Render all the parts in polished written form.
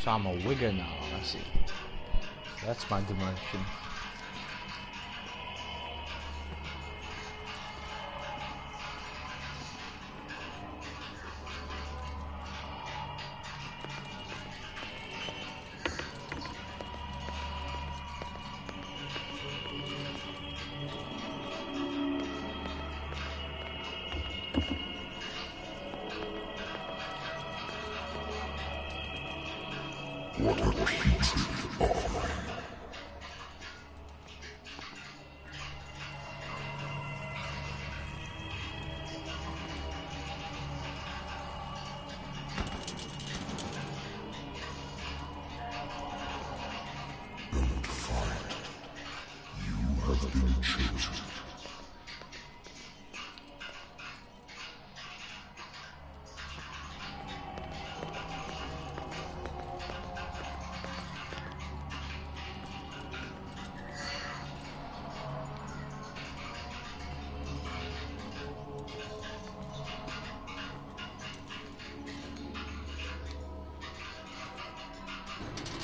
So I'm a wigger now, I see. That's my demotion. What a putrid offering. Don't fight. You have been chosen.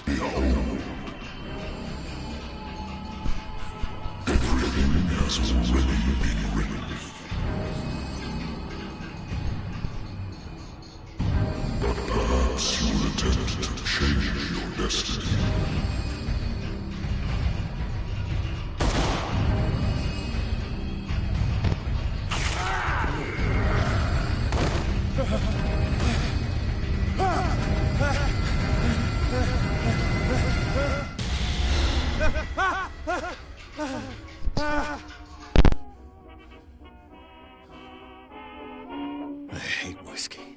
Behold, everything has already been written. But perhaps you'll attempt to change your destiny. I hate whiskey.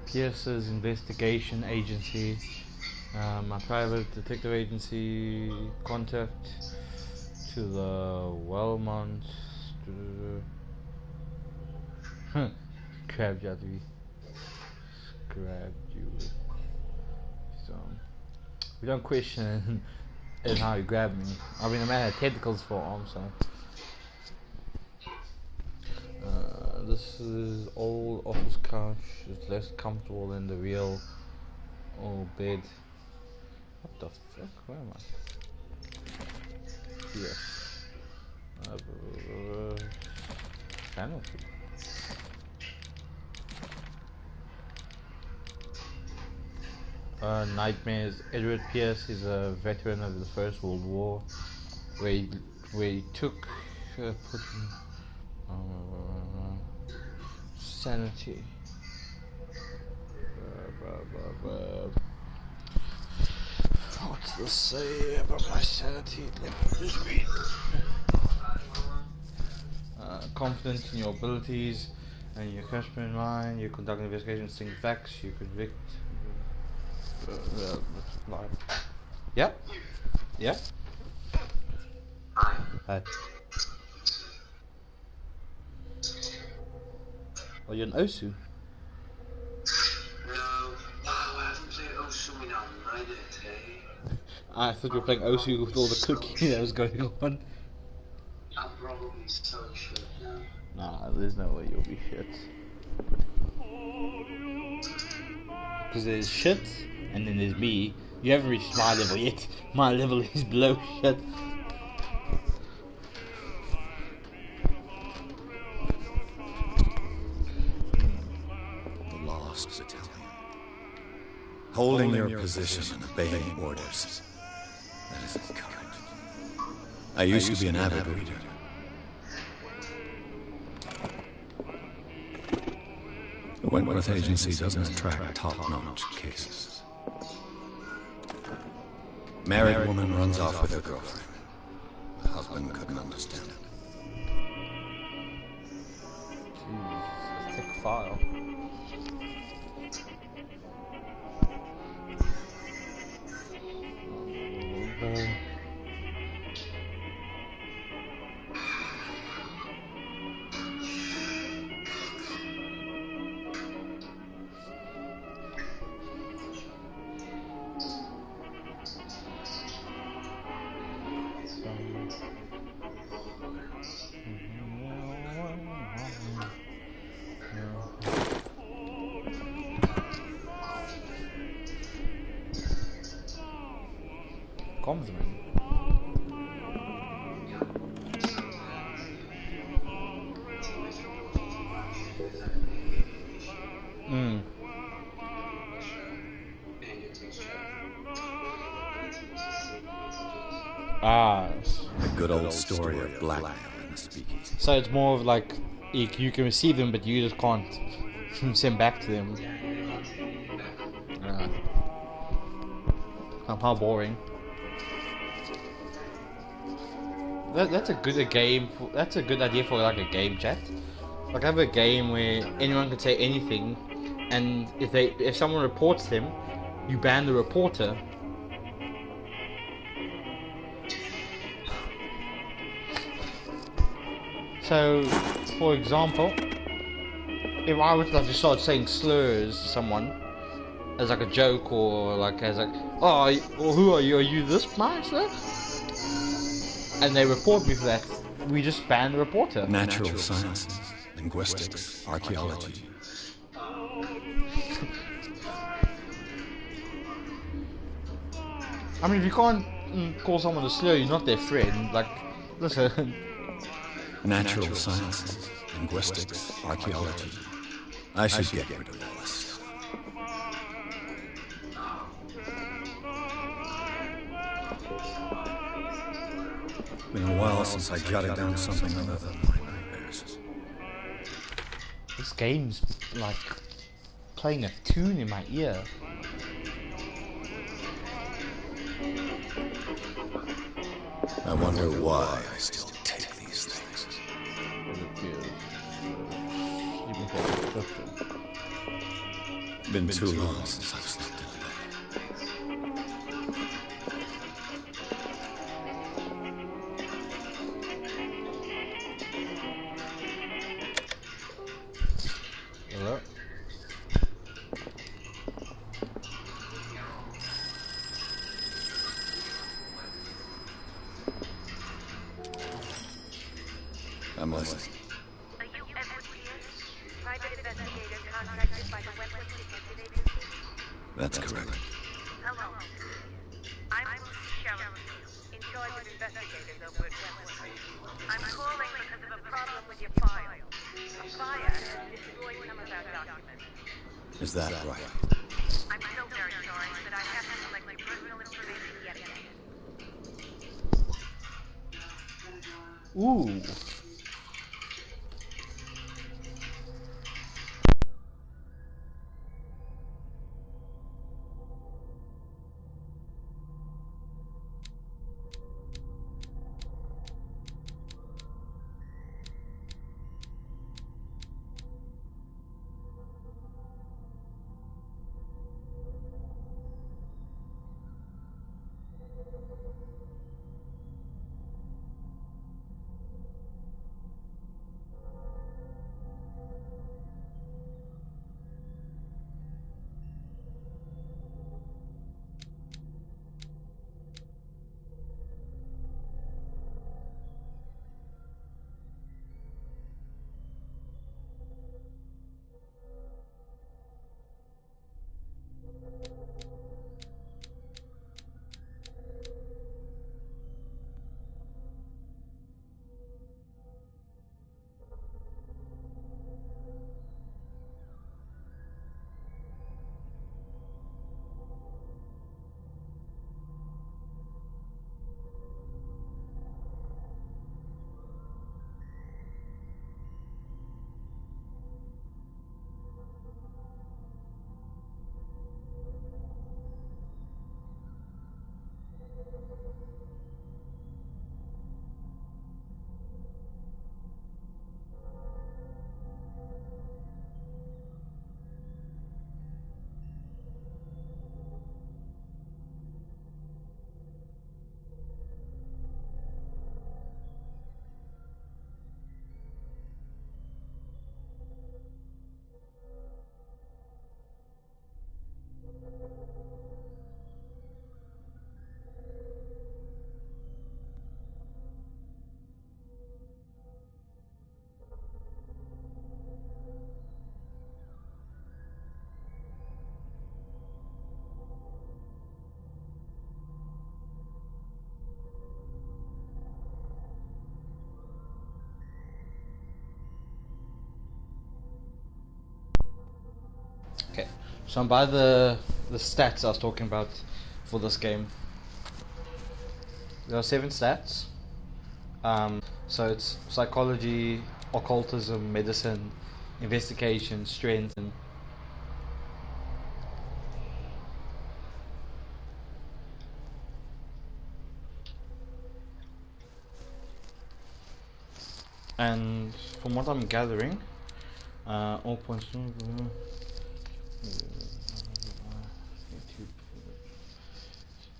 Pierce's investigation agency, my private detective agency, contact to the Wellmont grabbed you, so we don't question it how you grabbed me. I mean, the man had tentacles for arms, so this is old office couch. It's less comfortable than the real old bed. What the fuck? Where am I? Yes. Penalty. Nightmares. Edward Pierce is a veteran of the First World War, where he took sanity. What's this say about my sanity? Let me just read. Confidence in your abilities and your customer in mind. You conduct investigations, think facts. You convict. Yeah. Yeah. Hi. Oh, you're an Osu? No. Oh, I haven't played Osu in a minute, eh? I thought you were playing Osu with all the cooking that was going on. I'm probably so shit now. Nah, there's no way you'll be shit. Because there's shit, and then there's me. You haven't reached my level yet. My level is below shit. The Lost Battalion. Holding your position and obeying orders. That isn't courage. I used to be an avid reader. The Wentworth Agency doesn't attract top-notch cases. Married woman runs off with her girlfriend. The husband couldn't understand it. Jeez, thick file. comms, man. Mm. Ah, The good old story of blackmail in the speakeasy. so it's more of like you can receive them, but you just can't send back to them. Uh, how boring. That's a good game. That's a good idea for like a game chat. Like have a game where anyone can say anything, and if someone reports them, you ban the reporter. So, for example, if I was like to start saying slurs to someone as like a joke or like as like, oh, or who are you? Are you this master? And they report me for that. We just ban the reporter. Natural sciences, linguistics, archaeology. I mean, if you can't call someone a slur, you're not their friend. Like, listen. Natural sciences, linguistics, archaeology. I should get rid of all this. Been a while since I jotted down something other than my nightmares. This game's like playing a tune in my ear. I wonder why I still take these things. Been too long since I've slept in a bed. Hello? I'm listening. Are you Edward Pierce, private investigator contracted by the Wetland Detective Agency? That's correct. Hello. I'm Sharon, in charge of investigators over at Wetland. I'm calling because of a problem with your file. A fire has destroyed some of our documents. Is that right? I'm so very sorry, but I have to collect your personal information yet again. Ooh. Okay, so by the stats I was talking about for this game. There are 7 stats. So it's psychology, occultism, medicine, investigation, strength, and from what I'm gathering, all points.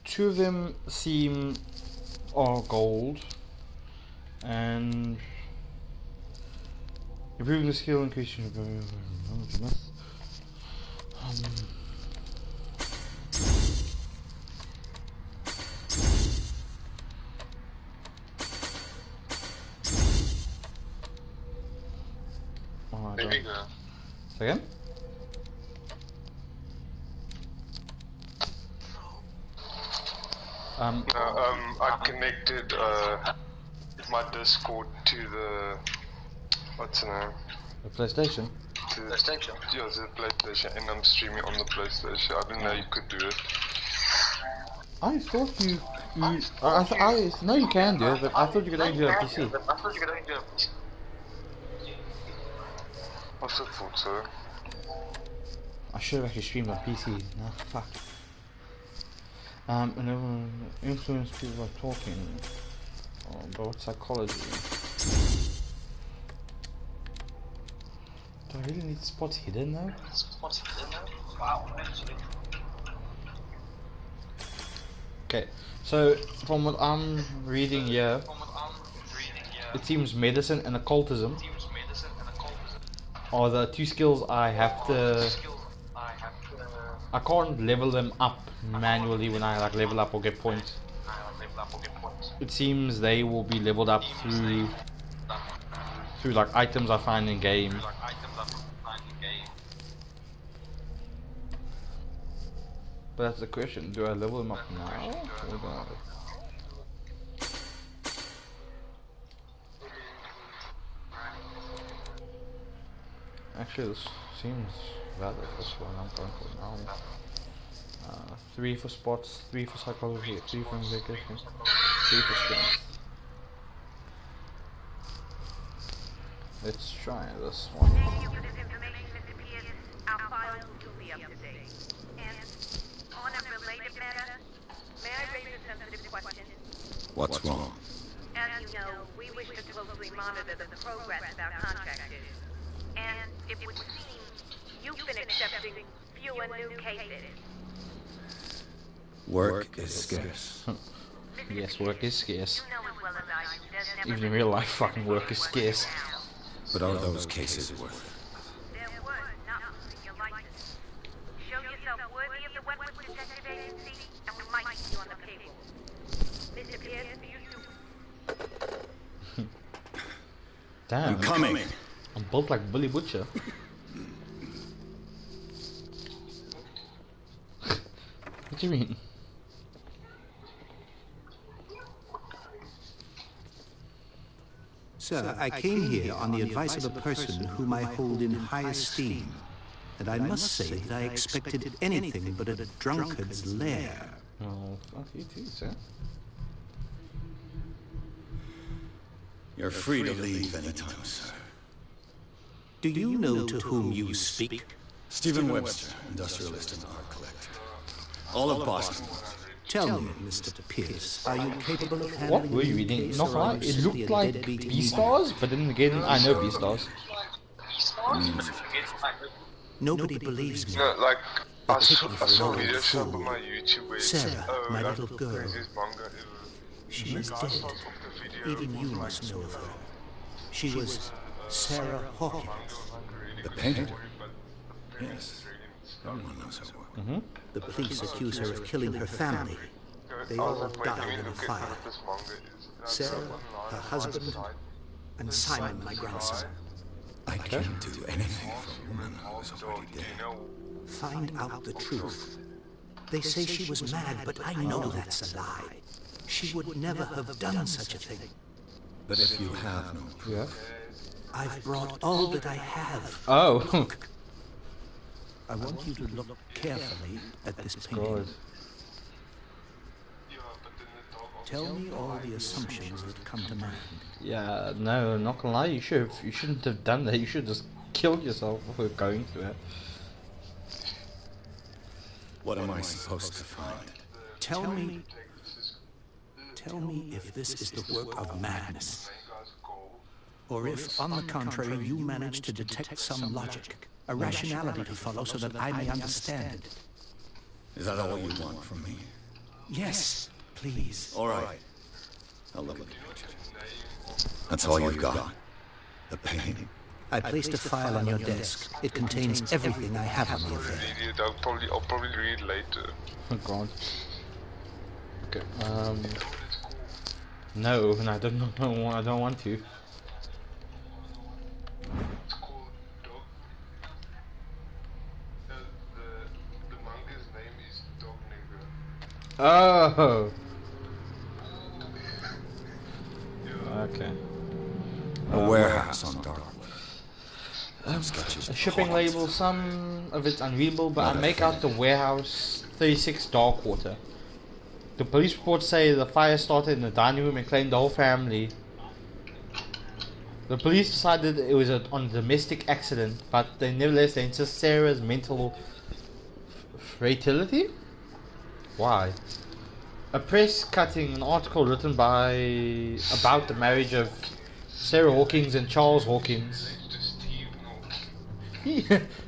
Two of them seem are gold, and improving the skill, increasing your There you go. Again? I connected my Discord to the what's the name? The PlayStation? To the PlayStation? Yeah, to the PlayStation, and I'm streaming on the PlayStation. I didn't know you could do it. I thought you no, you can do it, but I thought you could only do it on PC. I also thought so. I should have actually streamed on PC. No, fuck. And then influence people by talking about psychology. Do I really need spots hidden though? Wow, actually. Okay, so from what I'm reading here, it seems medicine and occultism are the 2 skills I have to. I can't level them up manually when I like level up or get points. It seems they will be leveled up through like items I find in game. But that's the question, do I level them up now? Or do I... Actually, this seems valid, that's what I'm going for now. 3 for spots, 3 for psychology, 3 for investigation, 3 for strength. Let's try this one. Thank you for this information, Mr. Pierce. Our files will be up to date. And on a related matter, may I raise a sensitive question? What's wrong? As you know, we wish to closely monitor the progress of our contractors. And it would seem you've been accepting fewer new cases. Work is scarce. Yes, work is scarce. You know as well as I do, there's never Even in real life, fucking work is scarce. But are those cases worth it? They're worth not losing your license. Show yourself worthy of the Wentworth Detective Agency, and we might keep you on the payroll. Mr. Pierce, for you too. Damn, I'm coming. I'm built like Billy Butcher. What do you mean? Sir, I came here on the advice of a person whom I hold in high esteem, and I must say that I expected anything but a drunkard's lair. Oh, fuck you too, sir. You're free to leave anytime, sir. Do you know to whom you speak? Stephen Webster, industrialist and art collector. All of Boston. Tell me, Mr. Pierce, are you capable of handling What were you a reading? case, Not or are right. you It simply looked a like deadbeat B-stars, but then again, I know B-stars. Nobody believes me. No, like I saw Particularly videos for up on my YouTube where it's Sarah, my like little the girl. craziest manga ever. She is Guy dead. starts off the video Even you with, like, must know of her. She was Sarah Hawkins. The painter? Yes. Everyone knows her work. The police accuse her of killing her family. They all died in a fire. Sarah, her husband, and Simon, my grandson. I can't do anything for a woman who is already dead. Find out the truth. They say she was mad, but I know that's a lie. She would never have done such a thing. But if you have no proof, Yeah. I've brought all that I have. Oh. I want you to look carefully at this painting. God. Tell me all the assumptions that come to mind. Yeah, no, not gonna lie, you shouldn't have done that. You should have just killed yourself before going through it. What am I supposed to find? Tell me if this is the work of madness, or if, on the contrary, you manage to detect some logic, a rationality to follow so that I may understand it. Is that all you want from me? Yes, please. All right. I'll look at the picture. That's all you've got? The painting? I placed a file on your desk. It contains everything I have on the affair. I'll probably read it later. Oh God. Okay. No, I don't know. I don't want to. It's called Dog. The manga's name is Dog Nigger. Oh. Okay. A warehouse on Darkwood. A shipping label, some of it's unreadable, but I make out the warehouse 36 Darkwater. The police reports say the fire started in the dining room and claimed the whole family. The police decided it was on a domestic accident, but nevertheless they insist Sarah's mental frailty? Why? A press cutting, an article written about the marriage of Sarah Hawkins and Charles Hawkins.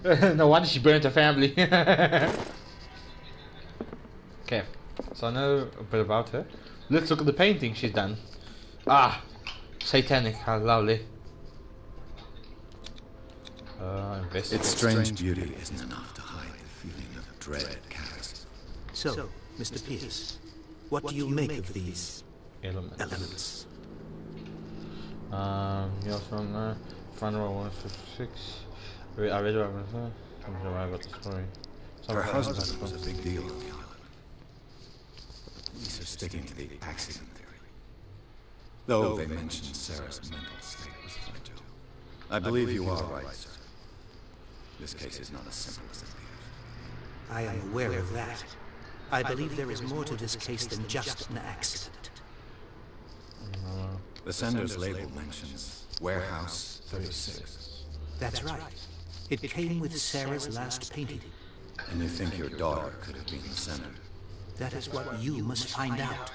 No wonder she burnt her family. Okay, so I know a bit about her. Let's look at the painting she's done. Ah, satanic, how lovely. Its strange beauty isn't enough to hide the feeling of dread it carries. So, Mr. Pierce, what do you make of these elements? Yes, from there. Front row 156. I read about it. I'm sure about the story. Her husband was a big deal on the island. The police are sticking to the accident theory. Though they mentioned Sarah's mental state was fragile. I believe you are right, sir. This case is not as simple as it appears. I am aware of that. I believe there is more to this case than just an accident. The sender's label mentions Warehouse 36. That's right. It came with Sarah's last painting. And you think your daughter could have been the sender? That is what you must find out.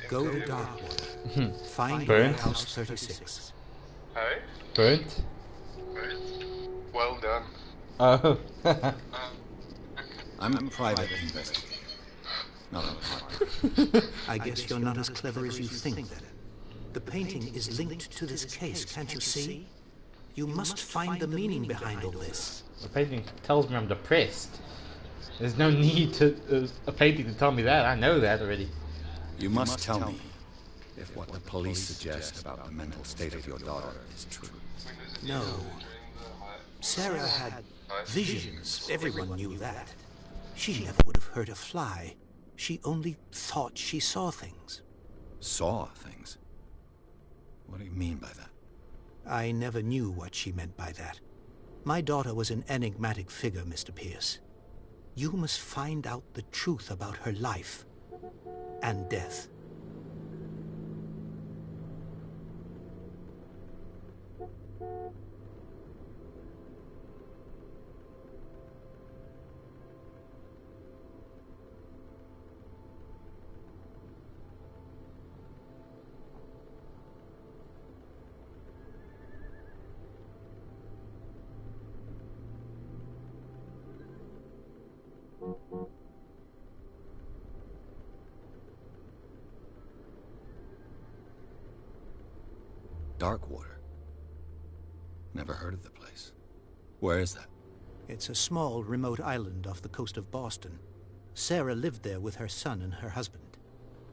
Go to Darkwater. Find Burnt? Warehouse 36. Hey? Burnt? Well done. Oh. I'm a private investigator, not a partner. I guess you're not as clever as you think, then. The painting is linked to this case, can't you see? You must find the meaning behind all this. The painting tells me I'm depressed. There's no need to a painting to tell me that. I know that already. You must tell me if what the police suggest about the mental state of your daughter is true. No. Sarah had visions. Everyone knew that. She never would have hurt a fly. She only thought she saw things. Saw things? What do you mean by that? I never knew what she meant by that. My daughter was an enigmatic figure, Mr. Pierce. You must find out the truth about her life and death. Darkwater? Never heard of the place. Where is that? It's a small, remote island off the coast of Boston. Sarah lived there with her son and her husband.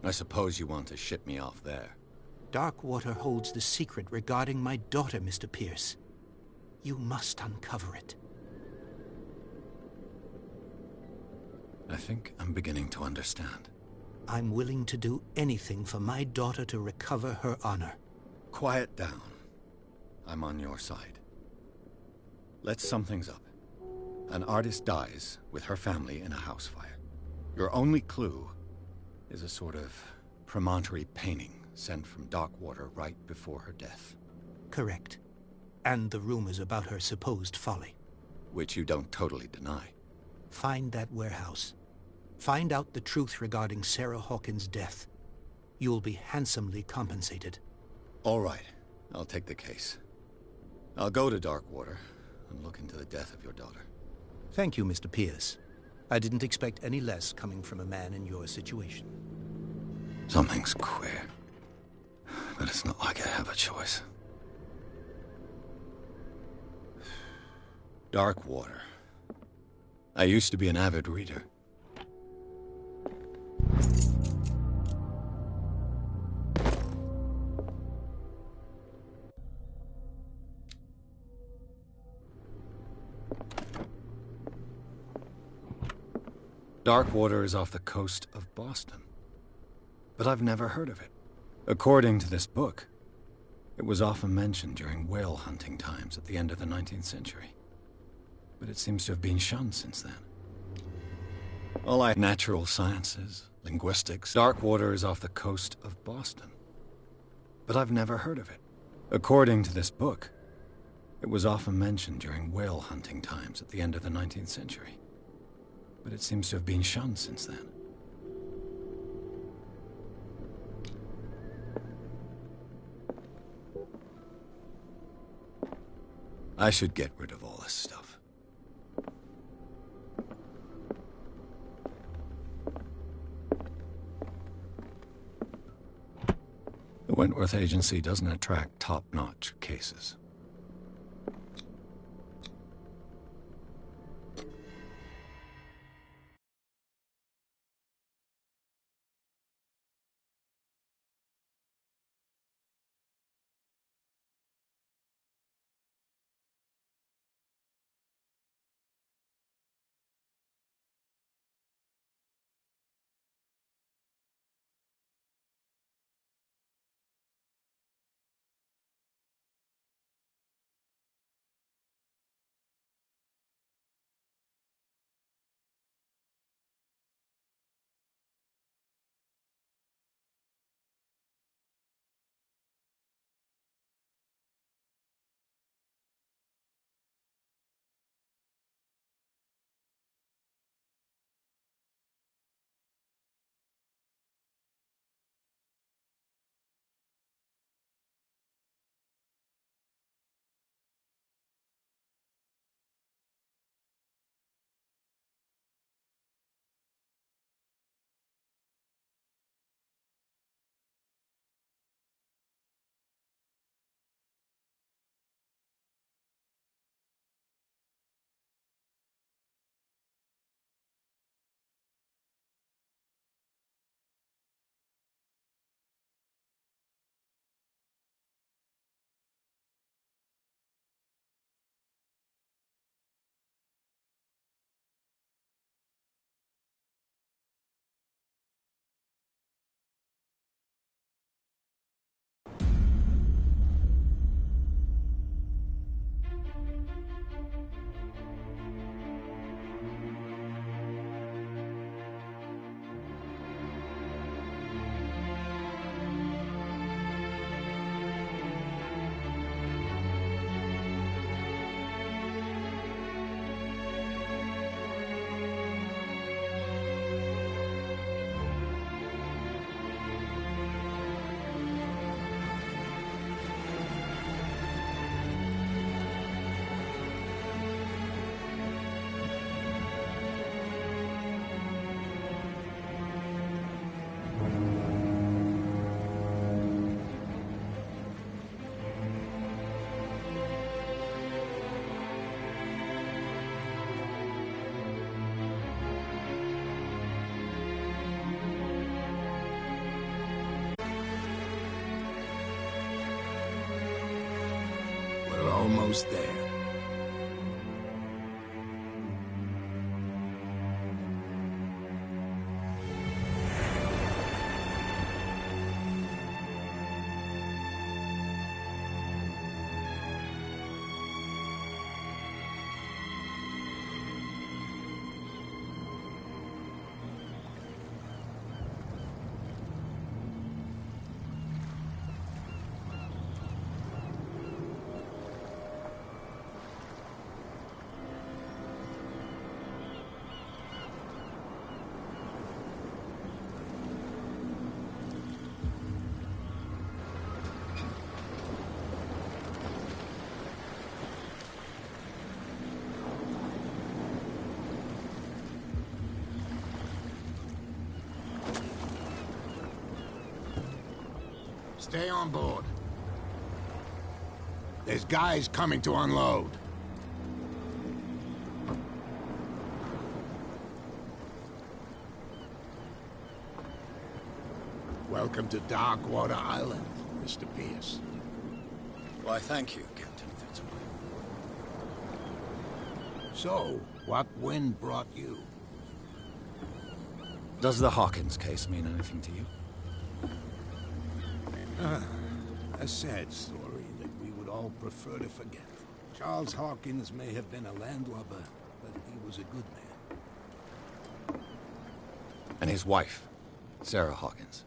I suppose you want to ship me off there. Darkwater holds the secret regarding my daughter, Mr. Pierce. You must uncover it. I think I'm beginning to understand. I'm willing to do anything for my daughter to recover her honor. Quiet down. I'm on your side. Let's sum things up. An artist dies with her family in a house fire. Your only clue is a sort of promontory painting sent from Darkwater right before her death. Correct. And the rumors about her supposed folly. Which you don't totally deny. Find that warehouse. Find out the truth regarding Sarah Hawkins' death. You'll be handsomely compensated. All right, I'll take the case. I'll go to Darkwater and look into the death of your daughter. Thank you, Mr. Pierce. I didn't expect any less coming from a man in your situation. Something's queer. But it's not like I have a choice. Darkwater. I used to be an avid reader. Darkwater is off the coast of Boston. But I've never heard of it. According to this book, it was often mentioned during whale hunting times at the end of the 19th century. But it seems to have been shunned since then. Natural sciences, linguistics. Darkwater is off the coast of Boston. But I've never heard of it. According to this book, it was often mentioned during whale hunting times at the end of the 19th century. But it seems to have been shunned since then. I should get rid of all this stuff. The Wentworth Agency doesn't attract top-notch cases. Almost there. Stay on board. There's guys coming to unload. Welcome to Darkwater Island, Mr. Pierce. Why, thank you, Captain Fitzroy. So, what wind brought you? Does the Hawkins case mean anything to you? A sad story that we would all prefer to forget. Charles Hawkins may have been a landlubber, but he was a good man. And his wife, Sarah Hawkins.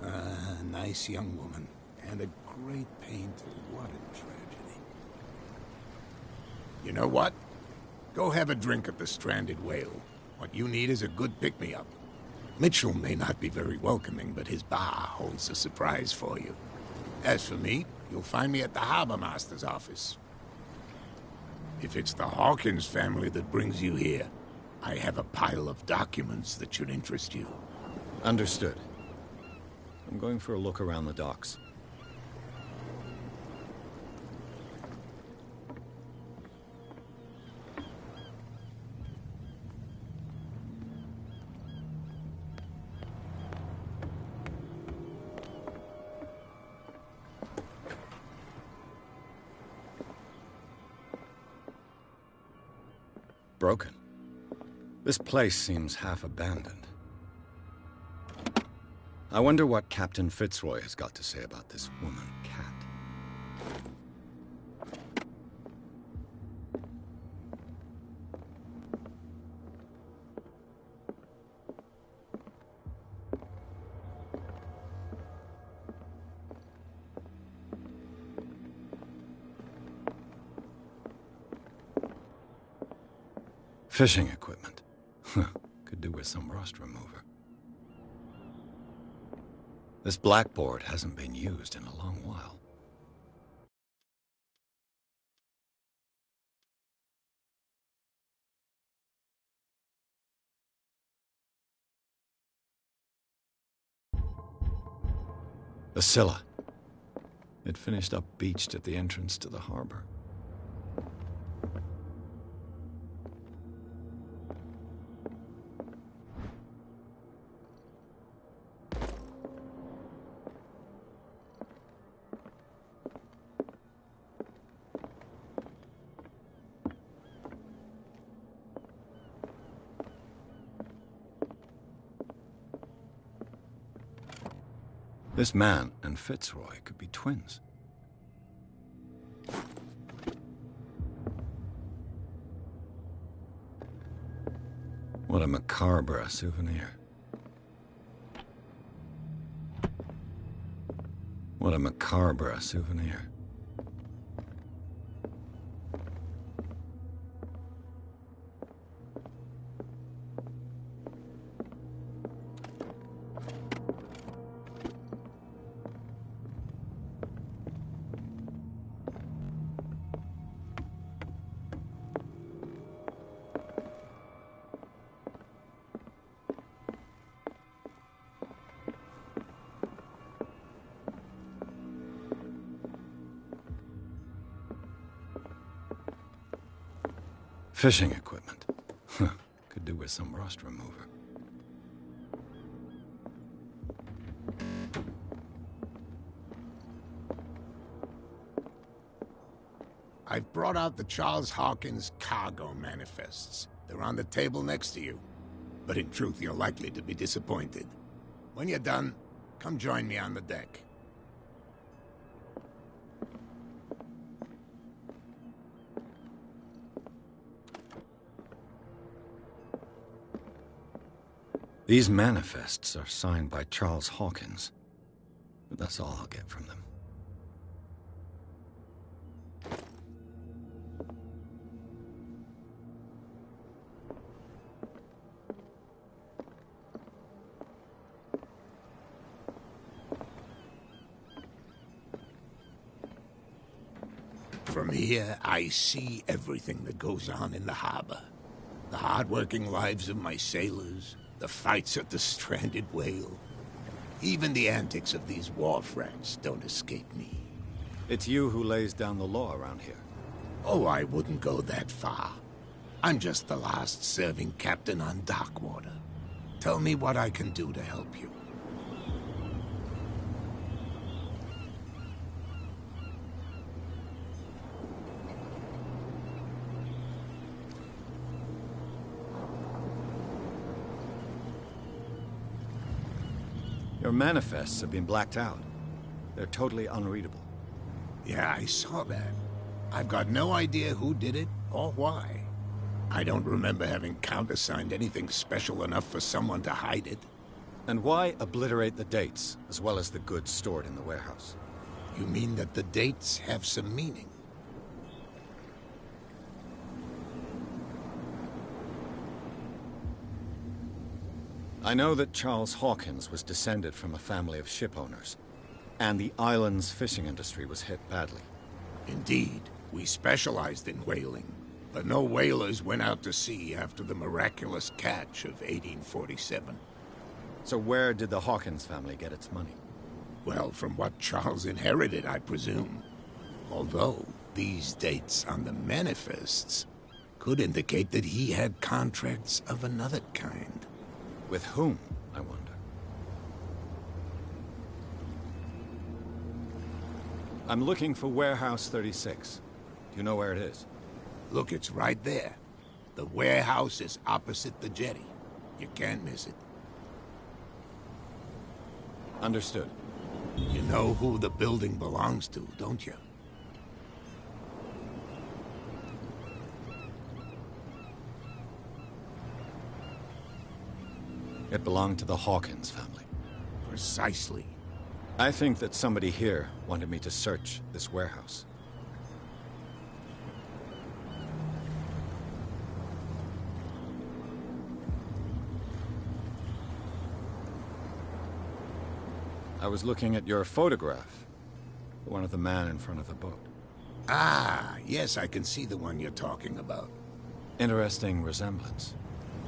A nice young woman, and a great pain to what a tragedy. You know what? Go have a drink at the Stranded Whale. What you need is a good pick-me-up. Mitchell may not be very welcoming, but his bar holds a surprise for you. As for me, you'll find me at the Harbor Master's office. If it's the Hawkins family that brings you here, I have a pile of documents that should interest you. Understood. I'm going for a look around the docks. Broken. This place seems half abandoned. I wonder what Captain Fitzroy has got to say about this woman, Cat. Fishing equipment. Could do with some rust remover. This blackboard hasn't been used in a long while. The Scylla. It finished up beached at the entrance to the harbor. This man and Fitzroy could be twins. What a macabre souvenir. What a macabre souvenir. Fishing equipment. Could do with some rust remover. I've brought out the Charles Hawkins cargo manifests. They're on the table next to you. But in truth, you're likely to be disappointed. When you're done, come join me on the deck. These manifests are signed by Charles Hawkins, but that's all I'll get from them. From here, I see everything that goes on in the harbor. The hard-working lives of my sailors, the fights at the Stranded Whale. Even the antics of these wharf rats don't escape me. It's you who lays down the law around here. Oh, I wouldn't go that far. I'm just the last serving captain on Darkwater. Tell me what I can do to help you. Your manifests have been blacked out. They're totally unreadable. Yeah, I saw that. I've got no idea who did it or why. I don't remember having countersigned anything special enough for someone to hide it. And why obliterate the dates, as well as the goods stored in the warehouse? You mean that the dates have some meaning? I know that Charles Hawkins was descended from a family of ship owners, and the island's fishing industry was hit badly. Indeed, we specialized in whaling, but no whalers went out to sea after the miraculous catch of 1847. So where did the Hawkins family get its money? Well, from what Charles inherited, I presume. Although, these dates on the manifests could indicate that he had contracts of another kind. With whom, I wonder? I'm looking for Warehouse 36. Do you know where it is? Look, it's right there. The warehouse is opposite the jetty. You can't miss it. Understood. You know who the building belongs to, don't you? It belonged to the Hawkins family. Precisely. I think that somebody here wanted me to search this warehouse. I was looking at your photograph. One of the man in front of the boat. Ah, yes, I can see the one you're talking about. Interesting resemblance.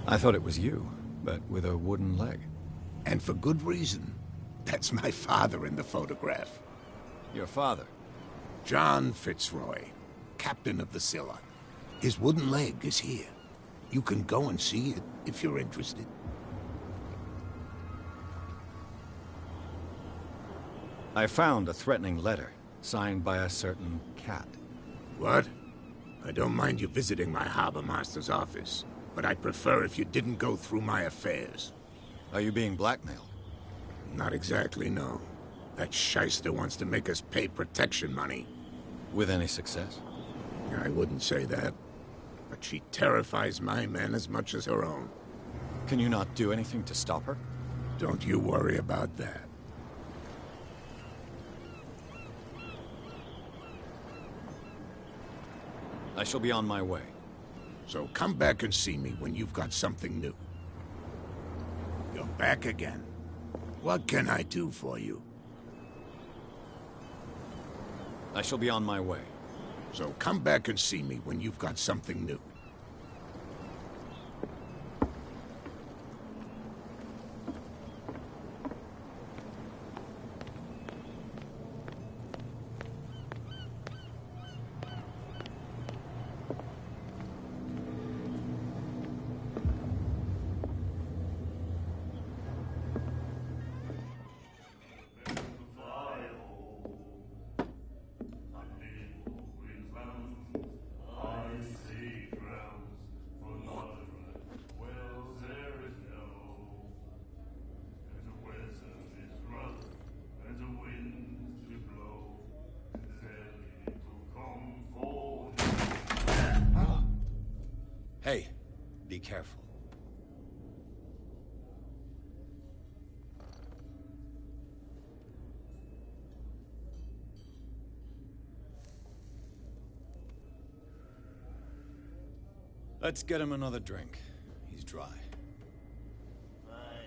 I thought it was you, but with a wooden leg. And for good reason. That's my father in the photograph. Your father? John Fitzroy, captain of the Scylla. His wooden leg is here. You can go and see it if you're interested. I found a threatening letter, signed by a certain cat. What? I don't mind you visiting my harbor master's office, but I'd prefer if you didn't go through my affairs. Are you being blackmailed? Not exactly, no. That shyster wants to make us pay protection money. With any success? I wouldn't say that, but she terrifies my men as much as her own. Can you not do anything to stop her? Don't you worry about that. I shall be on my way. So come back and see me when you've got something new. You're back again. What can I do for you? I shall be on my way. So come back and see me when you've got something new. Hey, be careful. Let's get him another drink. He's dry.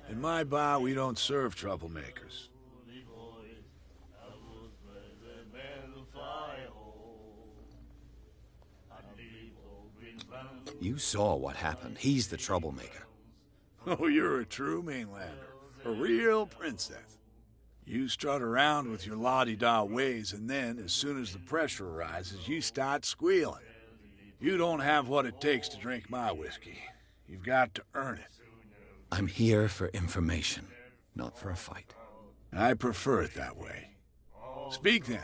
In my bar, we don't serve troublemakers. You saw what happened. He's the troublemaker. Oh, you're a true mainlander. A real princess. You strut around with your la-di-da ways, and then, as soon as the pressure arises, you start squealing. You don't have what it takes to drink my whiskey. You've got to earn it. I'm here for information, not for a fight. I prefer it that way. Speak then.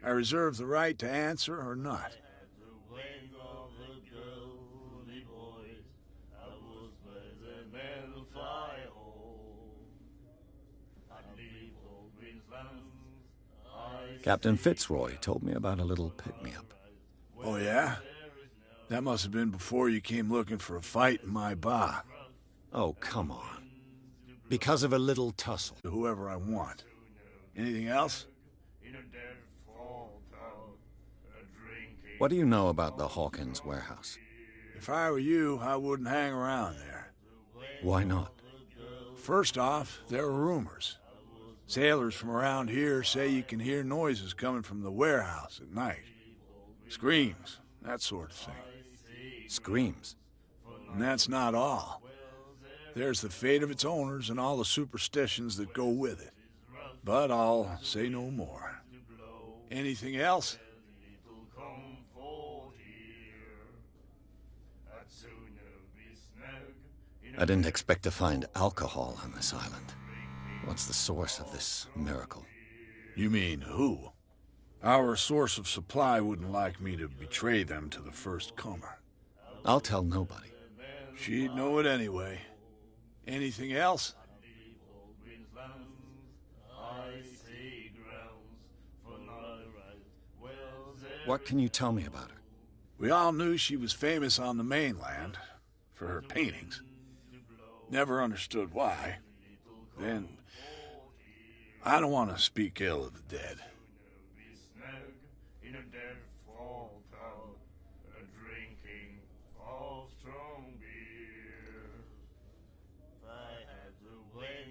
I reserve the right to answer or not. Captain Fitzroy told me about a little pick-me-up. Oh, yeah? That must have been before you came looking for a fight in my bar. Oh, come on. Because of a little tussle. To whoever I want. Anything else? What do you know about the Hawkins warehouse? If I were you, I wouldn't hang around there. Why not? First off, there are rumors. Sailors from around here say you can hear noises coming from the warehouse at night. Screams, that sort of thing. Screams? And that's not all. There's the fate of its owners and all the superstitions that go with it. But I'll say no more. Anything else? I didn't expect to find alcohol on this island. What's the source of this miracle? You mean who? Our source of supply wouldn't like me to betray them to the first comer. I'll tell nobody. She'd know it anyway. Anything else? What can you tell me about her? We all knew she was famous on the mainland for her paintings. Never understood why. Then, I don't want to speak ill of the dead.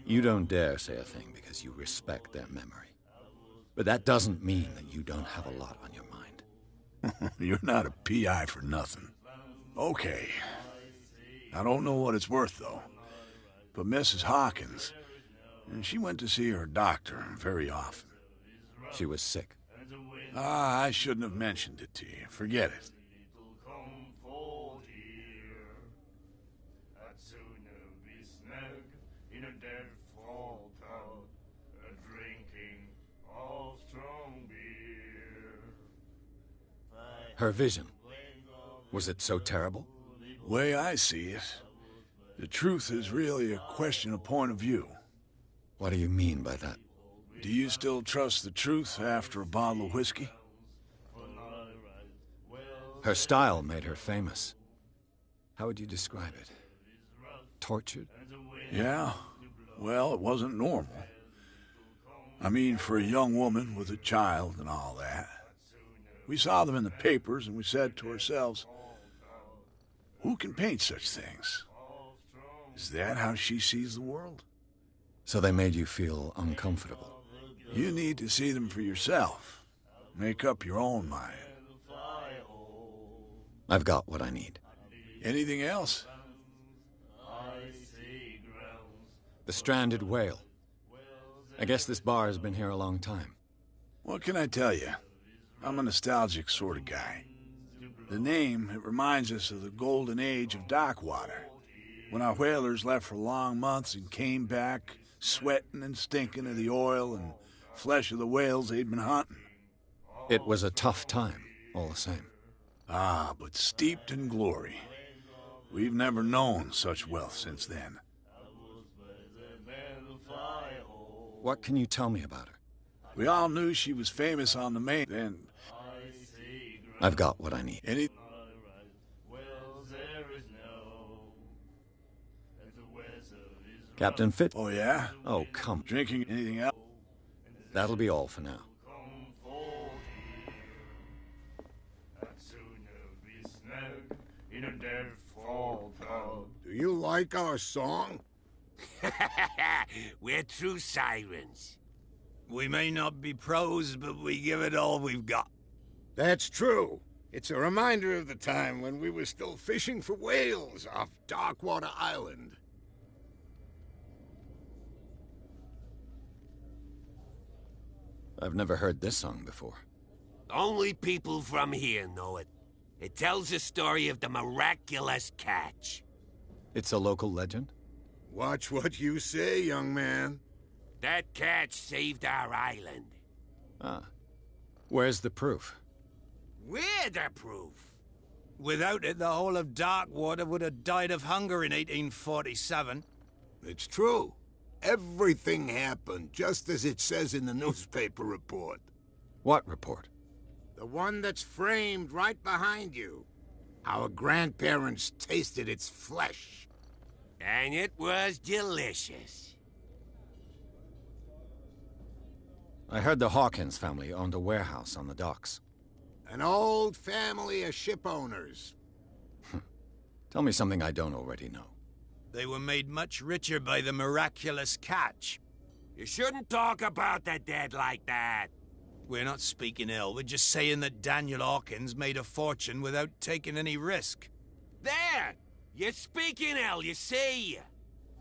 You don't dare say a thing because you respect their memory. But that doesn't mean that you don't have a lot on your mind. You're not a PI for nothing. Okay. I don't know what it's worth, though. But Mrs. Hawkins, and she went to see her doctor very often. She was sick. I shouldn't have mentioned it to you. Forget it. Her vision. Was it so terrible? Way I see it, the truth is really a question of point of view. What do you mean by that? Do you still trust the truth after a bottle of whiskey? Her style made her famous. How would you describe it? Tortured? Yeah. Well, it wasn't normal. I mean, for a young woman with a child and all that. We saw them in the papers and we said to ourselves, who can paint such things? Is that how she sees the world? So they made you feel uncomfortable? You need to see them for yourself. Make up your own mind. I've got what I need. Anything else? The stranded whale. I guess this bar has been here a long time. What can I tell you? I'm a nostalgic sort of guy. The name, it reminds us of the golden age of dockwater, when our whalers left for long months and came back sweating and stinking of the oil and flesh of the whales they'd been hunting. It was a tough time, all the same. Ah, but steeped in glory. We've never known such wealth since then. What can you tell me about her? We all knew she was famous on the main, then... I've got what I need. Captain Fitz. Oh, yeah? Oh, come. Drinking anything else? That'll be all for now. Do you like our song? We're true sirens. We may not be pros, but we give it all we've got. That's true. It's a reminder of the time when we were still fishing for whales off Darkwater Island. I've never heard this song before. Only people from here know it. It tells the story of the miraculous catch. It's a local legend? Watch what you say, young man. That catch saved our island. Ah. Where's the proof? We're the proof. Without it, the whole of Darkwater would have died of hunger in 1847. It's true. Everything happened just as it says in the newspaper report. What report? The one that's framed right behind you. Our grandparents tasted its flesh. And it was delicious. I heard the Hawkins family owned a warehouse on the docks. An old family of ship owners. Tell me something I don't already know. They were made much richer by the miraculous catch. You shouldn't talk about the dead like that. We're not speaking ill, we're just saying that Daniel Hawkins made a fortune without taking any risk. There! You're speaking ill, you see?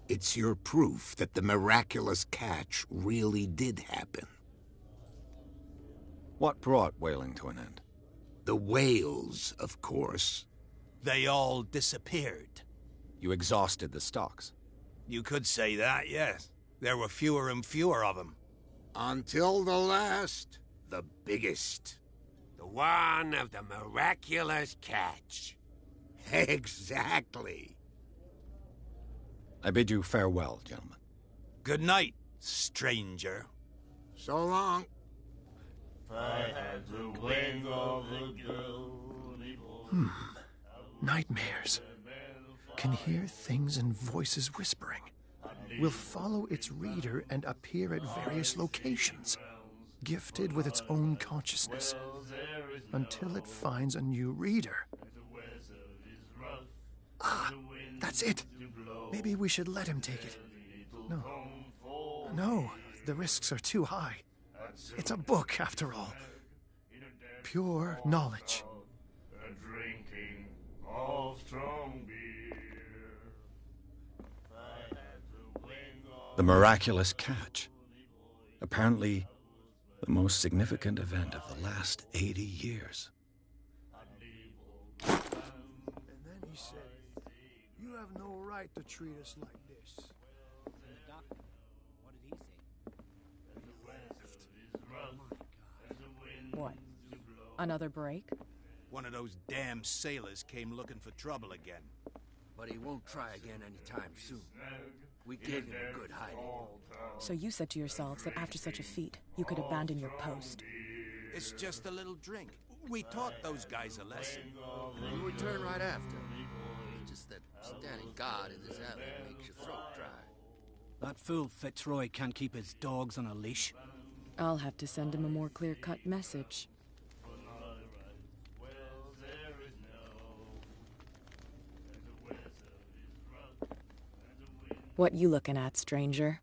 It's your proof that the miraculous catch really did happen. What brought whaling to an end? The whales, of course. They all disappeared. You exhausted the stocks. You could say that, yes. There were fewer and fewer of them. Until the last, the biggest. The one of the miraculous catch. Exactly. I bid you farewell, gentlemen. Good night, stranger. So long. Nightmares. Can hear things and voices whispering. Will follow its reader and appear at various locations, gifted with its own consciousness, until it finds a new reader. Ah, that's it. Maybe we should let him take it. No, the risks are too high. It's a book, after all. Pure knowledge. The miraculous catch. Apparently, the most significant event of the last 80 years. And then he said, "You have no right to treat us like this." Doctor, what did he say? What? Another break? One of those damn sailors came looking for trouble again. But he won't try again anytime soon. We gave him a good hiding. So you said to yourselves that after such a feat, you could abandon your post. It's just a little drink. We taught those guys a lesson. We'll return right after. It's just that standing guard in this alley makes your throat dry. That fool Fitzroy can't keep his dogs on a leash. I'll have to send him a more clear-cut message. What you looking at, stranger?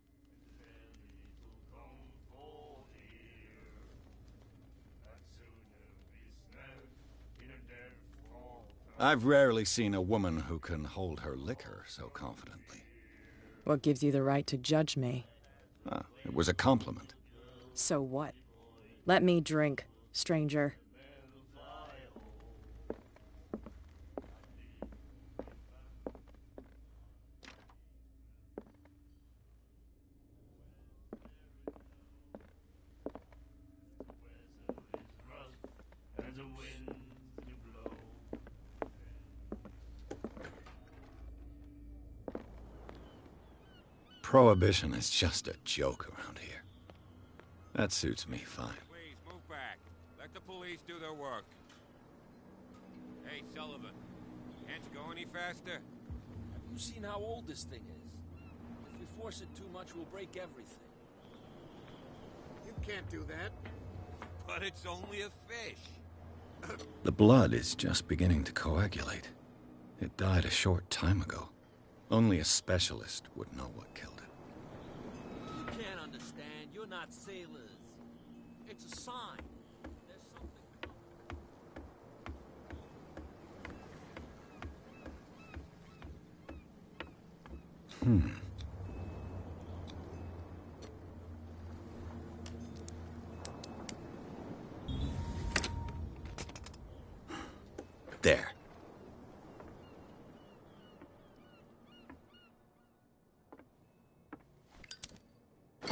I've rarely seen a woman who can hold her liquor so confidently. What gives you the right to judge me? Ah, it was a compliment. So what? Let me drink, stranger. Prohibition is just a joke around here. That suits me fine. Please, move back. Let the police do their work. Hey, Sullivan. Can't you go any faster? Have you seen how old this thing is? If we force it too much, we'll break everything. You can't do that. But it's only a fish. The blood is just beginning to coagulate. It died a short time ago. Only a specialist would know what killed it. You can't understand. You're not sailors. It's a sign. There's something.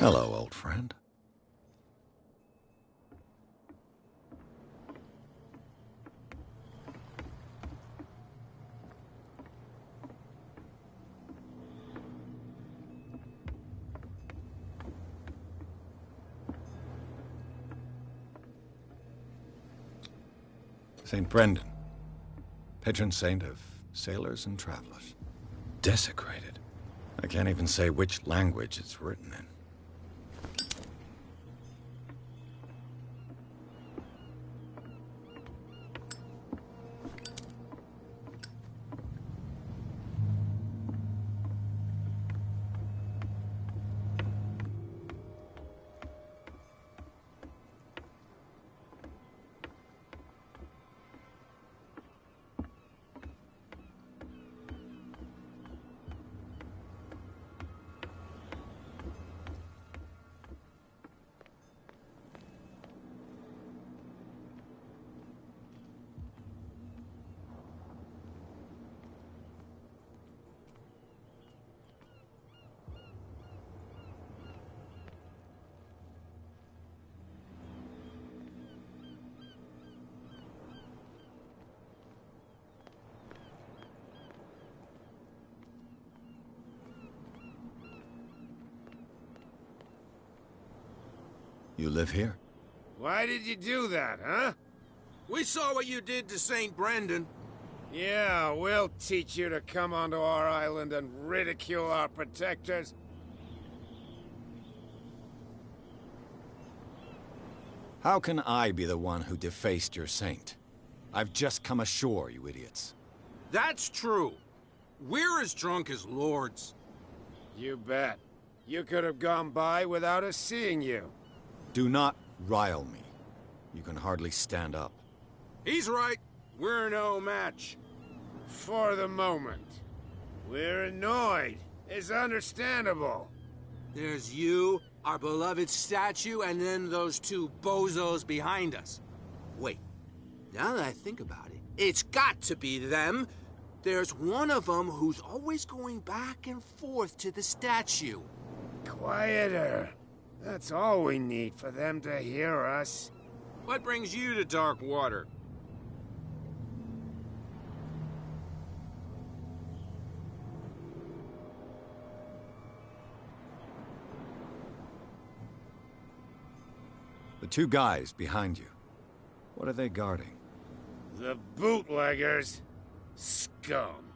Hello, old friend. St. Brendan, patron saint of sailors and travelers. Desecrated. I can't even say which language it's written in. You live here? Why did you do that, huh? We saw what you did to St. Brendan. Yeah, we'll teach you to come onto our island and ridicule our protectors. How can I be the one who defaced your saint? I've just come ashore, you idiots. That's true. We're as drunk as lords. You bet. You could have gone by without us seeing you. Do not rile me. You can hardly stand up. He's right. We're no match. For the moment. We're annoyed. It's understandable. There's you, our beloved statue, and then those two bozos behind us. Wait, now that I think about it, it's got to be them. There's one of them who's always going back and forth to the statue. Quieter. That's all we need for them to hear us. What brings you to dark water? The two guys behind you. What are they guarding? The bootleggers. Scum.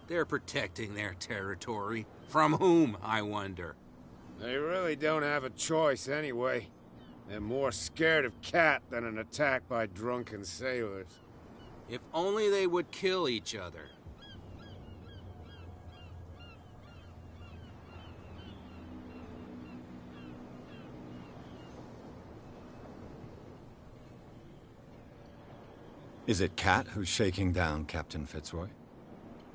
They're protecting their territory. From whom, I wonder? They really don't have a choice anyway. They're more scared of Cat than an attack by drunken sailors. If only they would kill each other. Is it Cat who's shaking down Captain Fitzroy?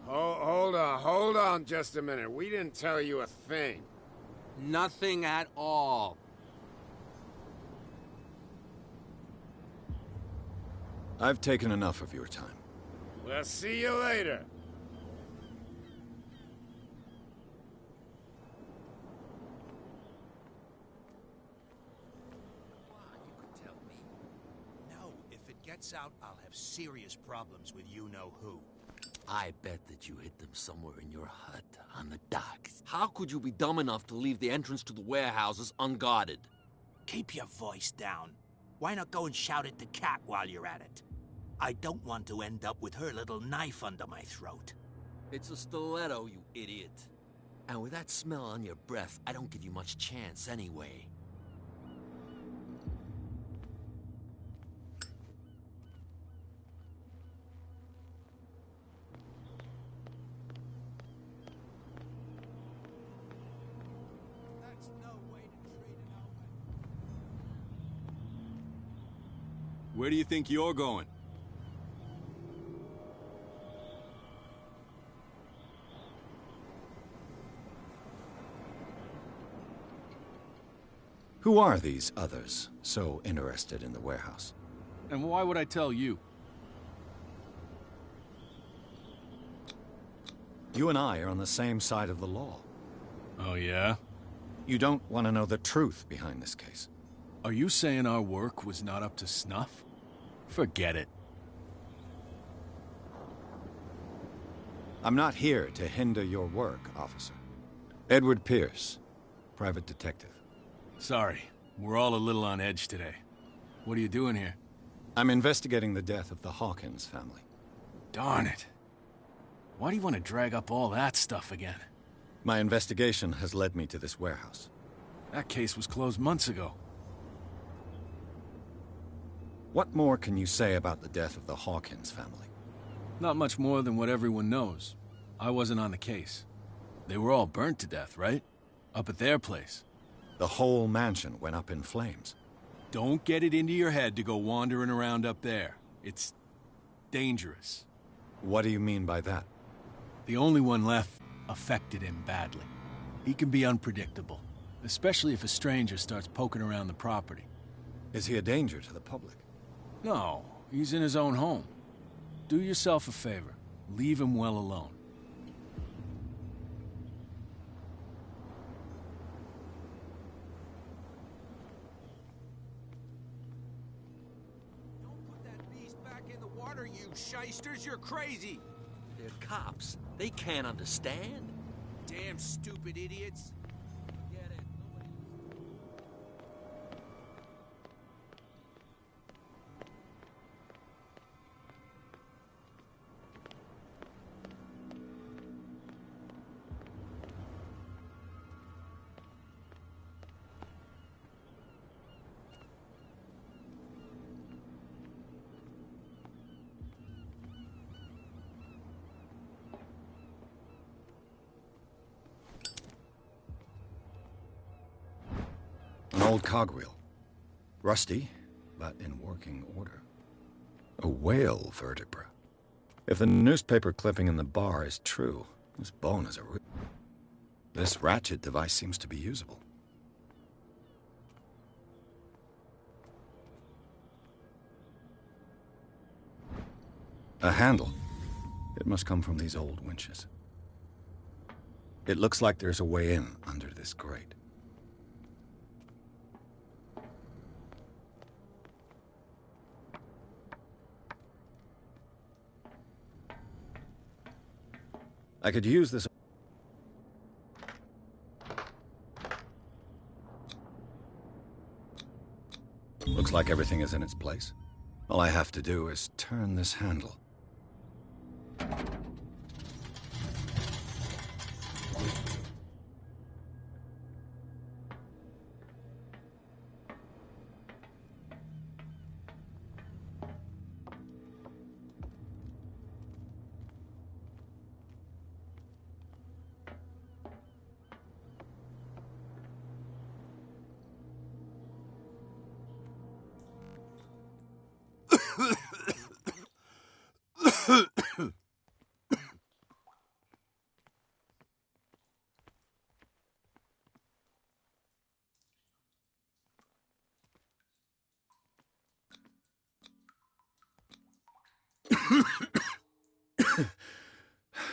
Hold on just a minute. We didn't tell you a thing. Nothing at all. I've taken enough of your time. We'll see you later. No, if it gets out, I'll have serious problems with you-know-who. I bet that you hid them somewhere in your hut on the docks. How could you be dumb enough to leave the entrance to the warehouses unguarded? Keep your voice down. Why not go and shout at the cat while you're at it? I don't want to end up with her little knife under my throat. It's a stiletto, you idiot. And with that smell on your breath, I don't give you much chance anyway. Where do you think you're going? Who are these others so interested in the warehouse? And why would I tell you? You and I are on the same side of the law. Oh, yeah? You don't want to know the truth behind this case. Are you saying our work was not up to snuff? Forget it. I'm not here to hinder your work, officer. Edward Pierce, private detective. Sorry, we're all a little on edge today. What are you doing here? I'm investigating the death of the Hawkins family. Darn it. Why do you want to drag up all that stuff again? My investigation has led me to this warehouse. That case was closed months ago. What more can you say about the death of the Hawkins family? Not much more than what everyone knows. I wasn't on the case. They were all burnt to death, right? Up at their place. The whole mansion went up in flames. Don't get it into your head to go wandering around up there. It's dangerous. What do you mean by that? The only one left affected him badly. He can be unpredictable, especially if a stranger starts poking around the property. Is he a danger to the public? No, he's in his own home. Do yourself a favor. Leave him well alone. Don't put that beast back in the water, you shysters! You're crazy! They're cops. They can't understand. Damn stupid idiots! Get it. An old cogwheel. Rusty, but in working order. A whale vertebra. If the newspaper clipping in the bar is true, this bone is a This ratchet device seems to be usable. A handle. It must come from these old winches. It looks like there's a way in under this grate. I could use this. Looks like everything is in its place. All I have to do is turn this handle.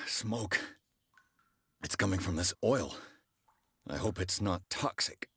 Smoke. It's coming from this oil. I hope it's not toxic.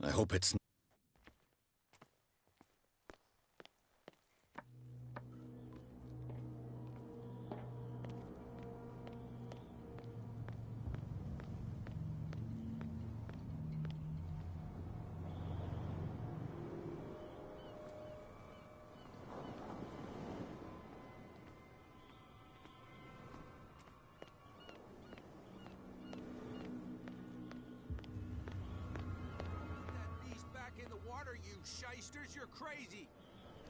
I hope it's... In the water, you shysters, you're crazy.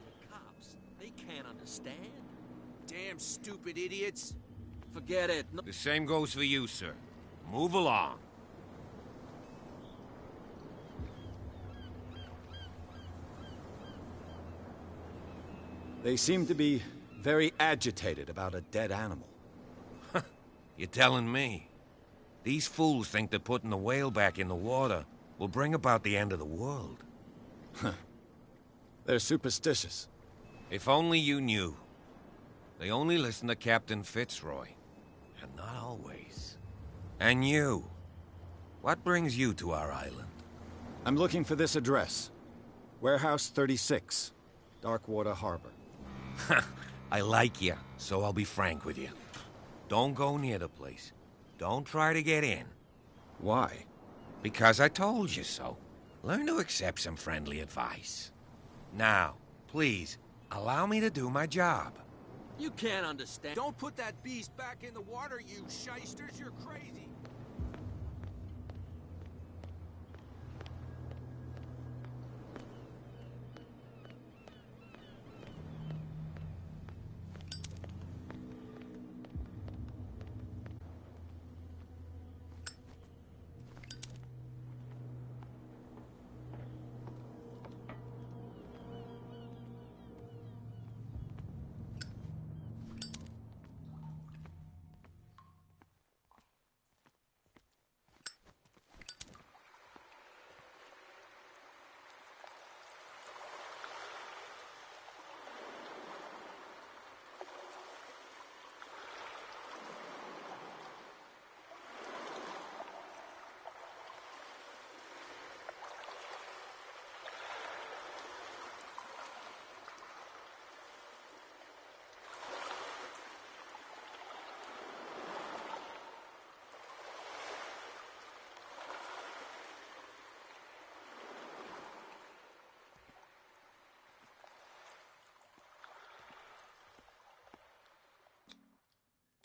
The cops, they can't understand. Damn stupid idiots. Forget it. No. The same goes for you, sir. Move along. They seem to be very agitated about a dead animal. You're telling me? These fools think that putting the whale back in the water will bring about the end of the world. They're superstitious. If only you knew. They only listen to Captain Fitzroy. And not always. And you. What brings you to our island? I'm looking for this address. Warehouse 36, Darkwater Harbor. I like you, so I'll be frank with you. Don't go near the place. Don't try to get in. Why? Because I told you so. Learn to accept some friendly advice. Now, please, allow me to do my job. You can't understand. Don't put that beast back in the water, you shysters, you're crazy.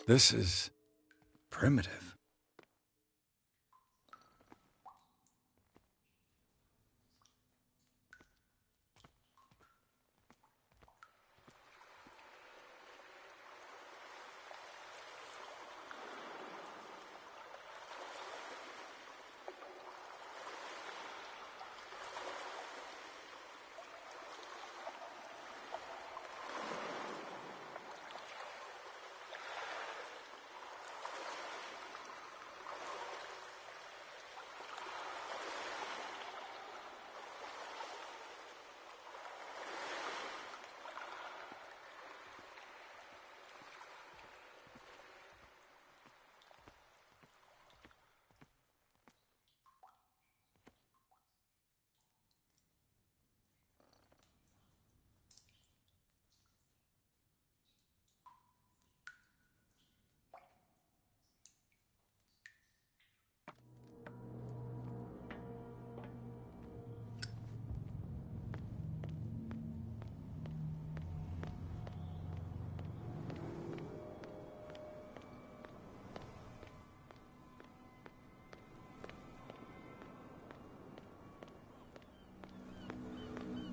This is primitive.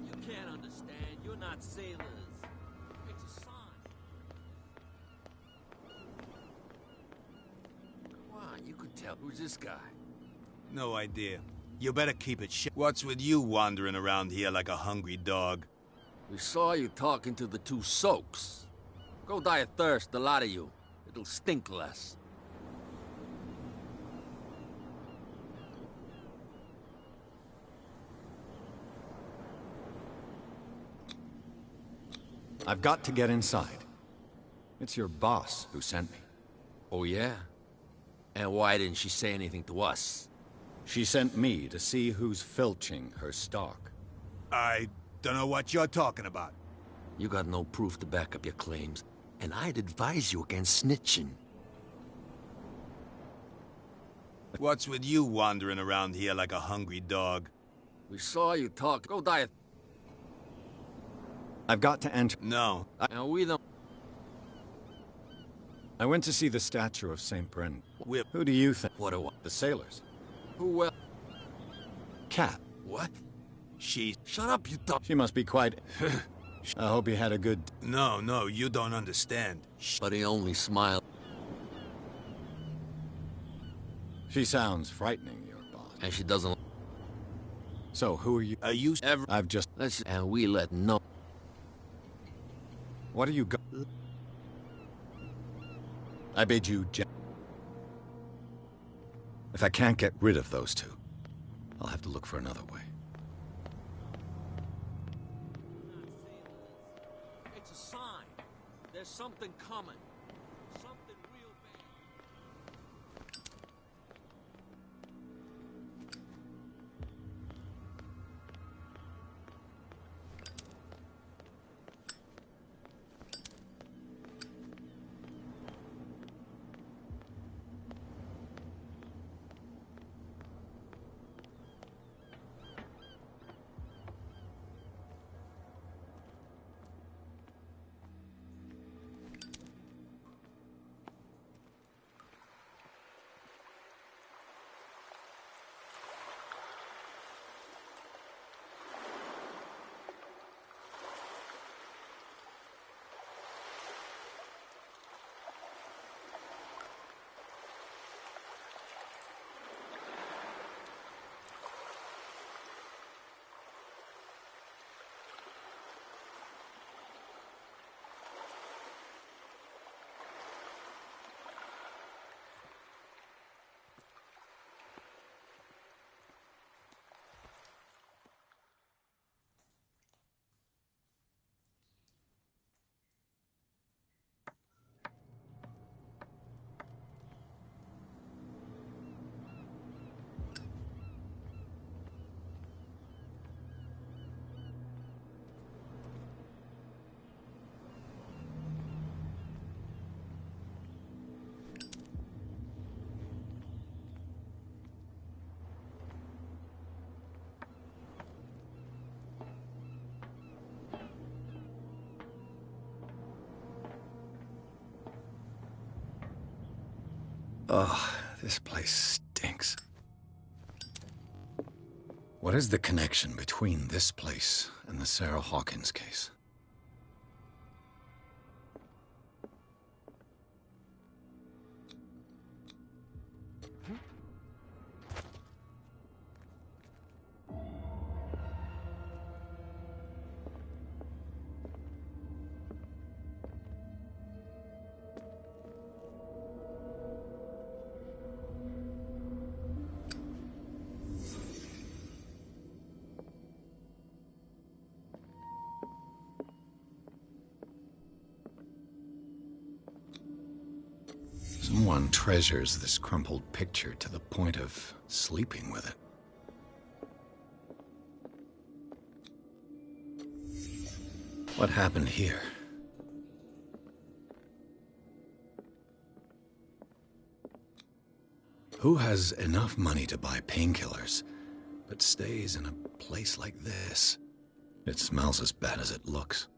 You can't understand. You're not sailors. It's a sign. Come on, you could tell. Who's this guy? No idea. You better keep it shut. What's with you wandering around here like a hungry dog? We saw you talking to the two soaks. Go die of thirst, the lot of you. It'll stink less. I've got to get inside. It's your boss who sent me. Oh, yeah? And why didn't she say anything to us? She sent me to see who's filching her stock. I don't know what you're talking about. You got no proof to back up your claims, and I'd advise you against snitching. What's with you wandering around here like a hungry dog? We saw you talk. Go die. I've got to enter. No. And we don't. I went to see the statue of St. Brendan. Whip. Who do you think? What do I? The sailors. Who else? Cat. What? She... Shut up, you dumb... She must be quite... I hope he had a good... No, you don't understand. But he only smiled. She sounds frightening, your boss. And she doesn't... So, who are you? Are you ever... I've just... And we let no... What are you go... I bid you... If I can't get rid of those two, I'll have to look for another way. It's a sign. There's something coming. Something real bad. Ugh, this place stinks. What is the connection between this place and the Sarah Hawkins case? Someone treasures this crumpled picture to the point of sleeping with it. What happened here? Who has enough money to buy painkillers, but stays in a place like this? It smells as bad as it looks.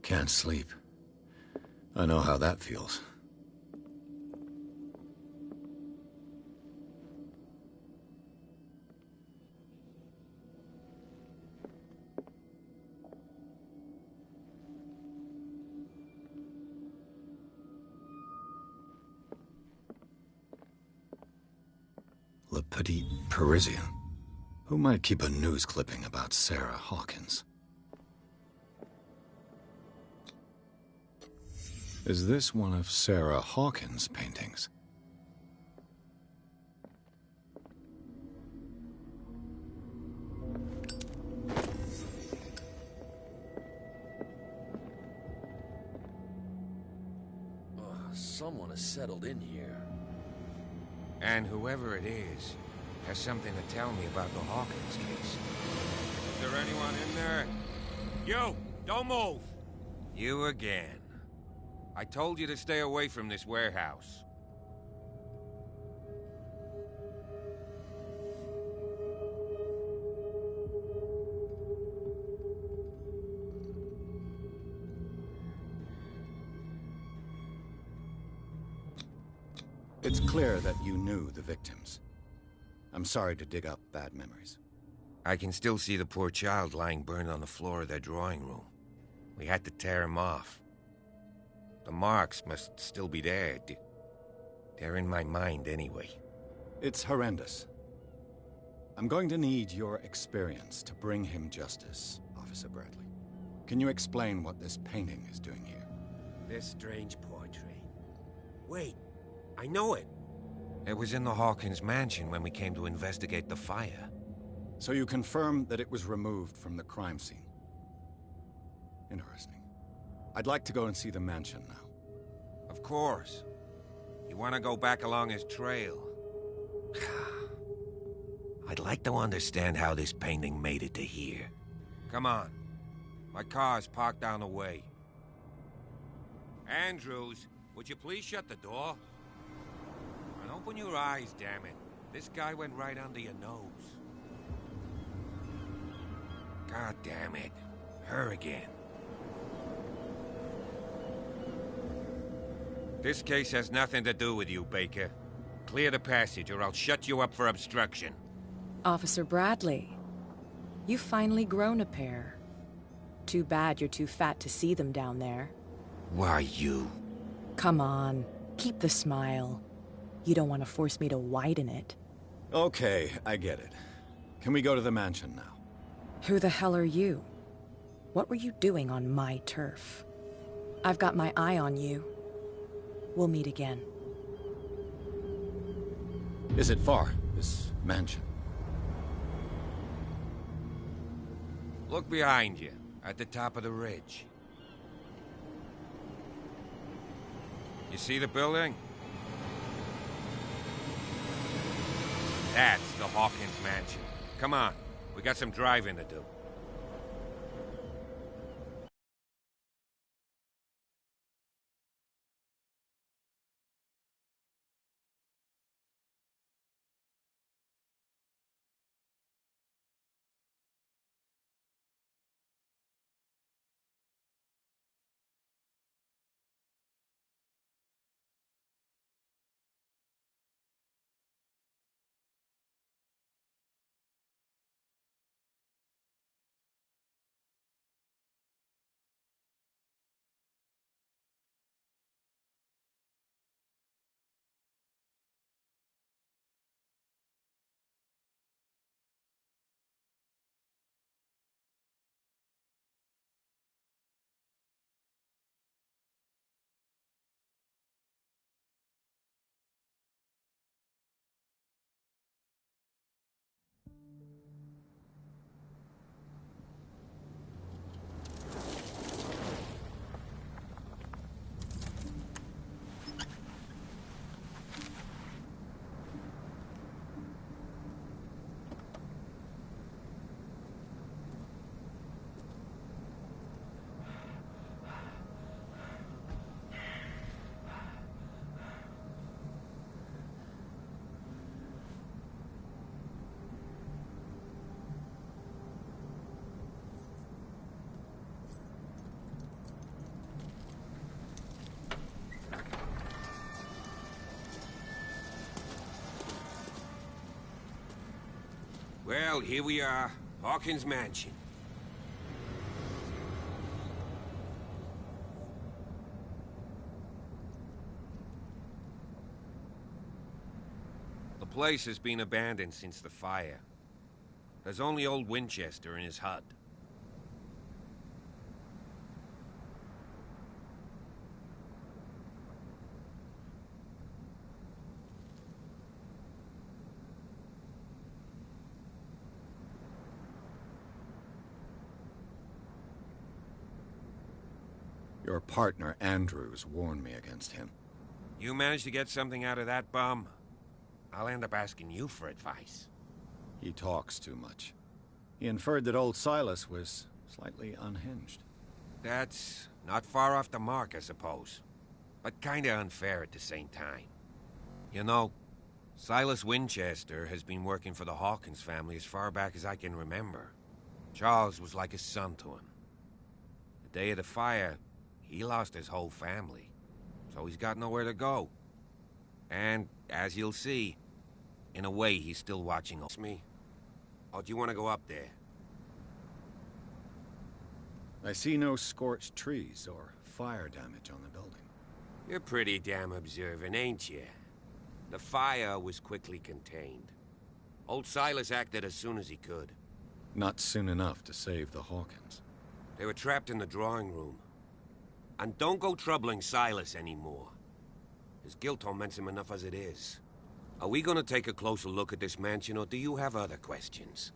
Can't sleep. I know how that feels. petite Parisian. Who might keep a news clipping about Sarah Hawkins? Is this one of Sarah Hawkins' paintings? Someone has settled in here. And whoever it is has something to tell me about the Hawkins case. Is there anyone in there? You! Don't move! You again. I told you to stay away from this warehouse. It's clear that you knew the victims. I'm sorry to dig up bad memories. I can still see the poor child lying burned on the floor of their drawing room. We had to tear him off. The marks must still be there. They're in my mind anyway. It's horrendous. I'm going to need your experience to bring him justice, Officer Bradley. Can you explain what this painting is doing here? This strange portrait. Wait, I know it. It was in the Hawkins mansion when we came to investigate the fire. So you confirm that it was removed from the crime scene? Interesting. I'd like to go and see the mansion now. Of course. You want to go back along his trail? I'd like to understand how this painting made it to here. Come on. My car's parked down the way. Andrews, would you please shut the door? And open your eyes, damn it. This guy went right under your nose. God damn it. Her again. This case has nothing to do with you, Baker. Clear the passage or I'll shut you up for obstruction. Officer Bradley, you've finally grown a pair. Too bad you're too fat to see them down there. Why, you? Come on, keep the smile. You don't want to force me to widen it. Okay, I get it. Can we go to the mansion now? Who the hell are you? What were you doing on my turf? I've got my eye on you. We'll meet again. Is it far, this mansion? Look behind you, at the top of the ridge. You see the building? That's the Hawkins mansion. Come on, we got some driving to do. Well, here we are. Hawkins Mansion. The place has been abandoned since the fire. There's only old Winchester in his hut. Your partner, Andrews, warned me against him. You managed to get something out of that bum? I'll end up asking you for advice. He talks too much. He inferred that old Silas was slightly unhinged. That's not far off the mark, I suppose. But kinda unfair at the same time. You know, Silas Winchester has been working for the Hawkins family as far back as I can remember. Charles was like a son to him. The day of the fire, he lost his whole family, so he's got nowhere to go. And, as you'll see, in a way, he's still watching me. Or do you want to go up there? I see no scorched trees or fire damage on the building. You're pretty damn observant, ain't you? The fire was quickly contained. Old Silas acted as soon as he could. Not soon enough to save the Hawkins. They were trapped in the drawing room. And don't go troubling Silas anymore. His guilt torments him enough as it is. Are we gonna take a closer look at this mansion, or do you have other questions?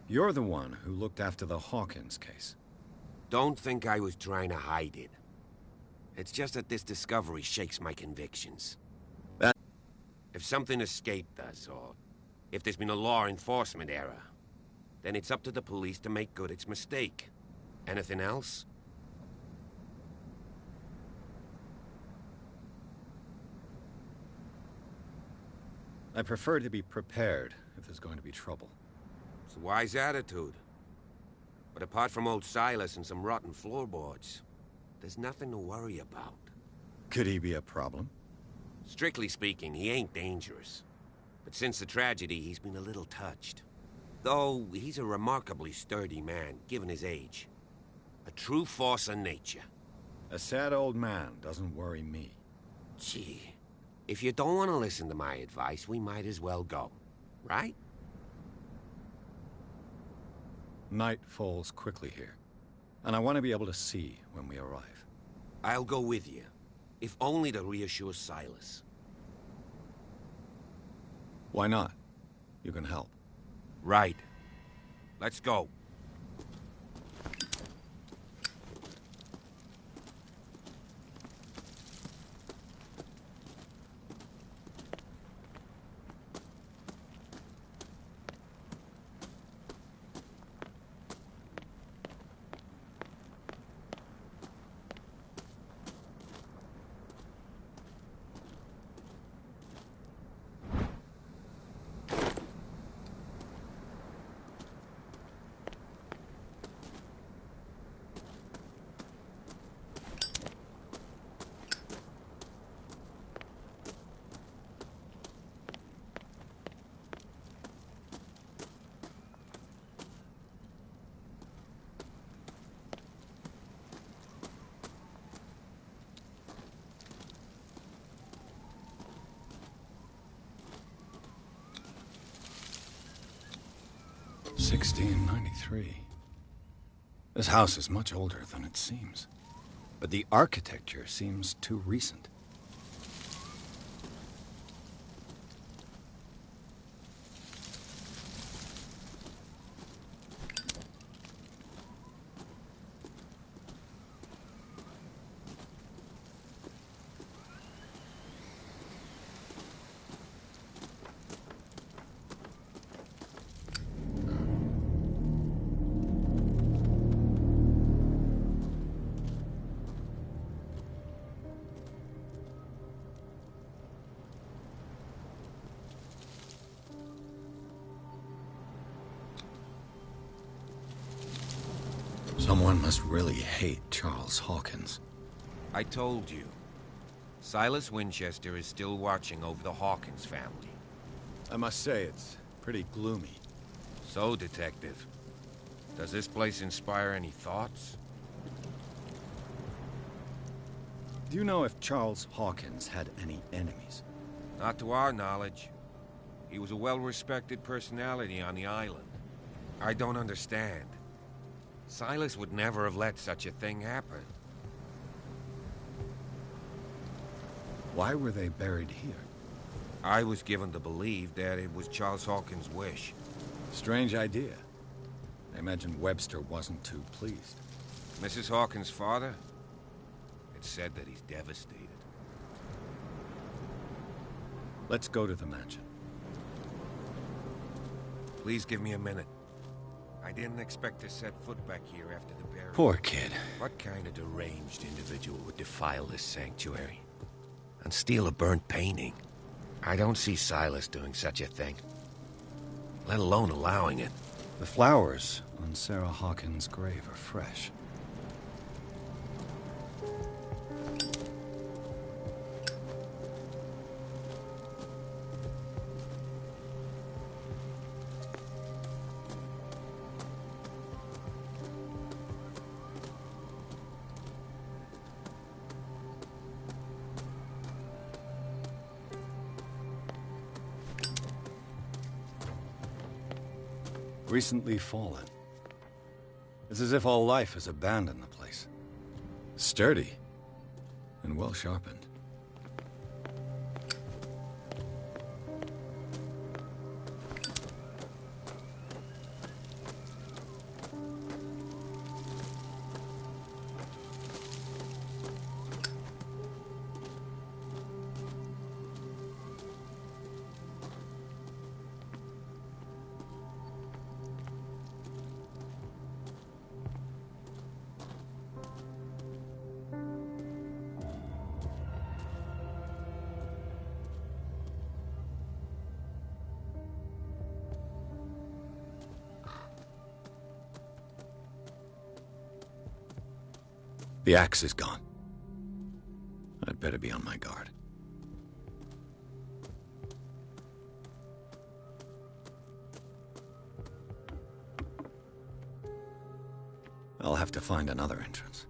You're the one who looked after the Hawkins case. Don't think I was trying to hide it. It's just that this discovery shakes my convictions. If something escaped us, or if there's been a law enforcement error, then it's up to the police to make good its mistake. Anything else? I prefer to be prepared if there's going to be trouble. It's a wise attitude. But apart from old Silas and some rotten floorboards, there's nothing to worry about. Could he be a problem? Strictly speaking, he ain't dangerous. But since the tragedy, he's been a little touched. Though, he's a remarkably sturdy man, given his age. A true force of nature. A sad old man doesn't worry me. Gee, if you don't want to listen to my advice, we might as well go. Right? Night falls quickly here, and I want to be able to see when we arrive. I'll go with you, if only to reassure Silas. Why not? You can help. Right. Let's go. $1693. This house is much older than it seems, but the architecture seems too recent. Someone must really hate Charles Hawkins. I told you. Silas Winchester is still watching over the Hawkins family. I must say, it's pretty gloomy. So, Detective, does this place inspire any thoughts? Do you know if Charles Hawkins had any enemies? Not to our knowledge. He was a well-respected personality on the island. I don't understand. Silas would never have let such a thing happen. Why were they buried here? I was given to believe that it was Charles Hawkins' wish. Strange idea. I imagine Webster wasn't too pleased. Mrs. Hawkins' father? It's said that he's devastated. Let's go to the mansion. Please give me a minute. I didn't expect to set foot back here after the burial. Poor kid. What kind of deranged individual would defile this sanctuary? And steal a burnt painting? I don't see Silas doing such a thing. Let alone allowing it. The flowers on Sarah Hawkins' grave are fresh. Recently fallen. It's as if all life has abandoned the place. Sturdy and well sharpened. The axe is gone. I'd better be on my guard. I'll have to find another entrance.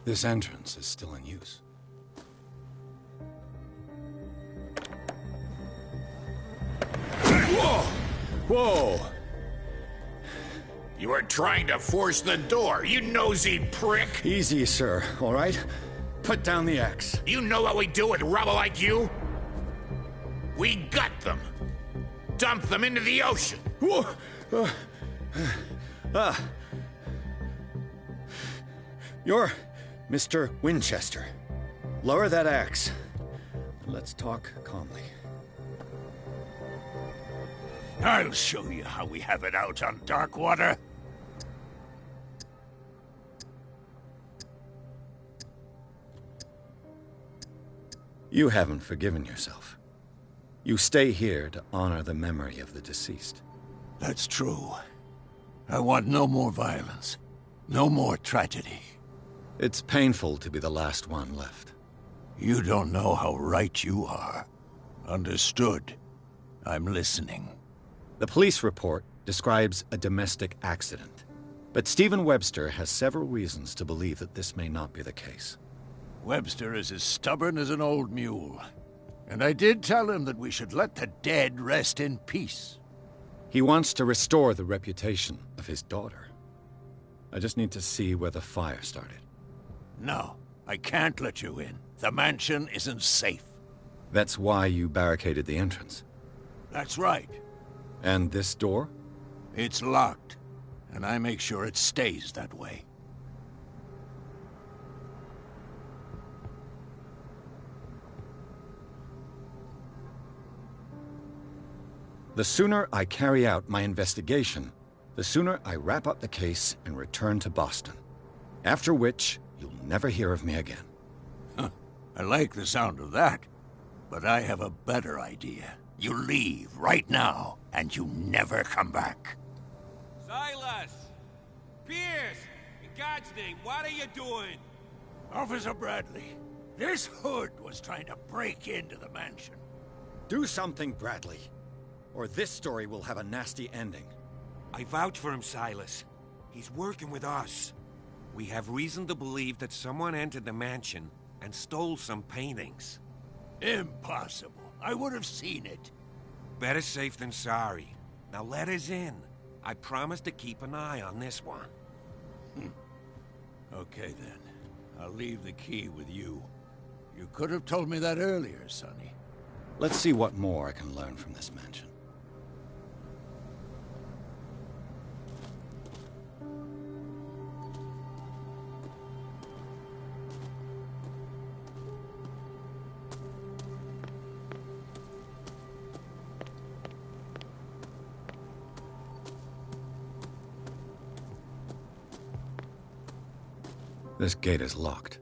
This entrance is still in use. Whoa! Whoa! You were trying to force the door, you nosy prick! Easy, sir, all right? Put down the axe. You know what we do with rubble like you? We gut them. Dump them into the ocean. Whoa! You're Mr. Winchester. Lower that axe. Let's talk calmly. I'll show you how we have it out on Darkwater. You haven't forgiven yourself. You stay here to honor the memory of the deceased. That's true. I want no more violence. No more tragedy. It's painful to be the last one left. You don't know how right you are. Understood. I'm listening. The police report describes a domestic accident. But Stephen Webster has several reasons to believe that this may not be the case. Webster is as stubborn as an old mule. And I did tell him that we should let the dead rest in peace. He wants to restore the reputation of his daughter. I just need to see where the fire started. No, I can't let you in. The mansion isn't safe. That's why you barricaded the entrance. That's right. And this door? It's locked, and I make sure it stays that way. The sooner I carry out my investigation, the sooner I wrap up the case and return to Boston. After which, you'll never hear of me again. Huh. I like the sound of that, but I have a better idea. You leave right now, and you never come back. Silas! Pierce! In God's name, what are you doing? Officer Bradley, this hood was trying to break into the mansion. Do something, Bradley, or this story will have a nasty ending. I vouch for him, Silas. He's working with us. We have reason to believe that someone entered the mansion and stole some paintings. Impossible. I would have seen it. Better safe than sorry. Now let us in. I promise to keep an eye on this one. Okay, then. I'll leave the key with you. You could have told me that earlier, Sonny. Let's see what more I can learn from this mansion. This gate is locked.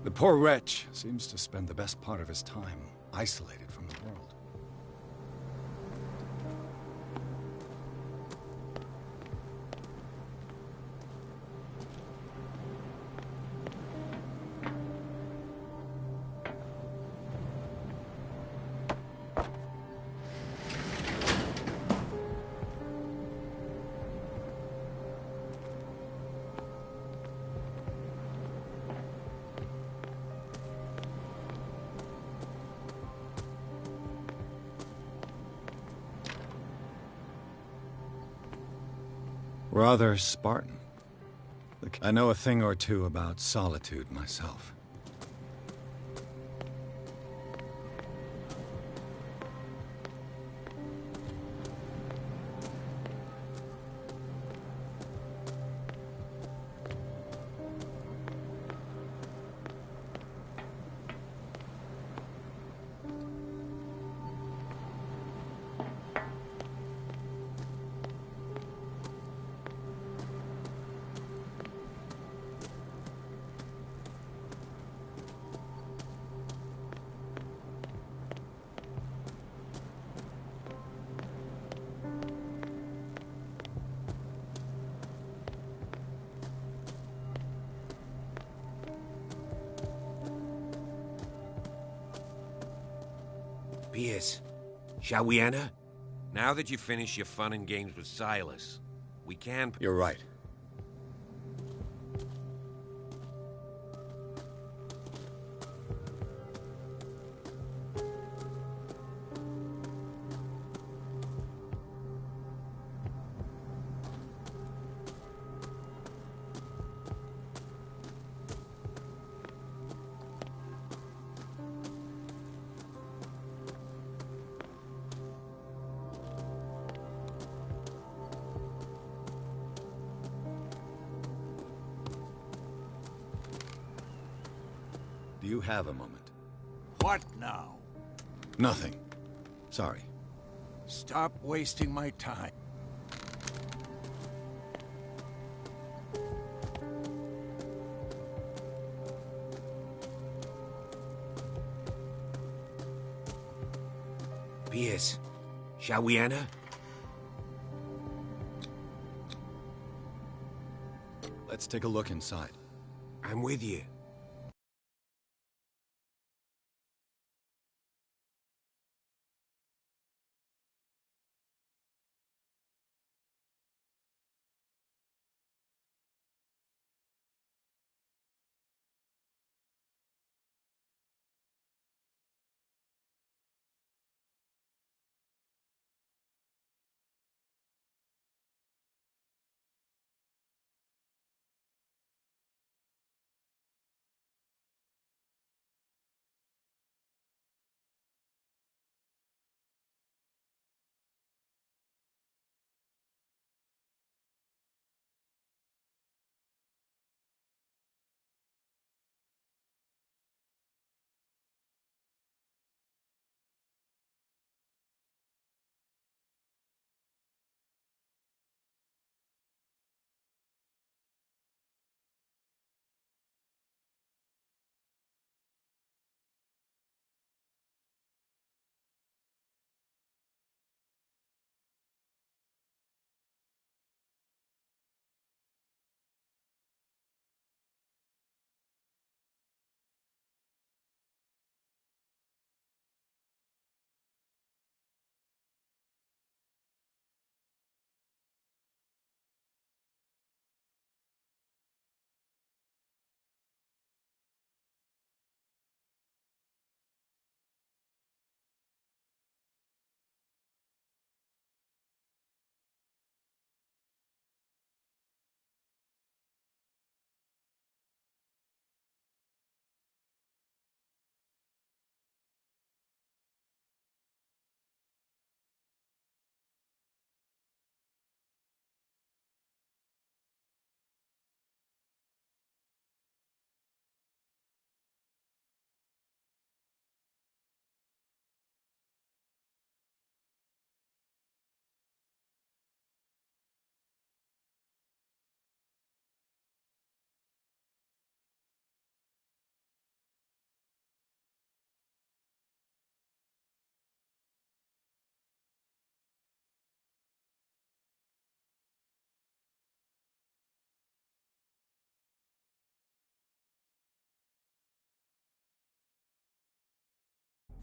The poor wretch seems to spend the best part of his time isolated from the world. Rather Spartan. I know a thing or two about solitude myself. Pierce, shall we enter? Now that you finish your fun and games with Silas, we can... You're right. Do you have a moment? What now? Nothing. Sorry. Stop wasting my time. Pierce, shall we enter? Let's take a look inside. I'm with you.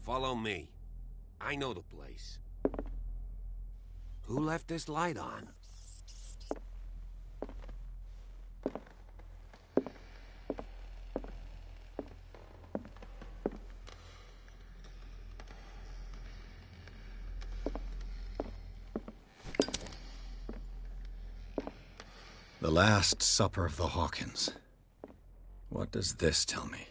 Follow me. I know the place. Who left this light on? The Last Supper of the Hawkins. What does this tell me?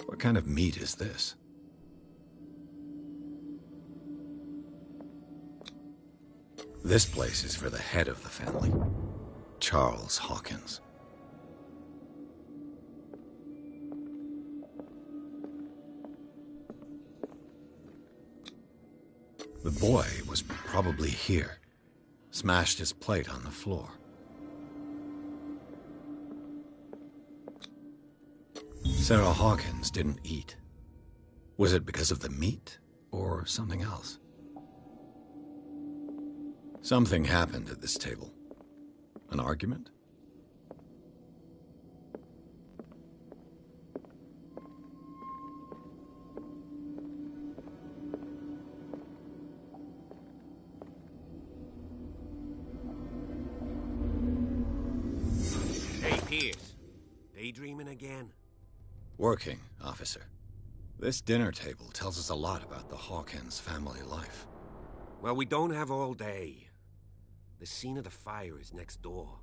What kind of meat is this? This place is for the head of the family, Charles Hawkins. The boy was probably here, smashed his plate on the floor. Sarah Hawkins didn't eat. Was it because of the meat, or something else? Something happened at this table. An argument? Hey, Pierce. Daydreaming again? Working, officer. This dinner table tells us a lot about the Hawkins family life. Well, we don't have all day. The scene of the fire is next door.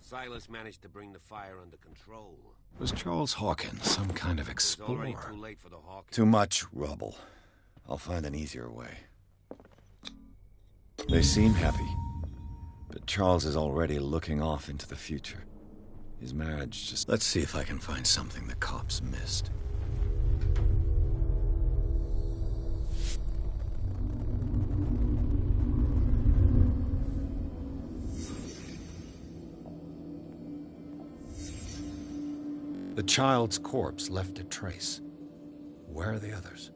Silas managed to bring the fire under control. Was Charles Hawkins some kind of It's already explorer? too late for the Hawkins. Too much rubble. I'll find an easier way. They seem happy, but Charles is already looking off into the future. His marriage just... Let's see if I can find something the cops missed. The child's corpse left a trace. Where are the others?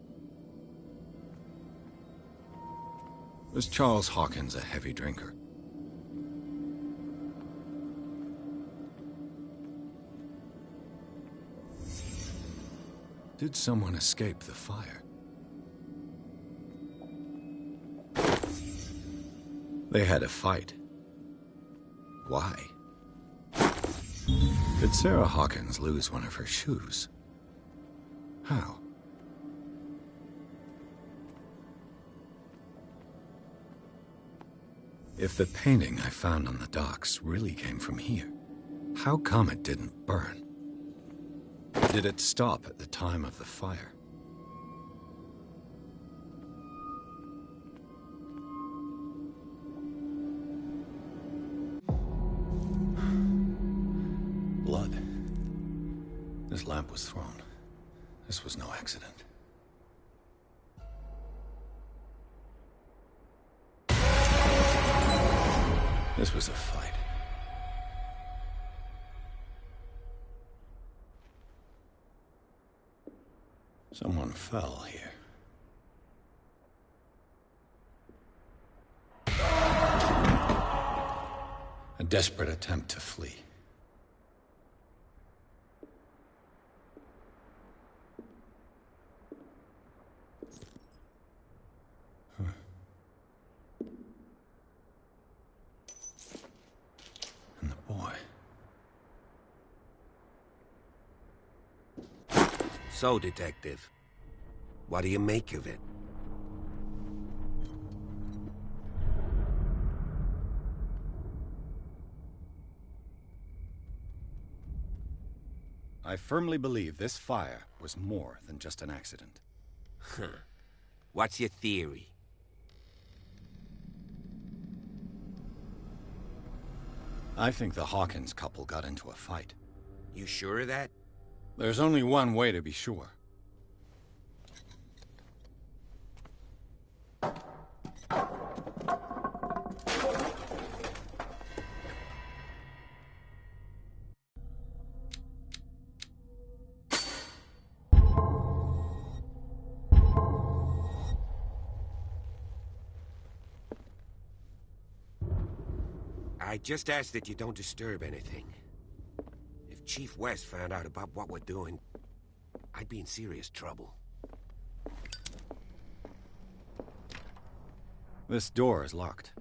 Was Charles Hawkins a heavy drinker? Did someone escape the fire? They had a fight. Why? Did Sarah Hawkins lose one of her shoes? How? If the painting I found on the docks really came from here, how come it didn't burn? Did it stop at the time of the fire? Blood. This lamp was thrown. This was no accident. This was a fight. Someone fell here. A desperate attempt to flee. And the boy. So, Detective, what do you make of it? I firmly believe this fire was more than just an accident. Huh. What's your theory? I think the Hawkins couple got into a fight. You sure of that? There's only one way to be sure. I just ask that you don't disturb anything. If Chief West found out about what we're doing, I'd be in serious trouble. This door is locked.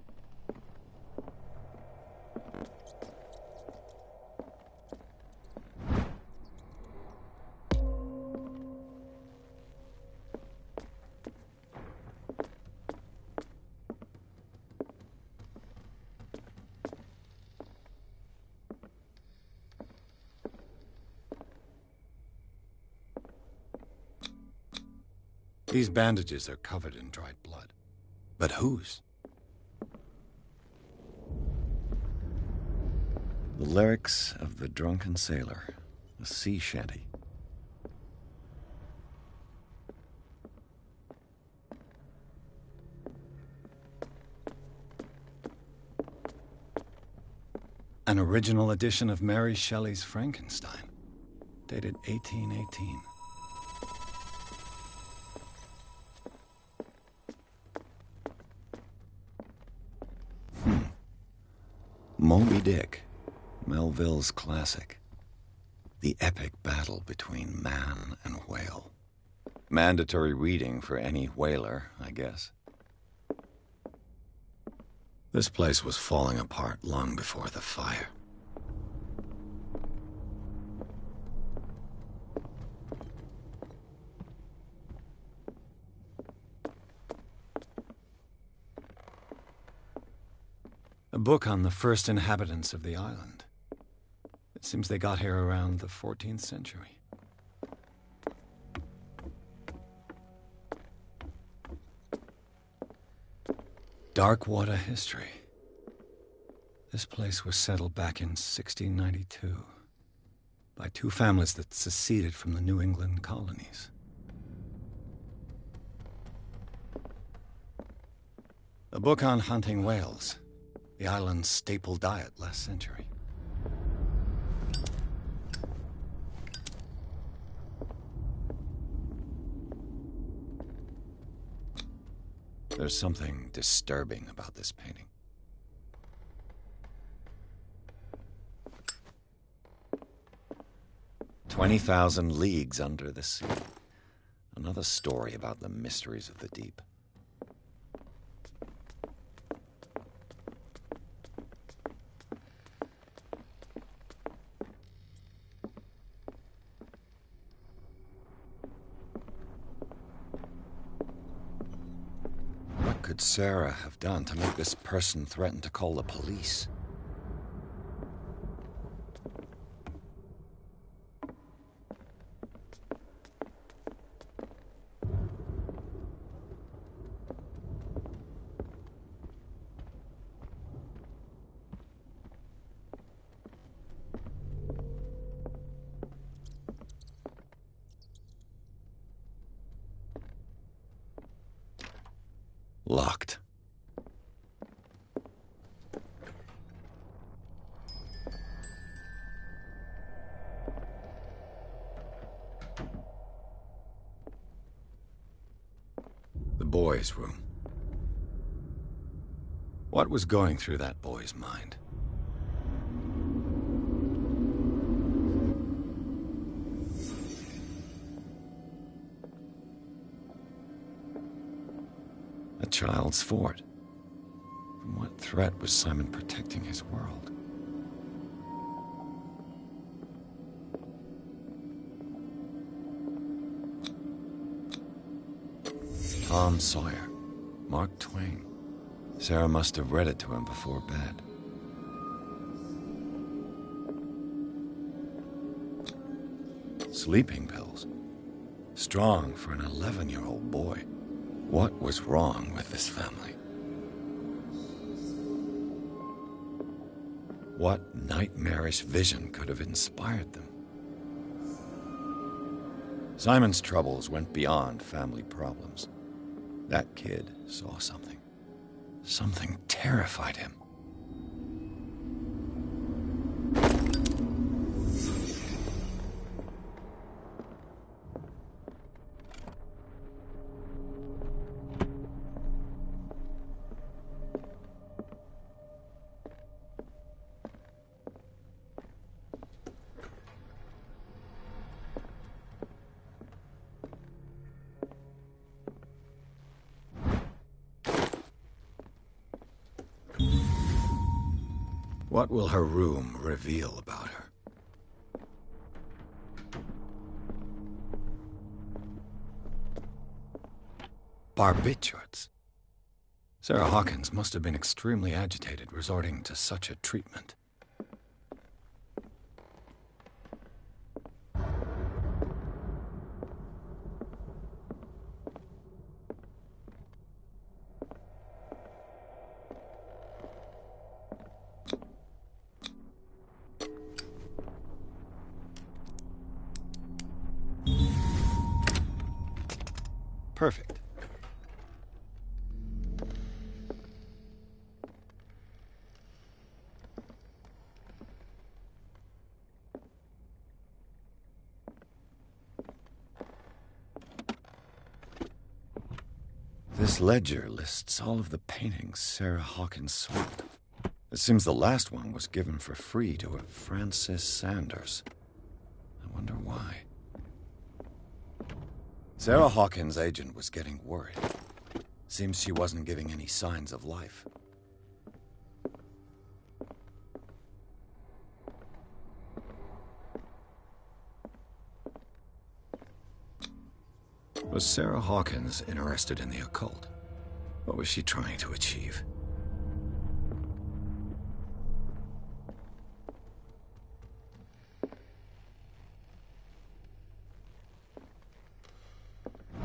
These bandages are covered in dried blood. But whose? The lyrics of the drunken sailor, a sea shanty. An original edition of Mary Shelley's Frankenstein, dated 1818. Moby Dick, Melville's classic. The epic battle between man and whale. Mandatory reading for any whaler, I guess. This place was falling apart long before the fire. A book on the first inhabitants of the island. It seems they got here around the 14th century. Darkwater history. This place was settled back in 1692 by two families that seceded from the New England colonies. A book on hunting whales. The island's staple diet last century. There's something disturbing about this painting. "20,000 Leagues Under the Sea." Another story about the mysteries of the deep. What could Sarah have done to make this person threaten to call the police? Locked. boy's room. What was going through that boy's mind? A child's fort. From what threat was Simon protecting his world? Tom Sawyer, Mark Twain. Sarah must have read it to him before bed. Sleeping pills. Strong for an 11-year-old boy. What was wrong with this family? What nightmarish vision could have inspired them? Simon's troubles went beyond family problems. That kid saw something. Something terrified him. What will her room reveal about her? Barbiturates. Sarah Hawkins must have been extremely agitated resorting to such a treatment. Perfect. This ledger lists all of the paintings Sarah Hawkins sold. It seems the last one was given for free to a Francis Sanders. I wonder why. Sarah Hawkins' agent was getting worried. Seems she wasn't giving any signs of life. Was Sarah Hawkins interested in the occult? What was she trying to achieve?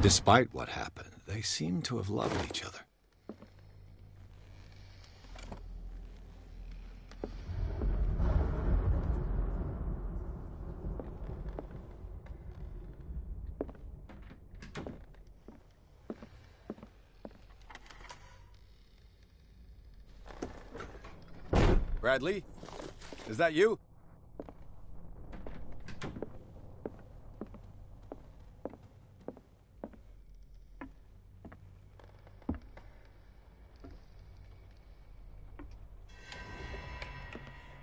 Despite what happened, they seem to have loved each other. Bradley? Is that you?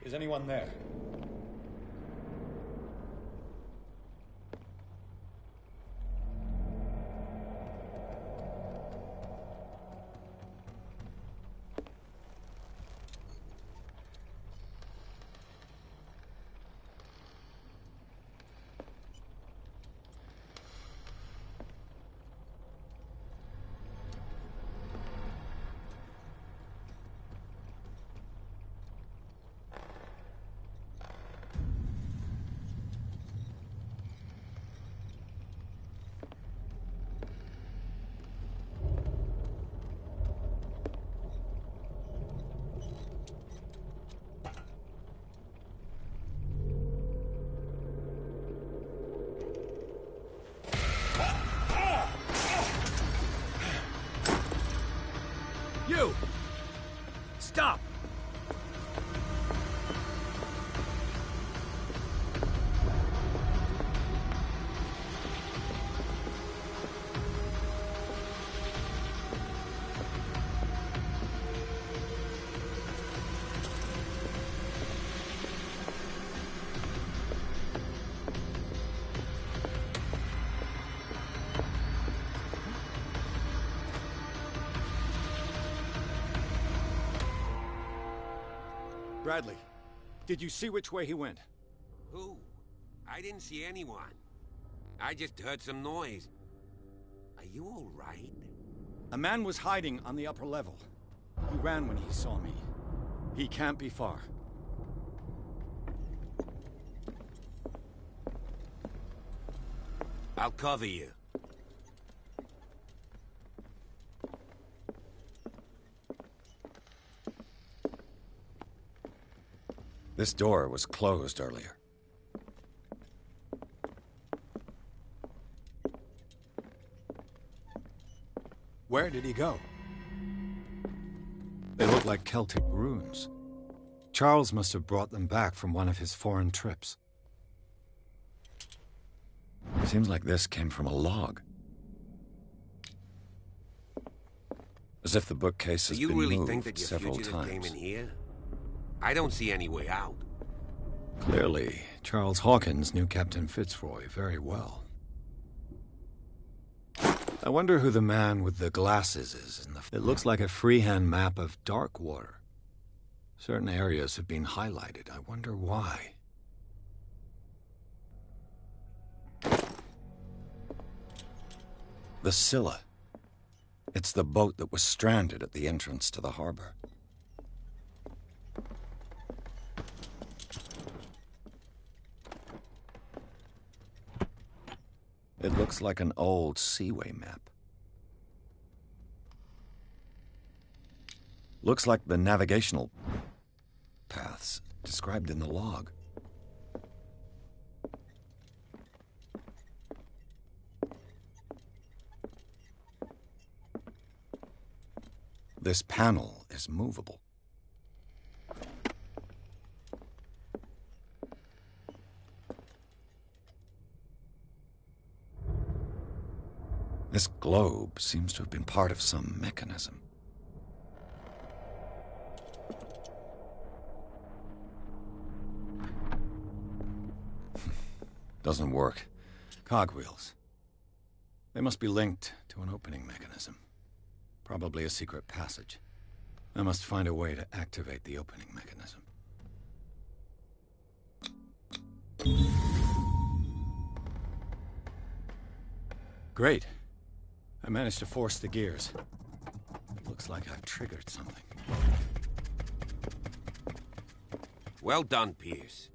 Is anyone there? Bradley, did you see which way he went? Who? I didn't see anyone. I just heard some noise. Are you all right? A man was hiding on the upper level. He ran when he saw me. He can't be far. I'll cover you. This door was closed earlier. Where did he go? They look like Celtic runes. Charles must have brought them back from one of his foreign trips. Seems like this came from a log. As if the bookcase has Do you been really moved think that your several fugitive came times. in here? I don't see any way out. Clearly, Charles Hawkins knew Captain Fitzroy very well. I wonder who the man with the glasses is. It looks like a freehand map of Darkwater. Certain areas have been highlighted. I wonder why. The Scylla. It's the boat that was stranded at the entrance to the harbor. It looks like an old seaway map. Looks like the navigational paths described in the log. This panel is movable. This globe seems to have been part of some mechanism. Doesn't work. Cogwheels. They must be linked to an opening mechanism. Probably a secret passage. I must find a way to activate the opening mechanism. Great. I managed to force the gears. Looks like I've triggered something. Well done, Pierce.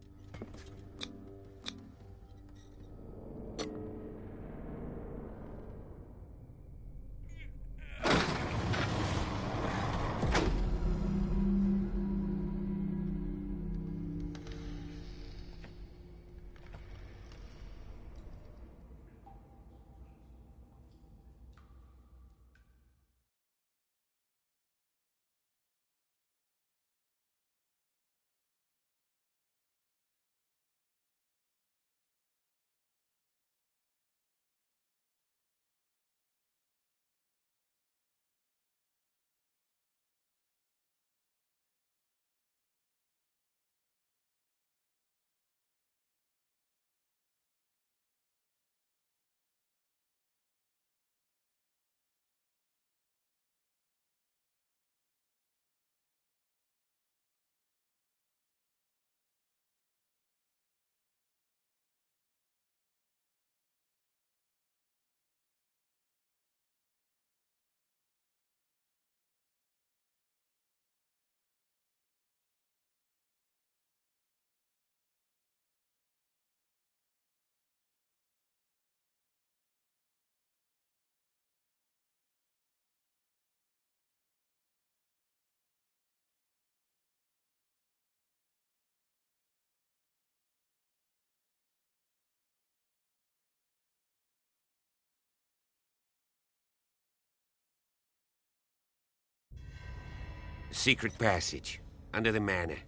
Secret passage, under the manor.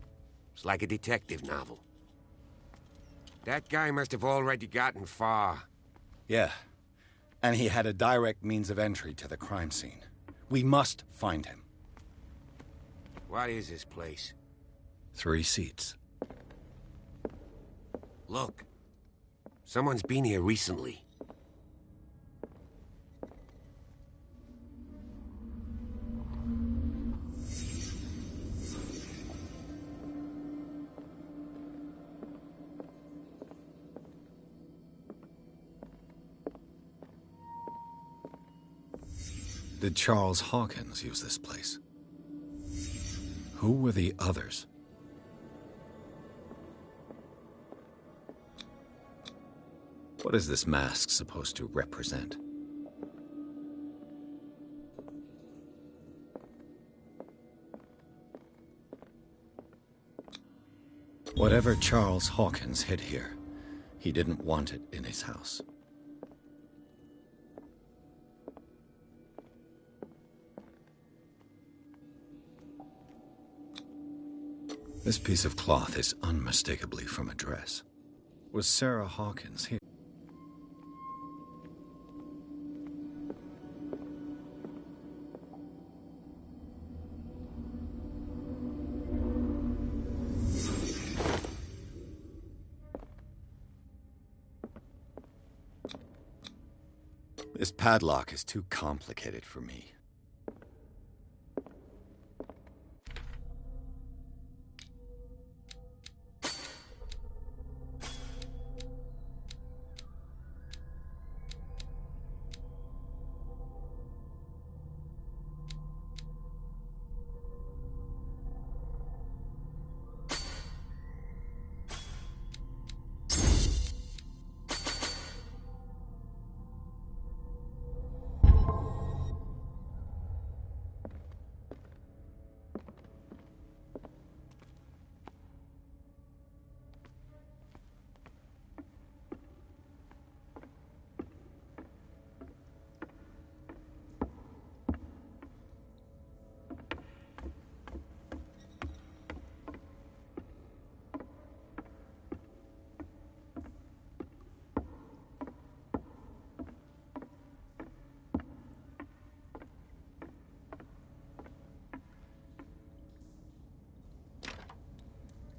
It's like a detective novel. That guy must have already gotten far. Yeah, and he had a direct means of entry to the crime scene. We must find him. What is this place? 3 seats. Look. Someone's been here recently. Did Charles Hawkins use this place? Who were the others? What is this mask supposed to represent? Whatever Charles Hawkins hid here, he didn't want it in his house. This piece of cloth is unmistakably from a dress. Was Sarah Hawkins here? This padlock is too complicated for me.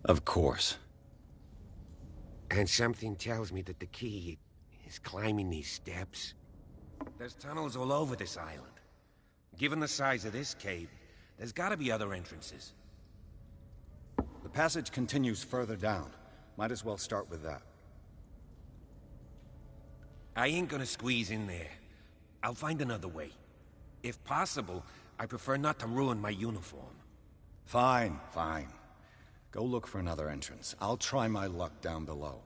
Of course. And something tells me that the key is climbing these steps. There's tunnels all over this island. Given the size of this cave, there's gotta be other entrances. The passage continues further down. Might as well start with that. I ain't gonna squeeze in there. I'll find another way. If possible, I prefer not to ruin my uniform. Fine, fine. Go look for another entrance. I'll try my luck down below.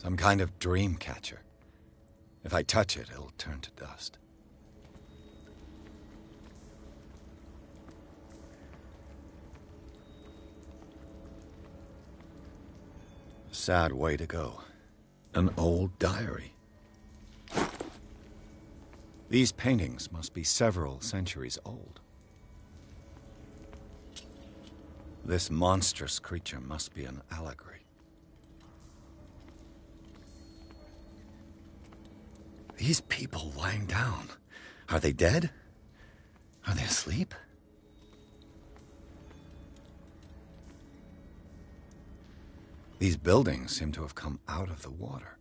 Some kind of dream catcher. If I touch it, it'll turn to dust. Sad way to go. An old diary. These paintings must be several centuries old. This monstrous creature must be an allegory. These people lying down, are they dead? Are they asleep? These buildings seem to have come out of the water.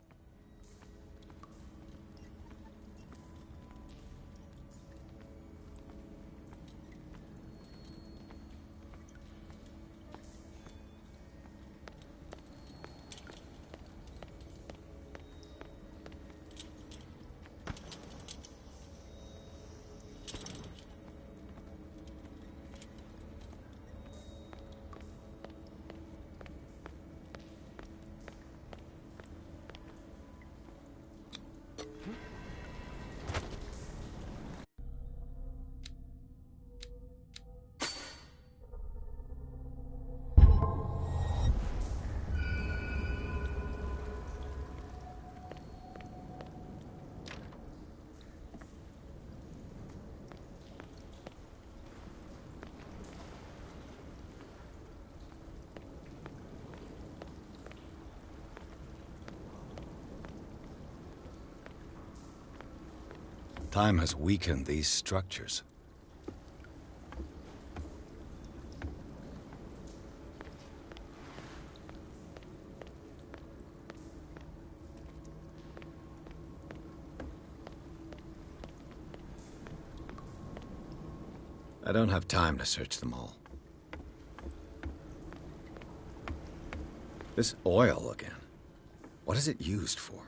Time has weakened these structures. I don't have time to search them all. This oil again. What is it used for?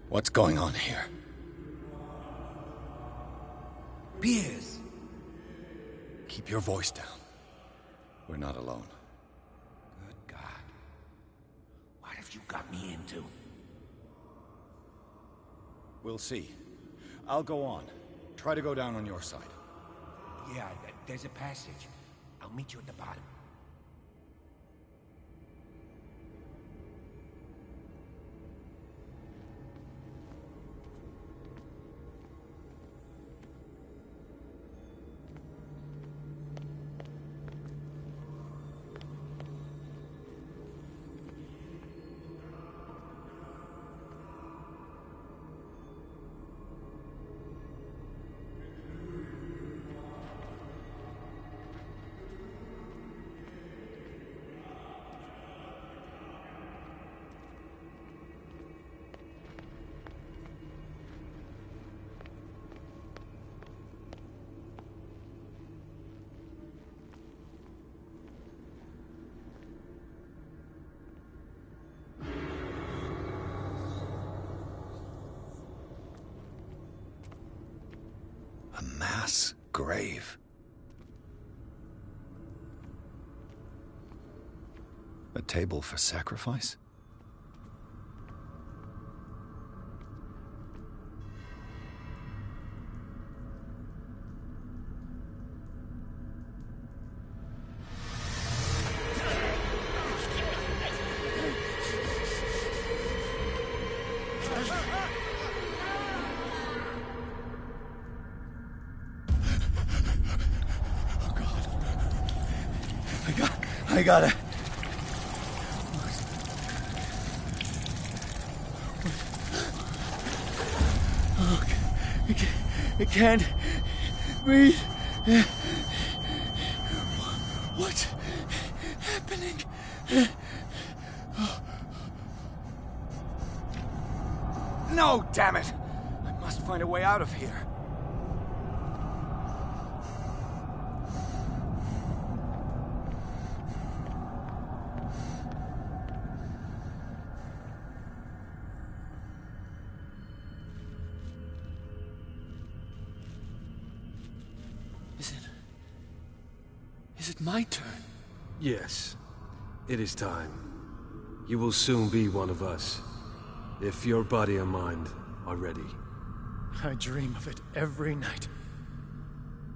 What's going on here? Pierce! Keep your voice down. We're not alone. Good God. What have you got me into? We'll see. I'll go on. Try to go down on your side. Yeah, there's a passage. I'll meet you at the bottom. A mass grave. A table for sacrifice? I got it. Oh, I can't breathe. What's happening? No, damn it! I must find a way out of here. Is it my turn? Yes. It is time. You will soon be one of us, if your body and mind are ready. I dream of it every night.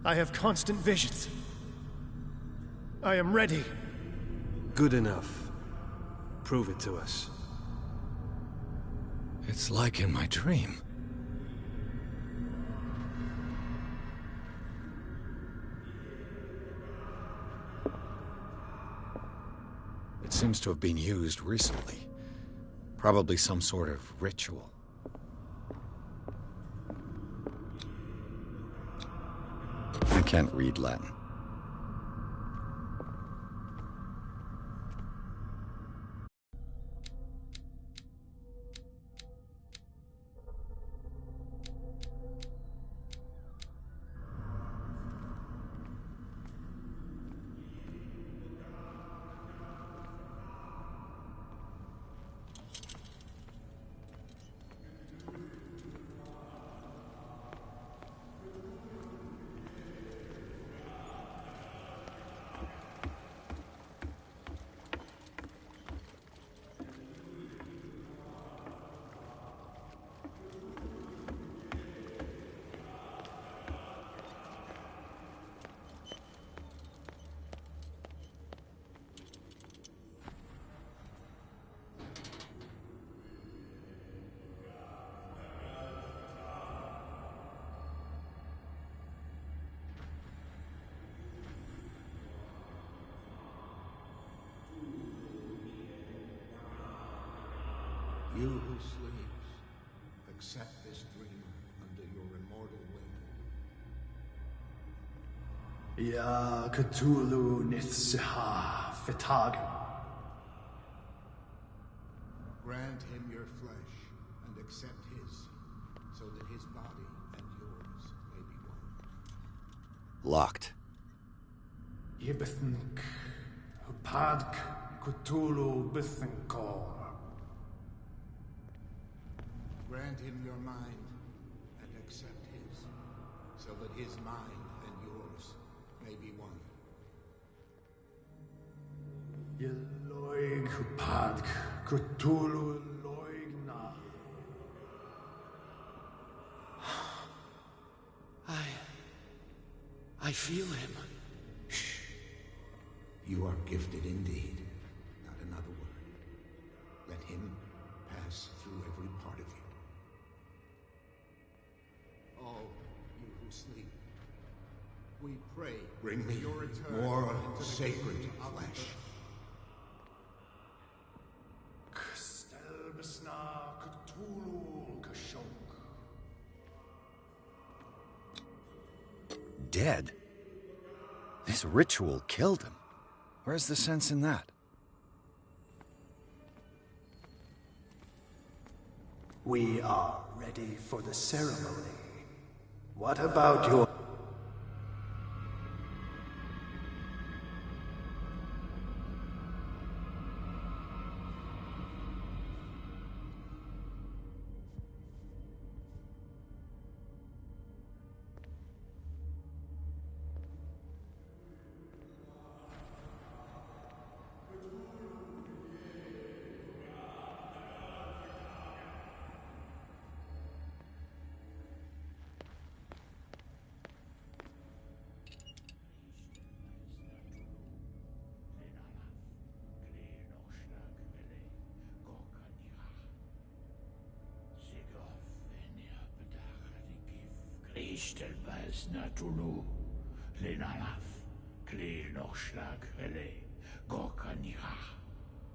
I have constant visions. I am ready. Good enough. Prove it to us. It's like in my dream. It seems to have been used recently. Probably some sort of ritual. I can't read Latin. You who sleeps, accept this dreamer under your immortal wing. Ya Cthulhu Nithsiha Fitagin. Grant him your flesh and accept his, so that his body and yours may be one. Locked. Yibithink Hupadk Cthulhu Bithinkor. Grant him your mind and accept his, so that his mind and yours may be one. Yeloig Hupadk Cthulhu Loigna. I feel him. Shh. You are gifted indeed. Not another word. Let him pass through every part of you. All you who sleep, we pray. Bring me your return more into the sacred kingdom of the flesh. Kstelbisna Cthulhu Kashok. Dead? This ritual killed him. Where's the sense in that? We are ready for the ceremony. What about your... Ishtelbaz Natulu, Lenalaf, Kle Nochschlag, Hele, Gorkanira,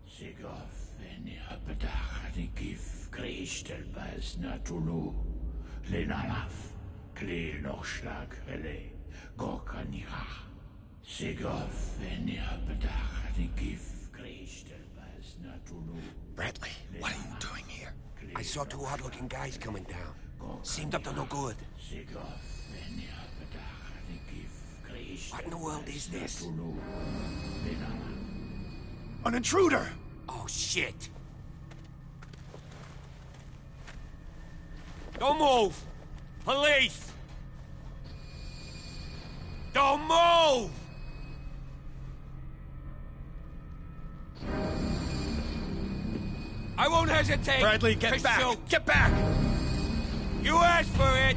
Sigov, Venirapedach, Nikif, Krishtelbaz Natulu, Lenalaf, Kle Nochschlag, Hele, Gorkanira, Sigov, Venirapedach, Nikif, Krishtelbaz Natulu. Bradley, what are you doing here? I saw two odd-looking guys coming down. Seemed up to no good. What in the world is this? An intruder! Oh, shit! Don't move! Police! Don't move! I won't hesitate! Bradley, get back! Shoot. Get back! You asked for it!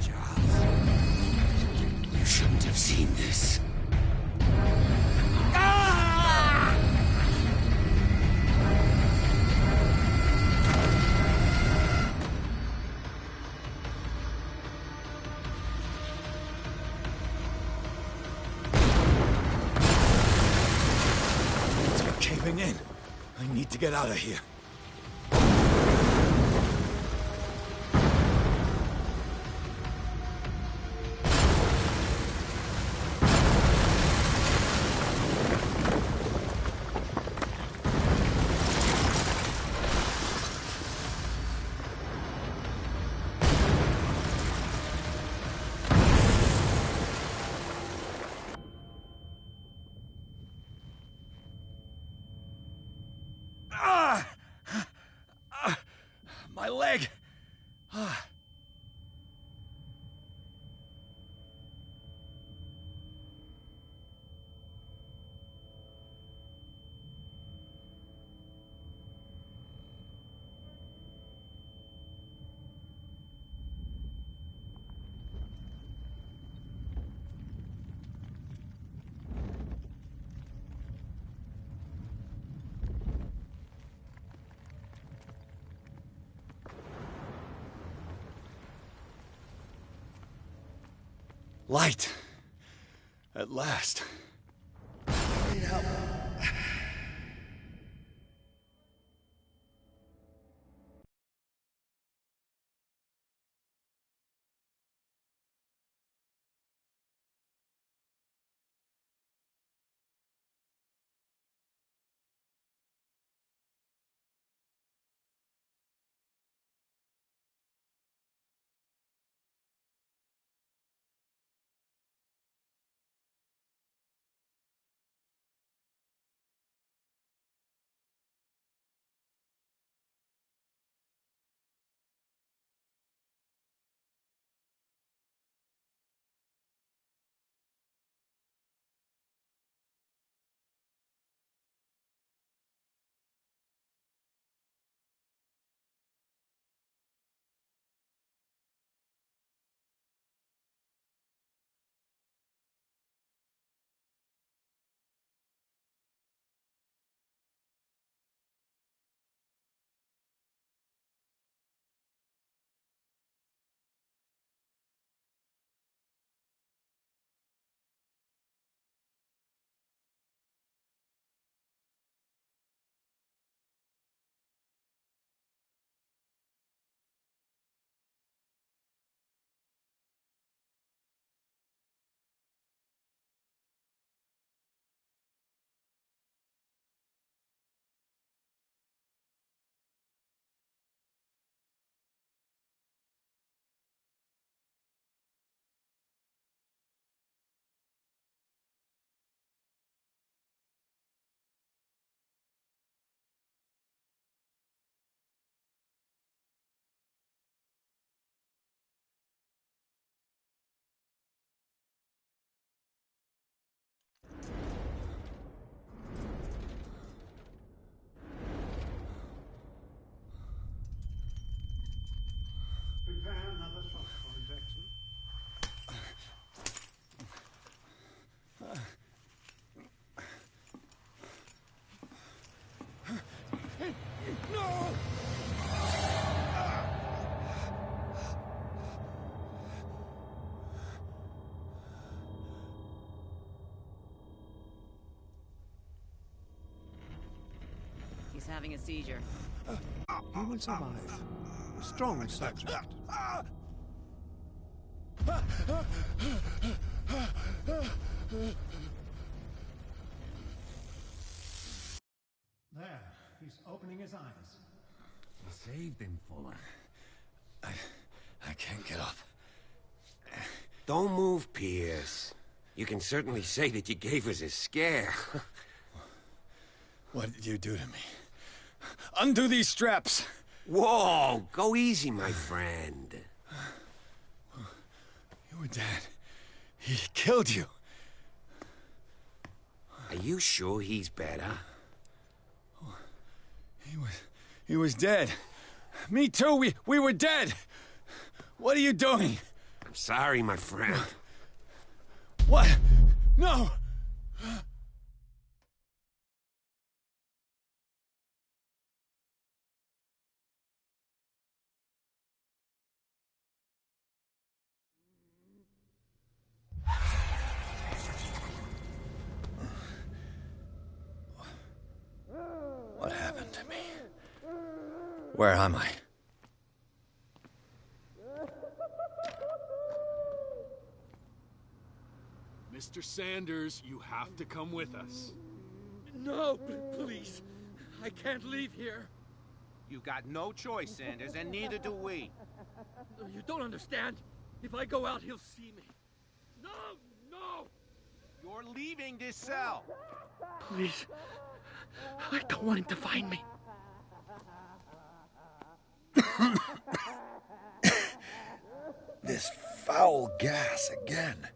Charles, you shouldn't have seen this. Ah! Caving in. I need to get out of here. My leg! Light! At last. I need help. Prepare another shot for injection. No! He's having a seizure. He will survive. A strong subject. There, he's opening his eyes. You saved him, Fuller. I can't get up. Don't move, Pierce. You can certainly say that you gave us a scare. What did you do to me? Undo these straps! Whoa! Go easy, my friend. You were dead. He killed you. Are you sure he's better? He was dead. Me too, we were dead! What are you doing? I'm sorry, my friend. What? No! What happened to me? Where am I? Mr. Sanders, you have to come with us. No, please. I can't leave here. You got no choice, Sanders, and neither do we. You don't understand. If I go out, he'll see me. No! No! You're leaving this cell. Please. I don't want him to find me. This foul gas again.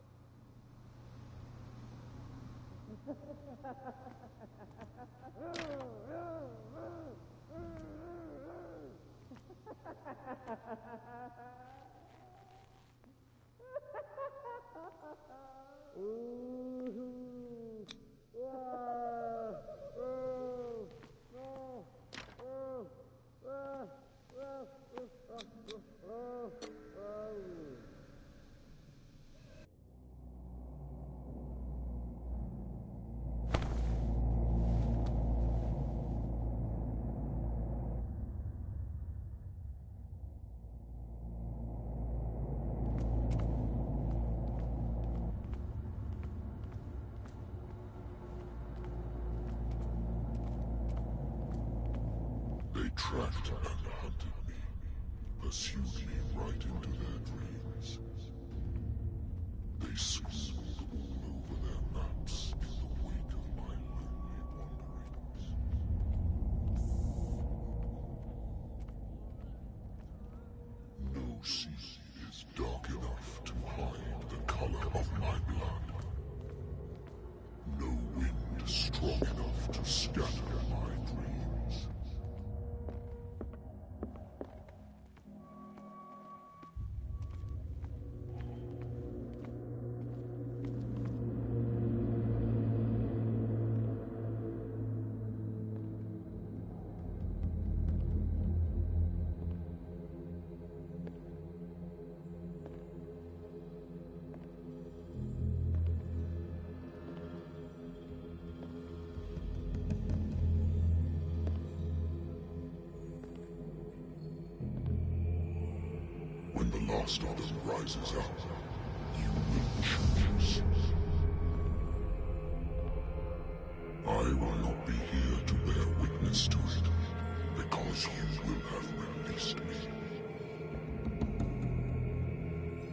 tracked and hunted me, pursued me right into their dreams. They scribbled all over their maps in the wake of my lonely wanderings. No sea is dark enough to hide the color of my blood. No wind strong enough to scatter my dreams. When the last of them rises up, you will choose. I will not be here to bear witness to it, because you will have released me.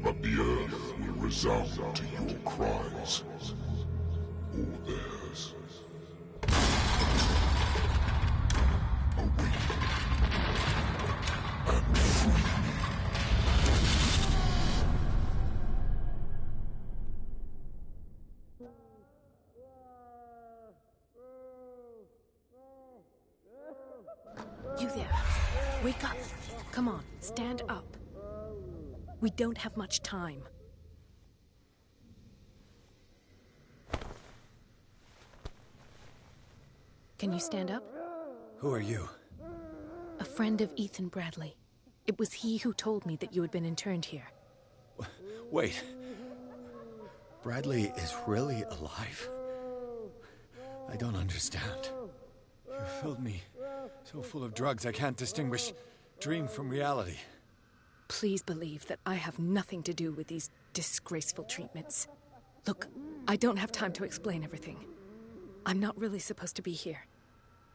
But the earth will resound to your cries, or theirs. Awake and free me. You there. Wake up. Come on, stand up. We don't have much time. Can you stand up? Who are you? A friend of Ethan Bradley. It was he who told me that you had been interned here. Wait. Bradley is really alive? I don't understand. You filled me so full of drugs I can't distinguish dream from reality. Please believe that I have nothing to do with these disgraceful treatments. Look, I don't have time to explain everything. I'm not really supposed to be here.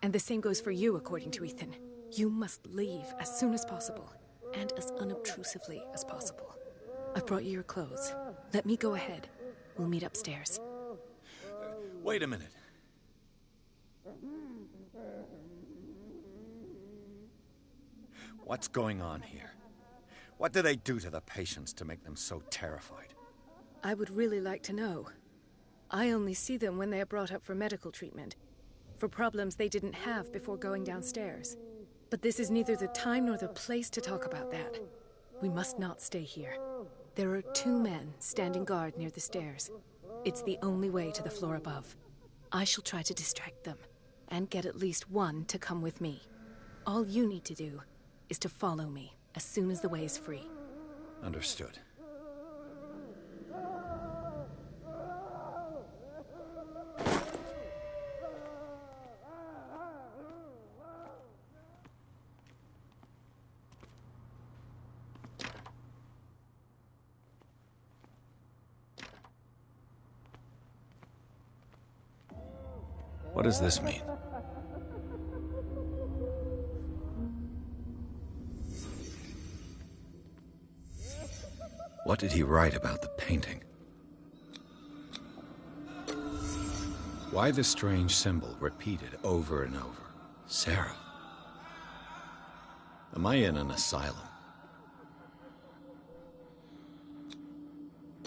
And the same goes for you, according to Ethan. You must leave as soon as possible, and as unobtrusively as possible. I've brought you your clothes. Let me go ahead. We'll meet upstairs. Wait a minute. What's going on here? What do they do to the patients to make them so terrified? I would really like to know. I only see them when they are brought up for medical treatment, for problems they didn't have before going downstairs. But this is neither the time nor the place to talk about that. We must not stay here. There are 2 men standing guard near the stairs. It's the only way to the floor above. I shall try to distract them, and get at least one to come with me. All you need to do is to follow me as soon as the way is free. Understood. What does this mean? What did he write about the painting? Why the strange symbol repeated over and over? Sarah. Am I in an asylum?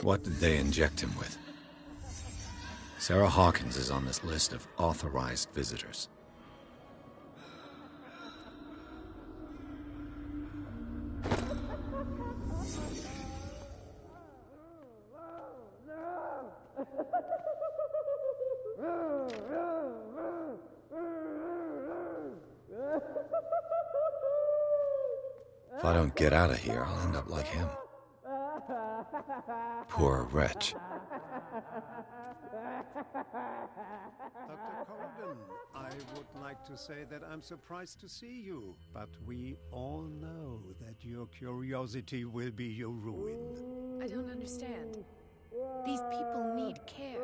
What did they inject him with? Sarah Hawkins is on this list of authorized visitors. If I don't get out of here, I'll end up like him. Poor wretch. Dr. Colden, I would like to say that I'm surprised to see you, but we all know that your curiosity will be your ruin. I don't understand. These people need care.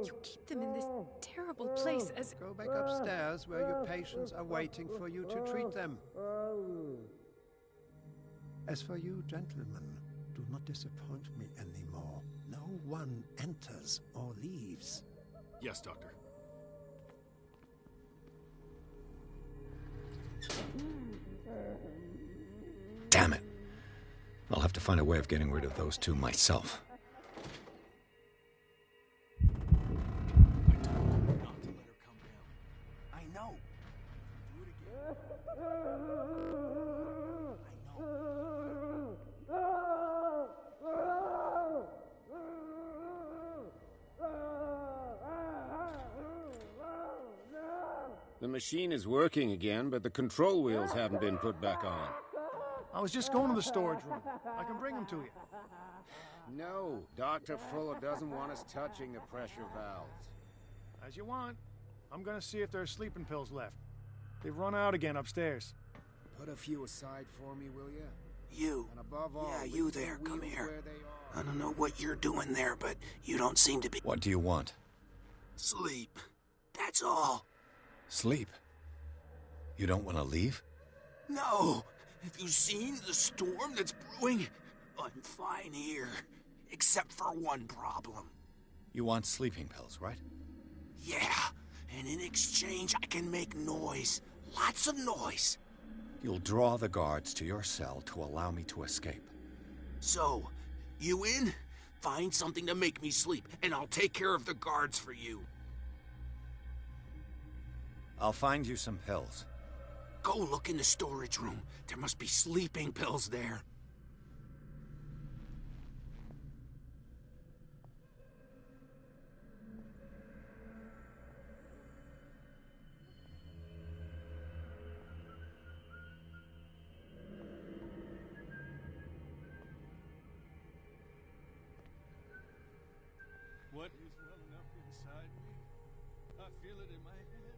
You keep them in this terrible place place as... Go back upstairs where your patients are waiting for you to treat them. As for you, gentlemen, do not disappoint me anymore. No one enters or leaves. Yes, Doctor. Damn it. I'll have to find a way of getting rid of those two myself. I know. Do it again. The machine is working again, but the control wheels haven't been put back on. I was just going to the storage room. I can bring them to you. No, Dr. Fuller doesn't want us touching the pressure valves. As you want. I'm gonna see if there are sleeping pills left. They've run out again upstairs. Put a few aside for me, will you? You. And above all, Yeah, you there. Come here. I don't know what you're doing there, but you don't seem to be... What do you want? Sleep. That's all. Sleep? You don't want to leave? No. Have you seen the storm that's brewing? I'm fine here. Except for one problem. You want sleeping pills, right? Yeah. And in exchange, I can make noise. Lots of noise. You'll draw the guards to your cell to allow me to escape. So, you in? Find something to make me sleep, and I'll take care of the guards for you. I'll find you some pills. Go look in the storage room. There must be sleeping pills there. What is welling up inside me? I feel it in my head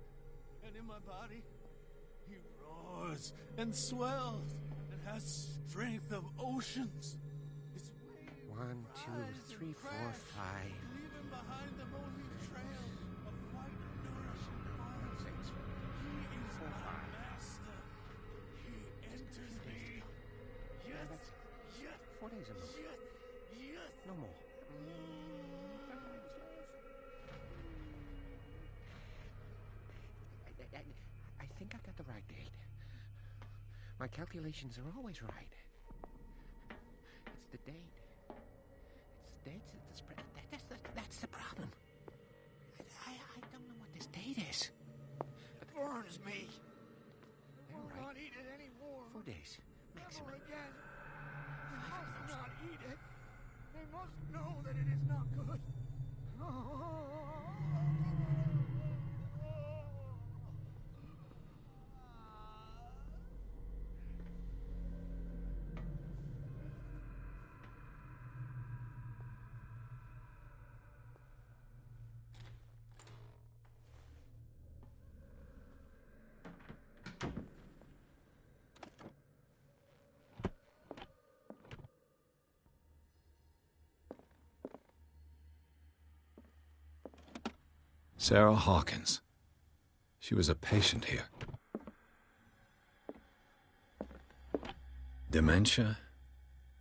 and in my body. He roars and swells and has strength of oceans. His waves 1, 2, 3, 4, 5. leaving behind them only trail of white nourishing waters. He is my master. He enters me. Yes, yes, 4 days a month. yes, yes. No more. I think I got the right date. My calculations are always right. It's the date. It's the dates at the spread. That's the problem. I don't know what this date is. It burns me. They're I'll right. not eat it anymore. 4 days. Maximum. Never again. They must not eat it. They must know that it is not good. Sarah Hawkins. She was a patient here. Dementia?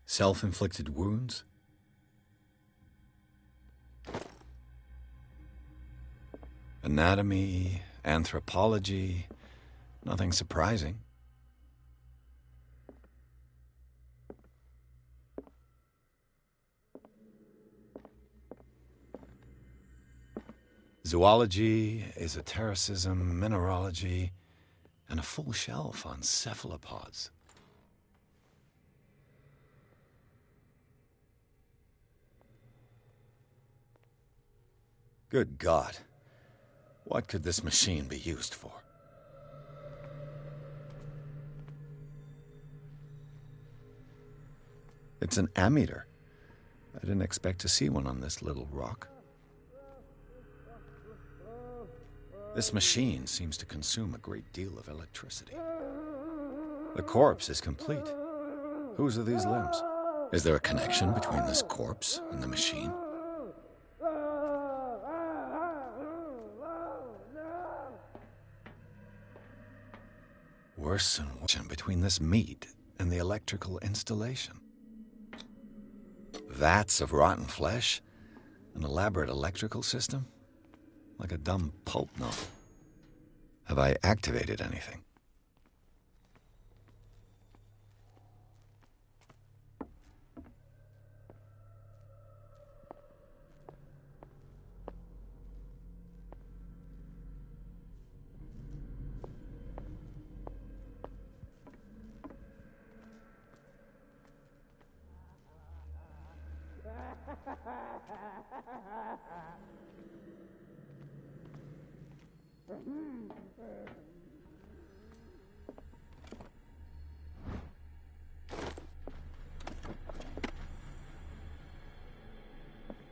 Self-inflicted wounds? Anatomy, anthropology, nothing surprising. Zoology, esotericism, mineralogy, and a full shelf on cephalopods. Good God. What could this machine be used for? It's an ammeter. I didn't expect to see one on this little rock. This machine seems to consume a great deal of electricity. The corpse is complete. Whose are these limbs? Is there a connection between this corpse and the machine? worse and worse between this meat and the electrical installation. Vats of rotten flesh? An elaborate electrical system? Like a dumb pulp novel. Have I activated anything?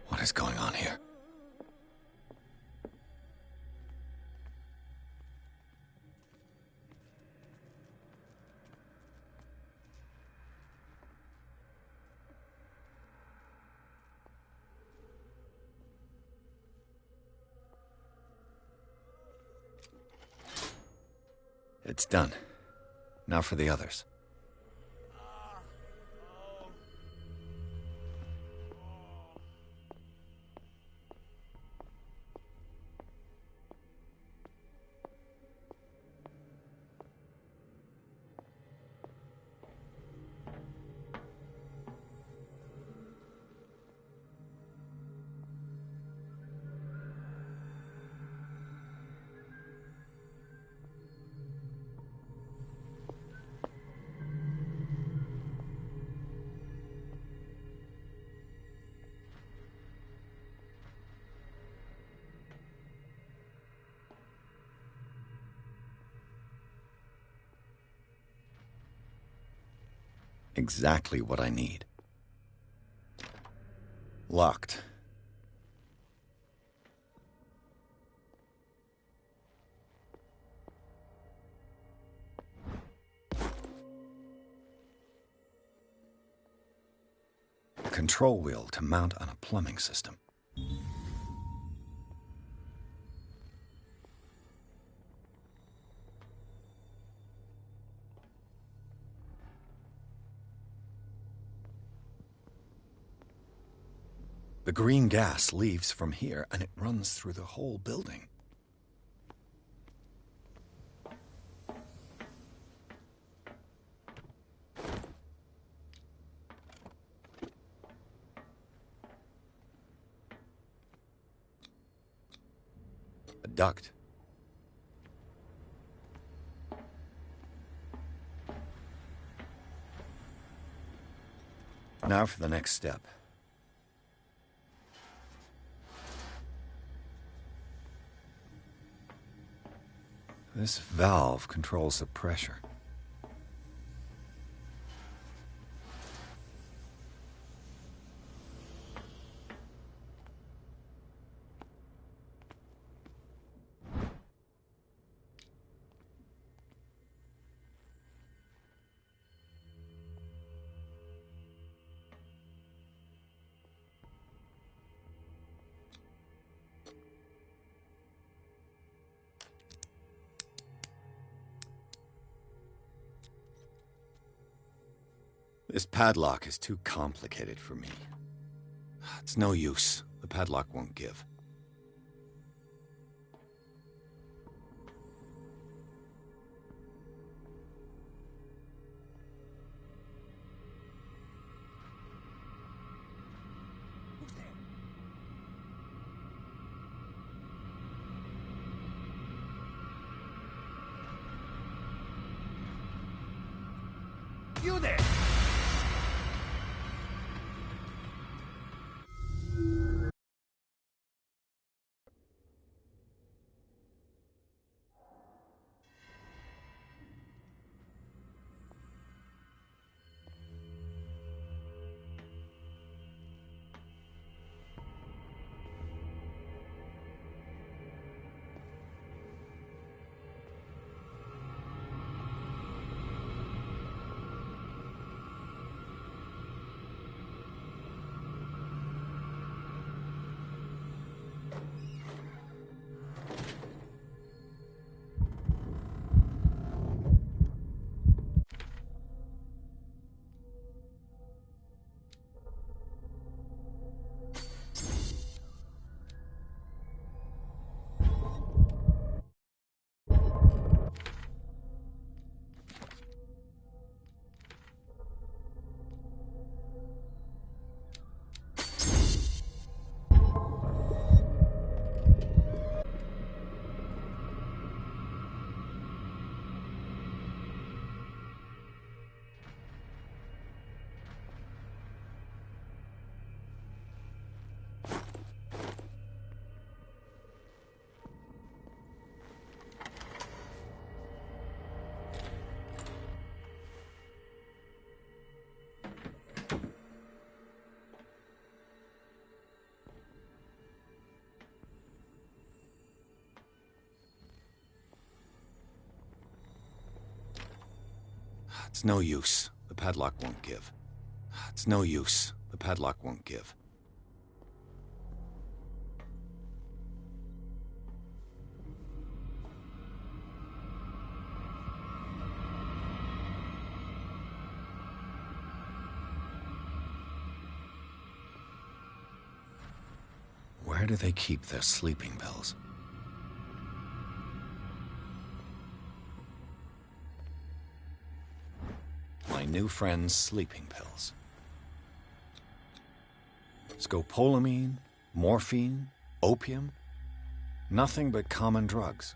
What is going on here? It's done. Now for the others. Exactly what I need. Locked. A control wheel to mount on a plumbing system. The green gas leaves from here, and it runs through the whole building. A duct. Now for the next step. This valve controls the pressure. This padlock is too complicated for me. It's no use. The padlock won't give. You there! It's no use. The padlock won't give. It's no use. The padlock won't give. Where do they keep their sleeping pills? My new friend's sleeping pills. Scopolamine, morphine, opium. Nothing but common drugs.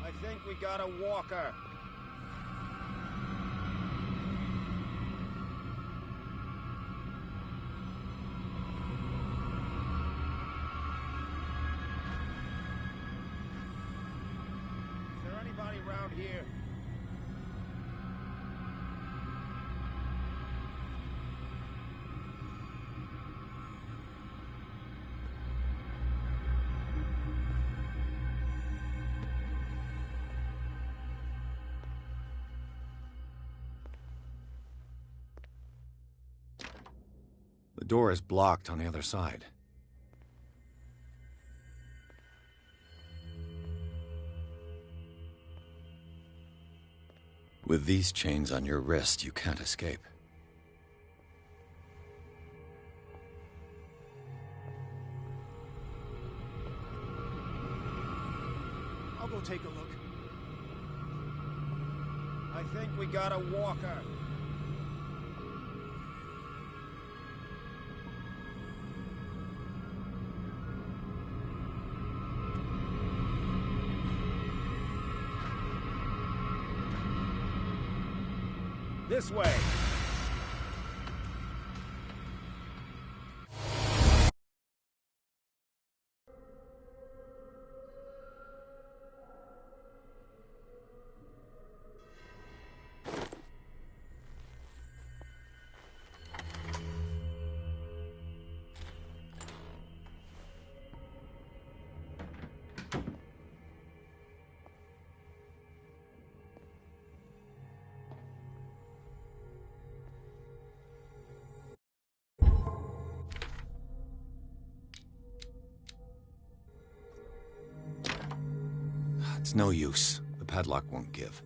I think we got a walker. Is there anybody around here? The door is blocked on the other side. With these chains on your wrist, you can't escape. I'll go take a look. I think we got a walker. This way. It's no use. The padlock won't give.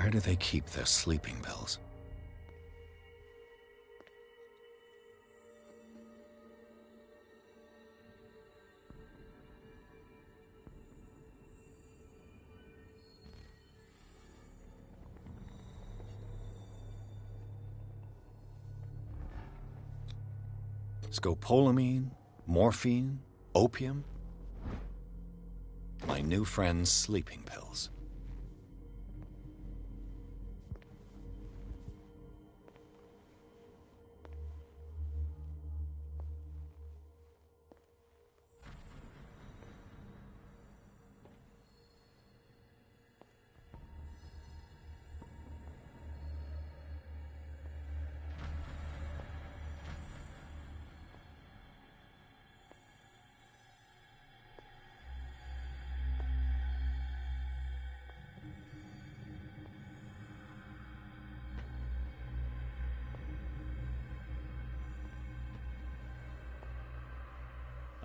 Where do they keep their sleeping pills? Scopolamine, morphine, opium. My new friend's sleeping pills.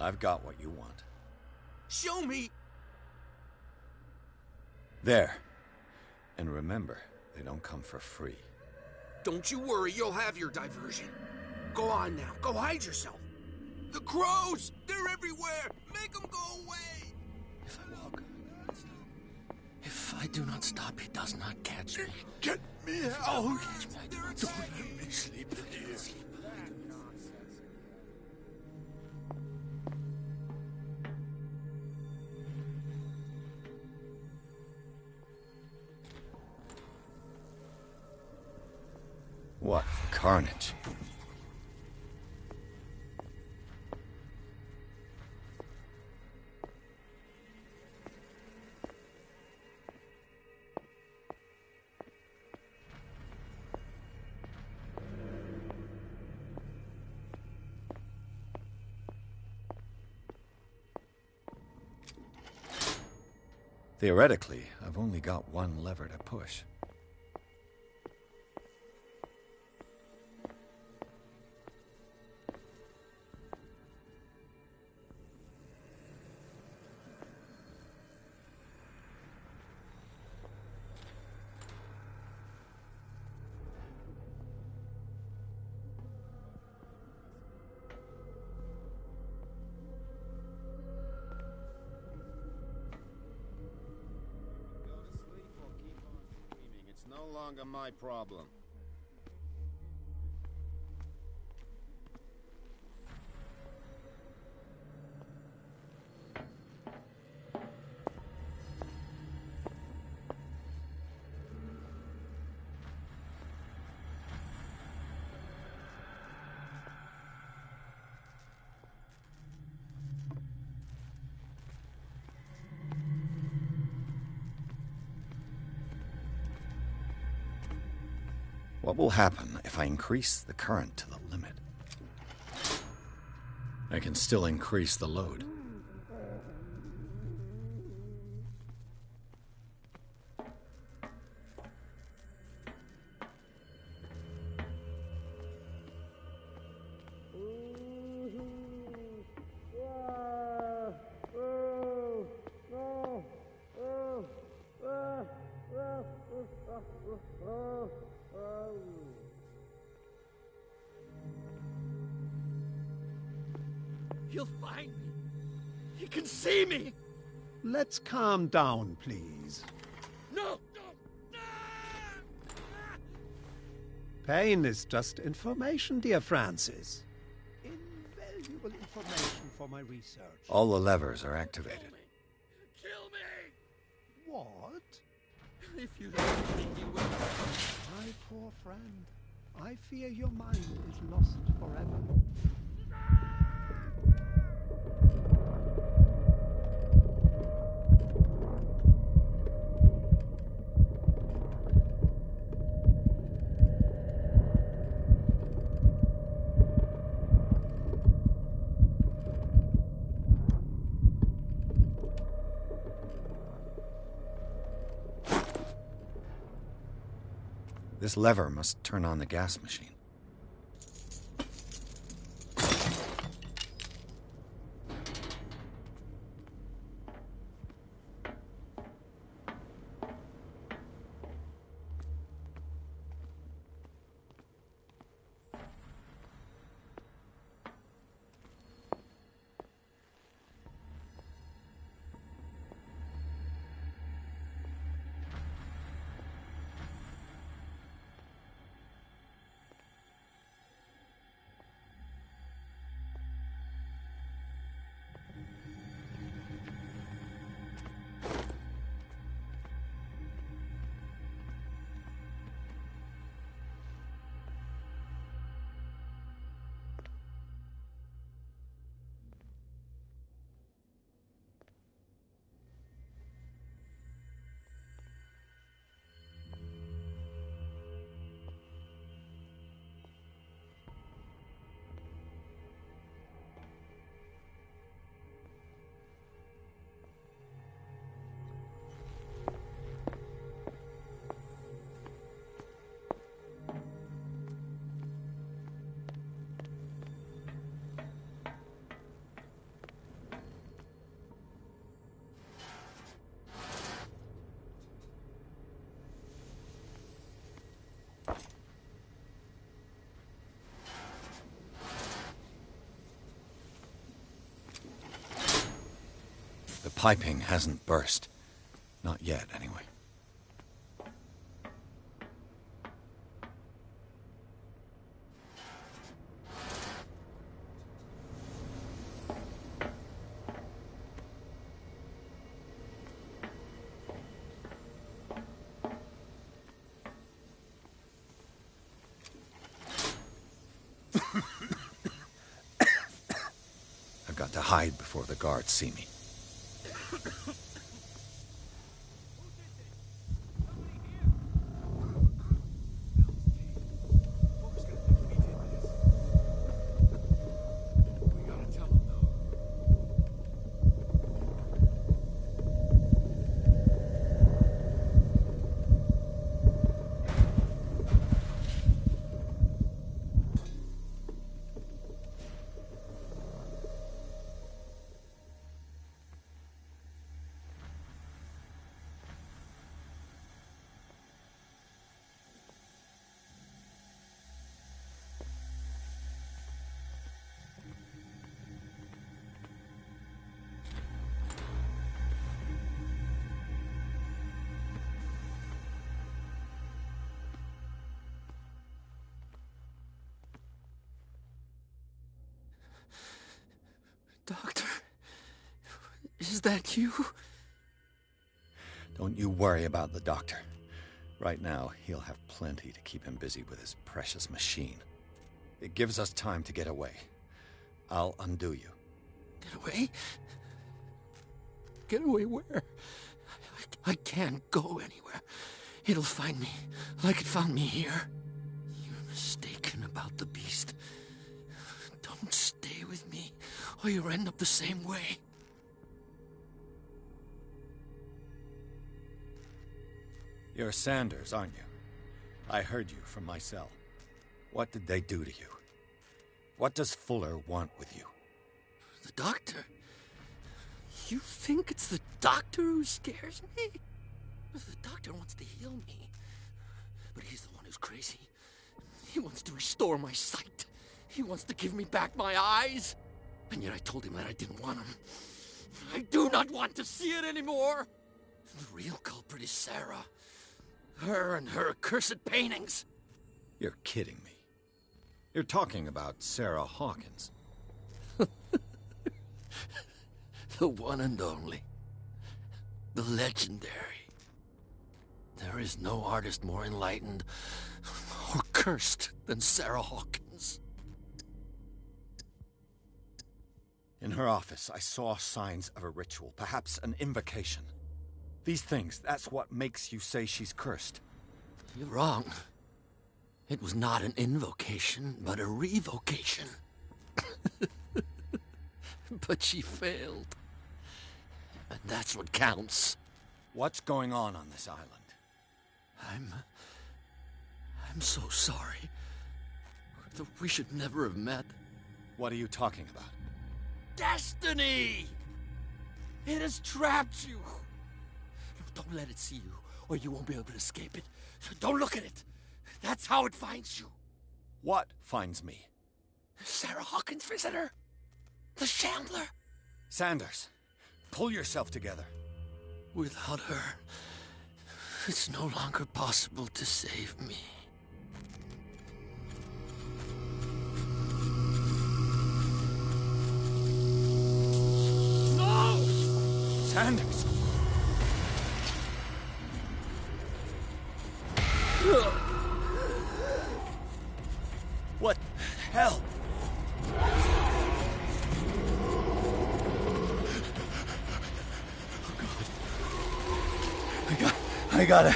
I've got what you want. Show me! There. And remember, they don't come for free. Don't you worry, you'll have your diversion. Go on now, go hide yourself. The crows! They're everywhere! Make them go away! If I walk, if I do not stop, he does not catch me. Get me out! Don't catch me. Don't let me sleep here. What carnage. Theoretically, I've only got one lever to push. It's no longer my problem. What will happen if I increase the current to the limit? I can still increase the load. He'll find me. He can see me. Let's calm down, please. No! Pain is just information, dear Francis. Invaluable information for my research. All the levers are activated. Kill me! What? If you let me, you will. My poor friend, I fear your mind is lost forever. This lever must turn on the gas machine. piping hasn't burst. Not yet, anyway. I've got to hide before the guards see me. Doctor, is that you? Don't you worry about the doctor. Right now, he'll have plenty to keep him busy with his precious machine. It gives us time to get away. I'll undo you. Get away? Get away where? I can't go anywhere. It'll find me, like it found me here. You're mistaken about the beast. Don't stay with me, or you'll end up the same way. You're Sanders, aren't you? I heard you from my cell. What did they do to you? What does Fuller want with you? The doctor? You think it's the doctor who scares me? The doctor wants to heal me. But he's the one who's crazy. He wants to restore my sight. He wants to give me back my eyes. And yet I told him that I didn't want him. I do not want to see it anymore. The real culprit is Sarah. Her and her accursed paintings. You're kidding me. You're talking about Sarah Hawkins. The one and only. The legendary. There is no artist more enlightened or cursed than Sarah Hawkins. In her office, I saw signs of a ritual, perhaps an invocation. These things, that's what makes you say she's cursed. You're wrong. It was not an invocation, but a revocation. But she failed. And that's what counts. What's going on this island? I'm so sorry. We should never have met. What are you talking about? Destiny! It has trapped you. Don't let it see you, or you won't be able to escape it. Don't look at it. That's how it finds you. What finds me? Sarah Hawkins' visitor. The Shambler. Sanders, pull yourself together. Without her, it's no longer possible to save me. No! Sanders! What the hell? I gotta...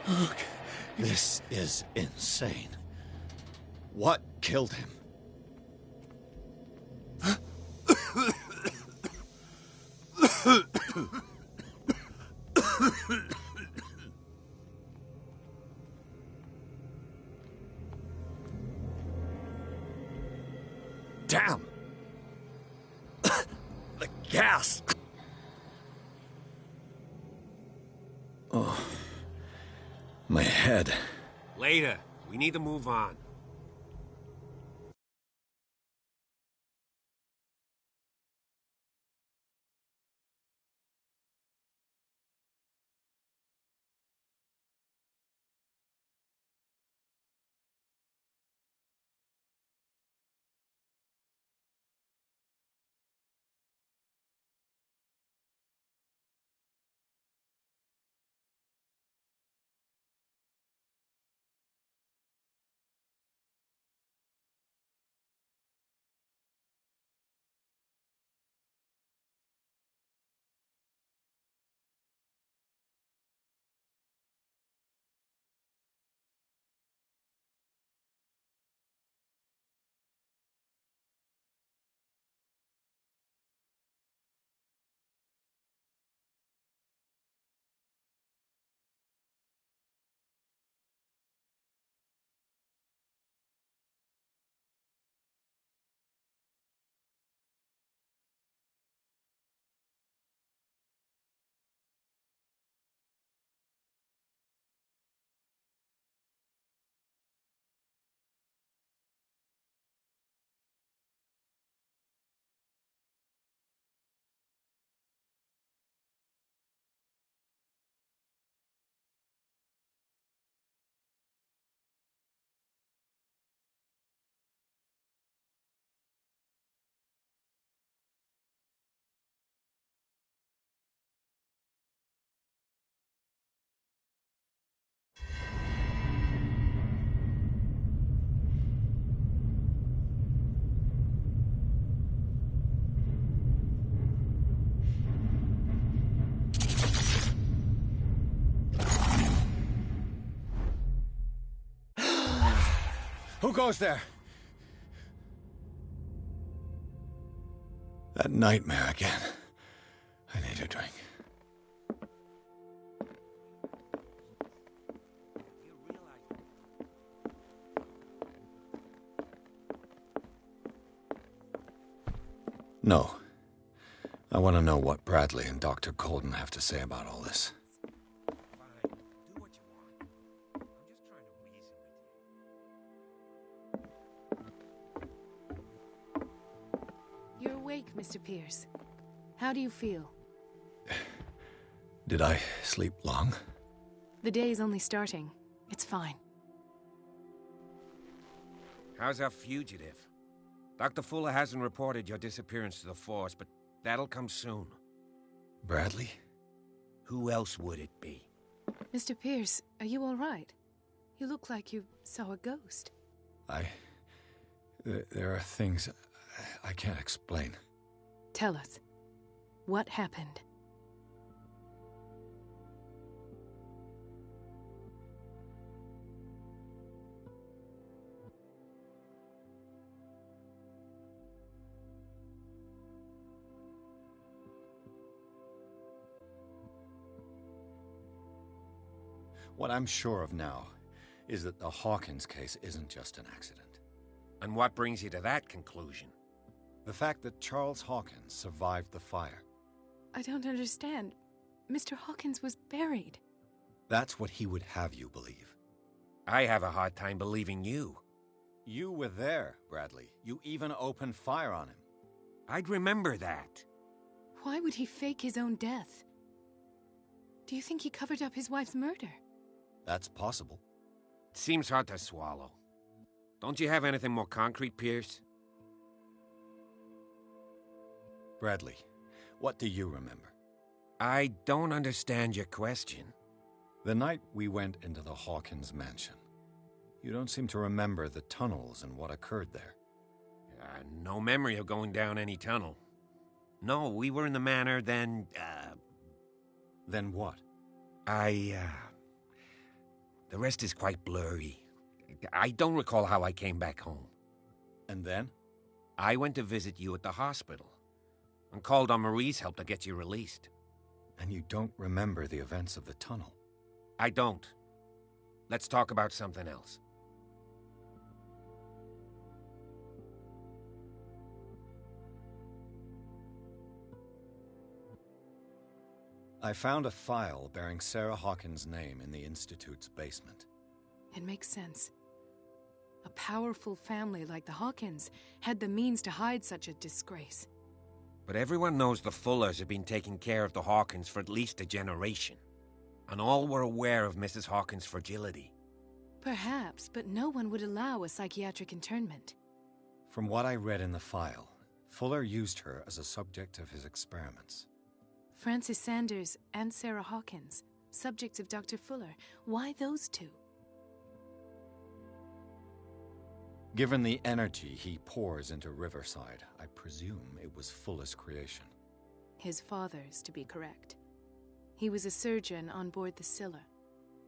Look, this is insane. What killed him? Damn! The gas! Oh. My head. Later. We need to move on. Who goes there? That nightmare again. I need a drink. No. I want to know what Bradley and Dr. Colden have to say about all this. You're awake, Mr. Pierce. How do you feel? Did I sleep long? The day is only starting. It's fine. How's our fugitive? Dr. Fuller hasn't reported your disappearance to the Force, but that'll come soon. Bradley? Who else would it be? Mr. Pierce, are you all right? You look like you saw a ghost. There are things I can't explain. Tell us. What happened? What I'm sure of now is that the Hawkins case isn't just an accident. And what brings you to that conclusion? The fact that Charles Hawkins survived the fire. I don't understand. Mr. Hawkins was buried. That's what he would have you believe. I have a hard time believing you. You were there, Bradley. You even opened fire on him. I'd remember that. Why would he fake his own death? Do you think he covered up his wife's murder? That's possible. It seems hard to swallow. Don't you have anything more concrete, Pierce? Bradley, what do you remember? I don't understand your question. The night we went into the Hawkins mansion. You don't seem to remember the tunnels and what occurred there. No memory of going down any tunnel. No, we were in the manor, then, Then what? The rest is quite blurry. I don't recall how I came back home. And then? I went to visit you at the hospital, and called on Marie's help to get you released. And you don't remember the events of the tunnel? I don't. Let's talk about something else. I found a file bearing Sarah Hawkins' name in the Institute's basement. It makes sense. A powerful family like the Hawkins had the means to hide such a disgrace. But everyone knows the Fullers have been taking care of the Hawkins for at least a generation. And all were aware of Mrs. Hawkins' fragility. Perhaps, but no one would allow a psychiatric internment. From what I read in the file, Fuller used her as a subject of his experiments. Francis Sanders and Sarah Hawkins, subjects of Dr. Fuller. Why those two? Given the energy he pours into Riverside, I presume it was Fuller's creation. His father's, to be correct. He was a surgeon on board the Scylla.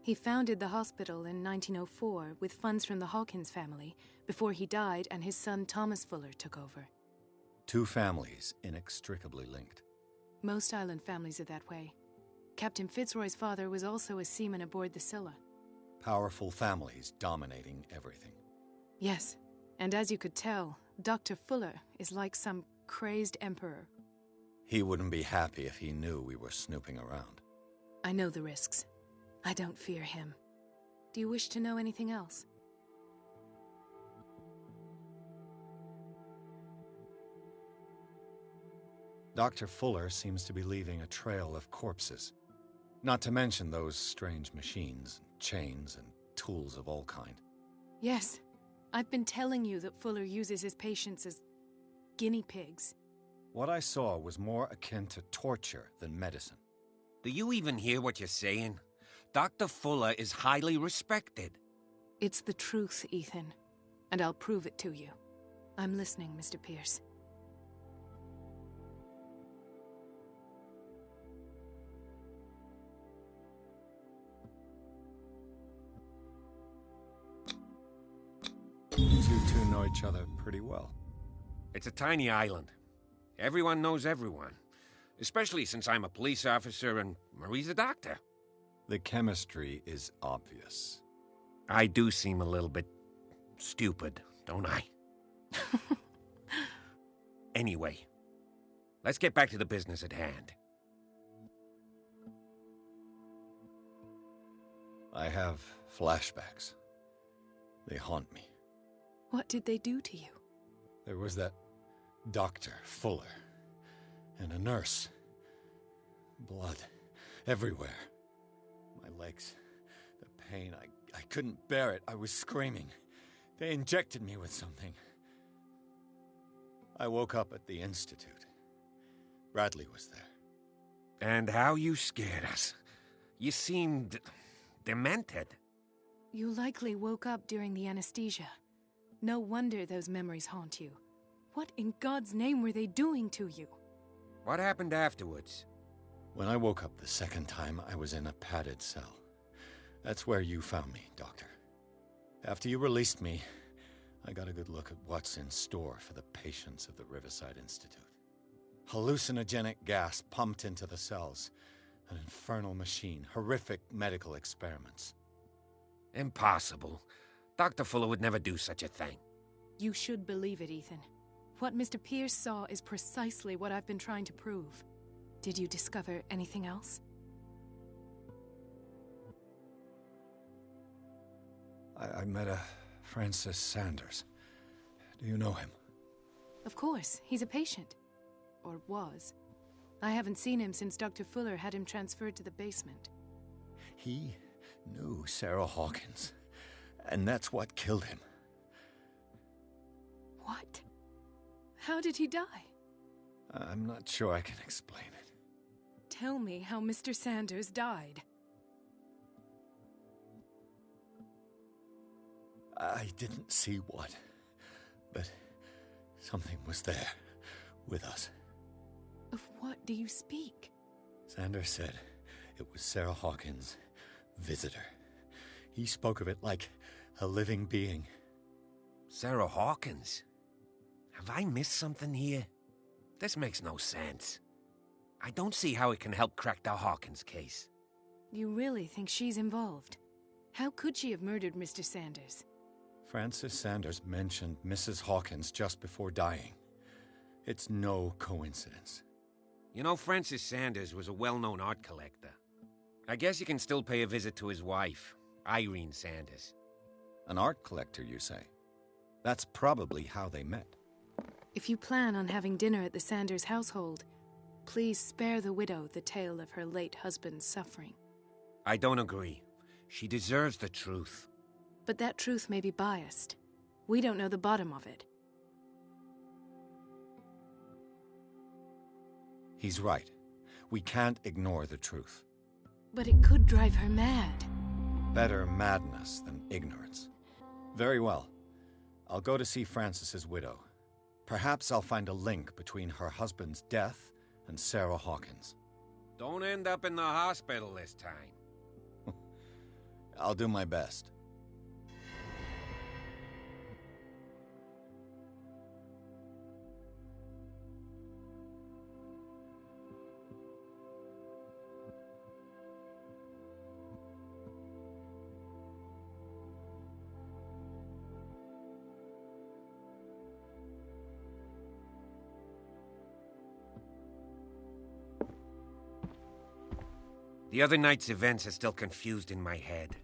He founded the hospital in 1904 with funds from the Hawkins family before he died and his son Thomas Fuller took over. Two families inextricably linked. Most island families are that way. Captain Fitzroy's father was also a seaman aboard the Scylla. Powerful families dominating everything. Yes, and as you could tell, Dr. Fuller is like some crazed emperor. He wouldn't be happy if he knew we were snooping around. I know the risks. I don't fear him. Do you wish to know anything else? Dr. Fuller seems to be leaving a trail of corpses. Not to mention those strange machines, chains, and tools of all kind. Yes. I've been telling you that Fuller uses his patients as guinea pigs. What I saw was more akin to torture than medicine. Do you even hear what you're saying? Dr. Fuller is highly respected. It's the truth, Ethan. And I'll prove it to you. I'm listening, Mr. Pierce. you two know each other pretty well. It's a tiny island. Everyone knows everyone. Especially since I'm a police officer and Marie's a doctor. The chemistry is obvious. I do seem a little bit stupid, don't I? Anyway, let's get back to the business at hand. I have flashbacks. They haunt me. What did they do to you? There was that Dr. Fuller and a nurse. Blood everywhere. My legs, the pain, I couldn't bear it. I was screaming. They injected me with something. I woke up at the Institute. Bradley was there. And how you scared us. You seemed demented. You likely woke up during the anesthesia. No wonder those memories haunt you. What in God's name were they doing to you? What happened afterwards? When I woke up the second time, I was in a padded cell. That's where you found me, Doctor. After you released me, I got a good look at what's in store for the patients of the Riverside Institute. Hallucinogenic gas pumped into the cells. An infernal machine. Horrific medical experiments. Impossible. Dr. Fuller would never do such a thing. You should believe it, Ethan. What Mr. Pierce saw is precisely what I've been trying to prove. Did you discover anything else? I met a Francis Sanders. Do you know him? Of course. He's a patient. Or was. I haven't seen him since Dr. Fuller had him transferred to the basement. He knew Sarah Hawkins, and that's what killed him. What? How did he die? I'm not sure I can explain it. Tell me how Mr. Sanders died. I didn't see what, but something was there, with us. Of what do you speak? Sanders said it was Sarah Hawkins' visitor. He spoke of it like a living being. Sarah Hawkins? Have I missed something here? This makes no sense. I don't see how it can help crack the Hawkins case. You really think she's involved? How could she have murdered Mr. Sanders? Francis Sanders mentioned Mrs. Hawkins just before dying. It's no coincidence. You know, Francis Sanders was a well-known art collector. I guess you can still pay a visit to his wife, Irene Sanders. An art collector, you say? That's probably how they met. If you plan on having dinner at the Sanders household, please spare the widow the tale of her late husband's suffering. I don't agree. She deserves the truth. But that truth may be biased. We don't know the bottom of it. He's right. We can't ignore the truth. But it could drive her mad. Better madness than ignorance. Very well. I'll go to see Francis's widow. Perhaps I'll find a link between her husband's death and Sarah Hawkins. Don't end up in the hospital this time. I'll do my best. The other night's events are still confused in my head.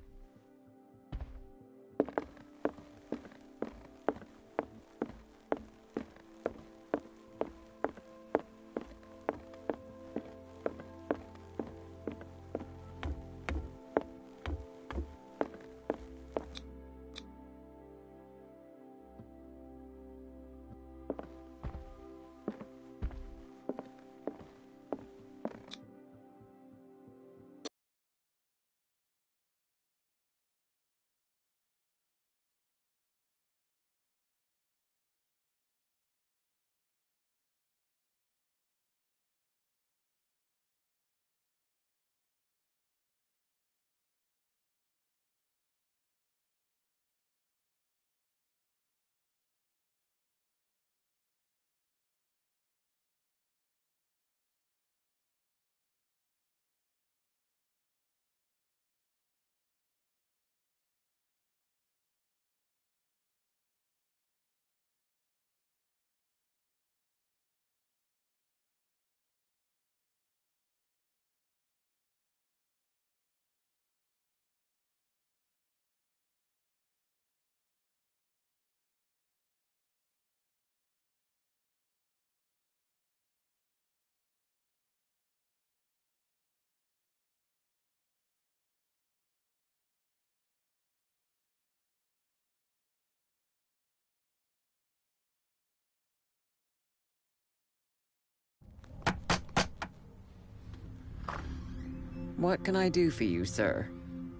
What can I do for you, sir?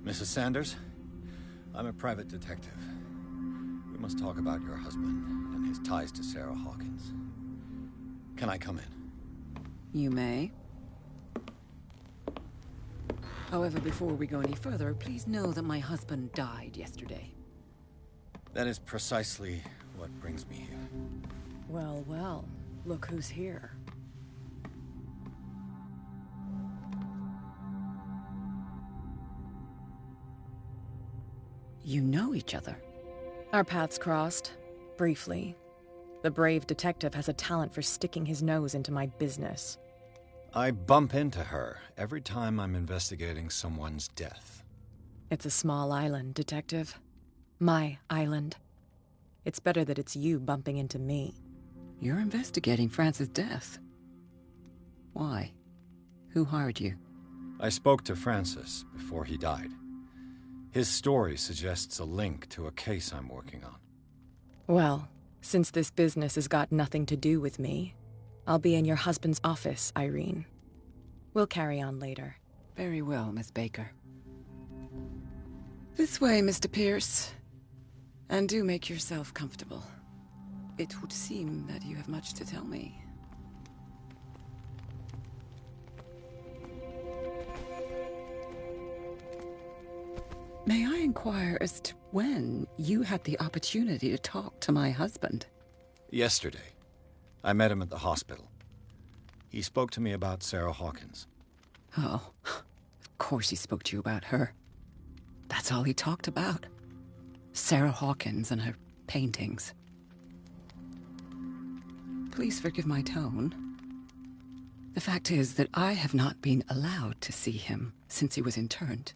Mrs. Sanders, I'm a private detective. We must talk about your husband and his ties to Sarah Hawkins. Can I come in? You may. However, before we go any further, please know that my husband died yesterday. That is precisely what brings me here. Well, well. Look who's here. You know each other. Our paths crossed, briefly. The brave detective has a talent for sticking his nose into my business. I bump into her every time I'm investigating someone's death. It's a small island, Detective. My island. It's better that it's you bumping into me. You're investigating Francis' death. Why? Who hired you? I spoke to Francis before he died. His story suggests a link to a case I'm working on. Well, since this business has got nothing to do with me, I'll be in your husband's office, Irene. We'll carry on later. Very well, Miss Baker. This way, Mr. Pierce. And do make yourself comfortable. It would seem that you have much to tell me. May I inquire as to when you had the opportunity to talk to my husband? Yesterday. I met him at the hospital. He spoke to me about Sarah Hawkins. Oh, of course he spoke to you about her. That's all he talked about. Sarah Hawkins and her paintings. Please forgive my tone. The fact is that I have not been allowed to see him since he was interned.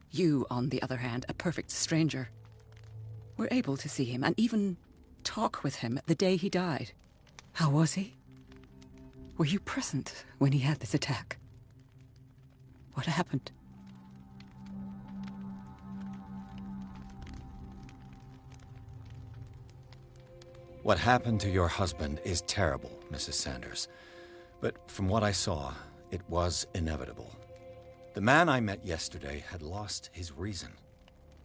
You, on the other hand, a perfect stranger, were able to see him and even talk with him the day he died. How was he? Were you present when he had this attack? What happened? What happened to your husband is terrible, Mrs. Sanders. But from what I saw, it was inevitable. The man I met yesterday had lost his reason.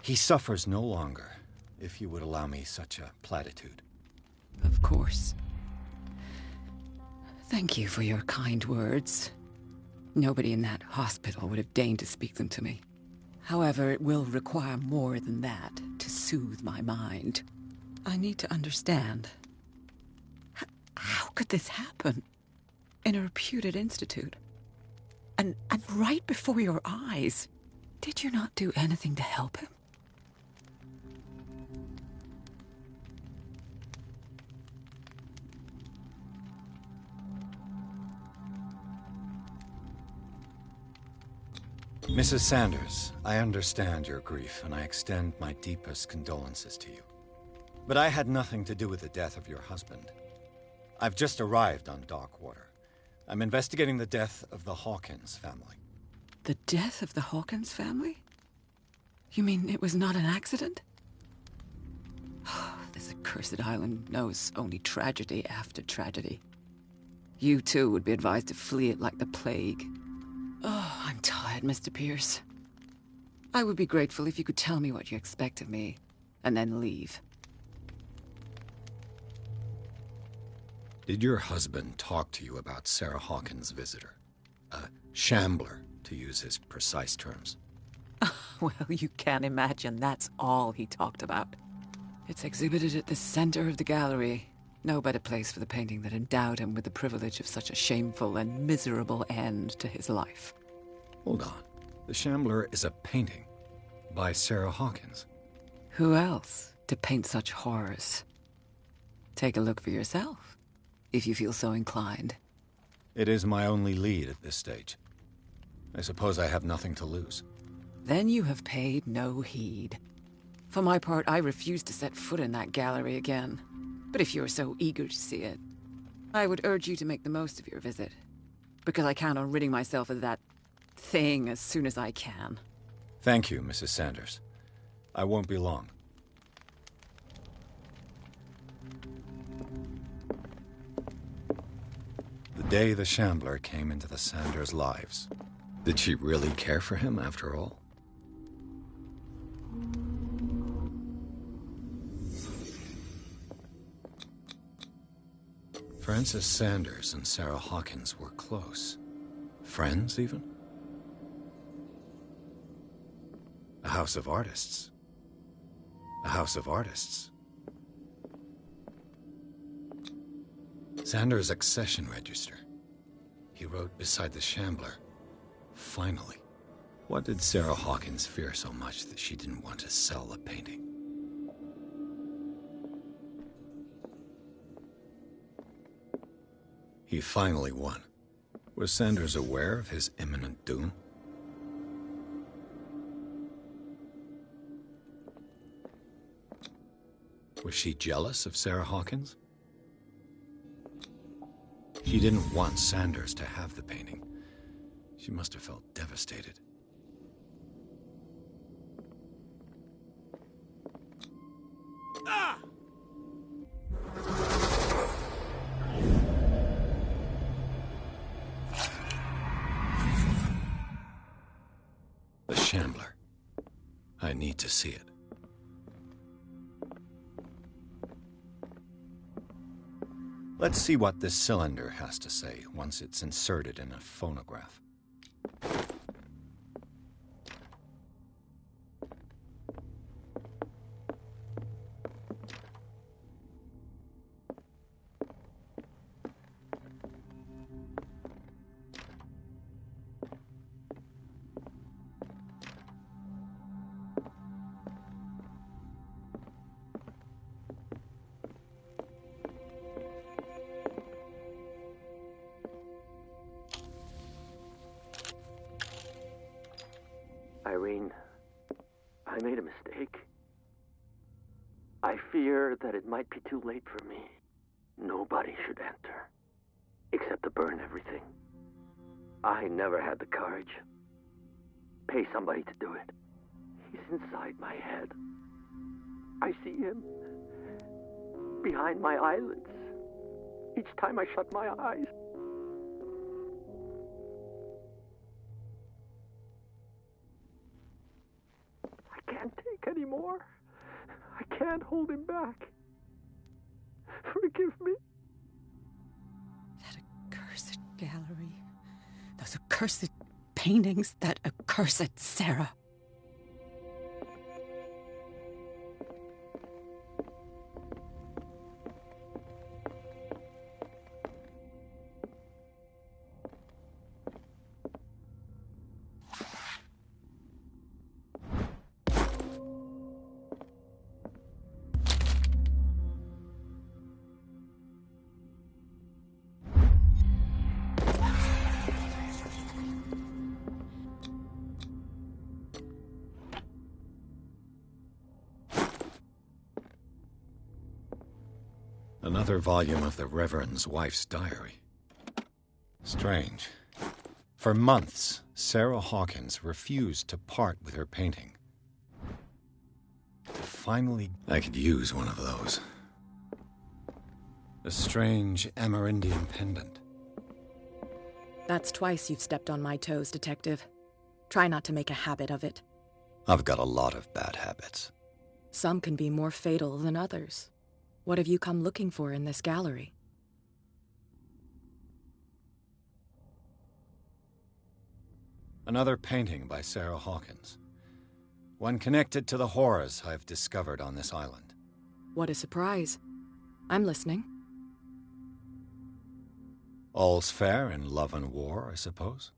He suffers no longer, if you would allow me such a platitude. Of course. Thank you for your kind words. Nobody in that hospital would have deigned to speak them to me. However, it will require more than that to soothe my mind. I need to understand. How could this happen? In a reputed institute? And right before your eyes? Did you not do anything to help him? Mrs. Sanders, I understand your grief, and I extend my deepest condolences to you. But I had nothing to do with the death of your husband. I've just arrived on Darkwater. I'm investigating the death of the Hawkins family. The death of the Hawkins family? You mean it was not an accident? This accursed island knows only tragedy after tragedy. You too would be advised to flee it like the plague. Oh, I'm tired, Mr. Pierce. I would be grateful if you could tell me what you expect of me, and then leave. Did your husband talk to you about Sarah Hawkins' visitor? A shambler, to use his precise terms. Well, you can't imagine that's all he talked about. It's exhibited at the center of the gallery. No better place for the painting that endowed him with the privilege of such a shameful and miserable end to his life. Hold on. The Shambler is a painting by Sarah Hawkins. Who else to paint such horrors? Take a look for yourself, if you feel so inclined. It is my only lead at this stage. I suppose I have nothing to lose. Then you have paid no heed. For my part, I refuse to set foot in that gallery again. But if you're so eager to see it, I would urge you to make the most of your visit. Because I count on ridding myself of that thing as soon as I can. Thank you, Mrs. Sanders. I won't be long. The day the Shambler came into the Sanders' lives, Did she really care for him after all? Francis Sanders and Sarah Hawkins were close. Friends, even? A house of artists. A house of artists. Sanders' accession register. He wrote beside the Shambler, "Finally." What did Sarah Hawkins fear so much that she didn't want to sell the painting? He finally won. Was Sanders aware of his imminent doom? Was she jealous of Sarah Hawkins? She didn't want Sanders to have the painting. She must have felt devastated. Ah! The Shambler. I need to see it. Let's see what this cylinder has to say once it's inserted in a phonograph. Irene, I made a mistake. I fear that it might be too late for me. Nobody should enter, except to burn everything. I never had the courage. Pay somebody to do it. He's inside my head. I see him behind my eyelids each time I shut my eyes. I can't take any more. I can't hold him back. Forgive me. That accursed gallery. Those accursed paintings. That accursed Sarah. Another volume of the Reverend's wife's diary. Strange. For months, Sarah Hawkins refused to part with her painting. Finally, I could use one of those. A strange Amerindian pendant. That's twice you've stepped on my toes, Detective. Try not to make a habit of it. I've got a lot of bad habits. Some can be more fatal than others. What have you come looking for in this gallery? Another painting by Sarah Hawkins. One connected to the horrors I've discovered on this island. What a surprise. I'm listening. All's fair in love and war, I suppose.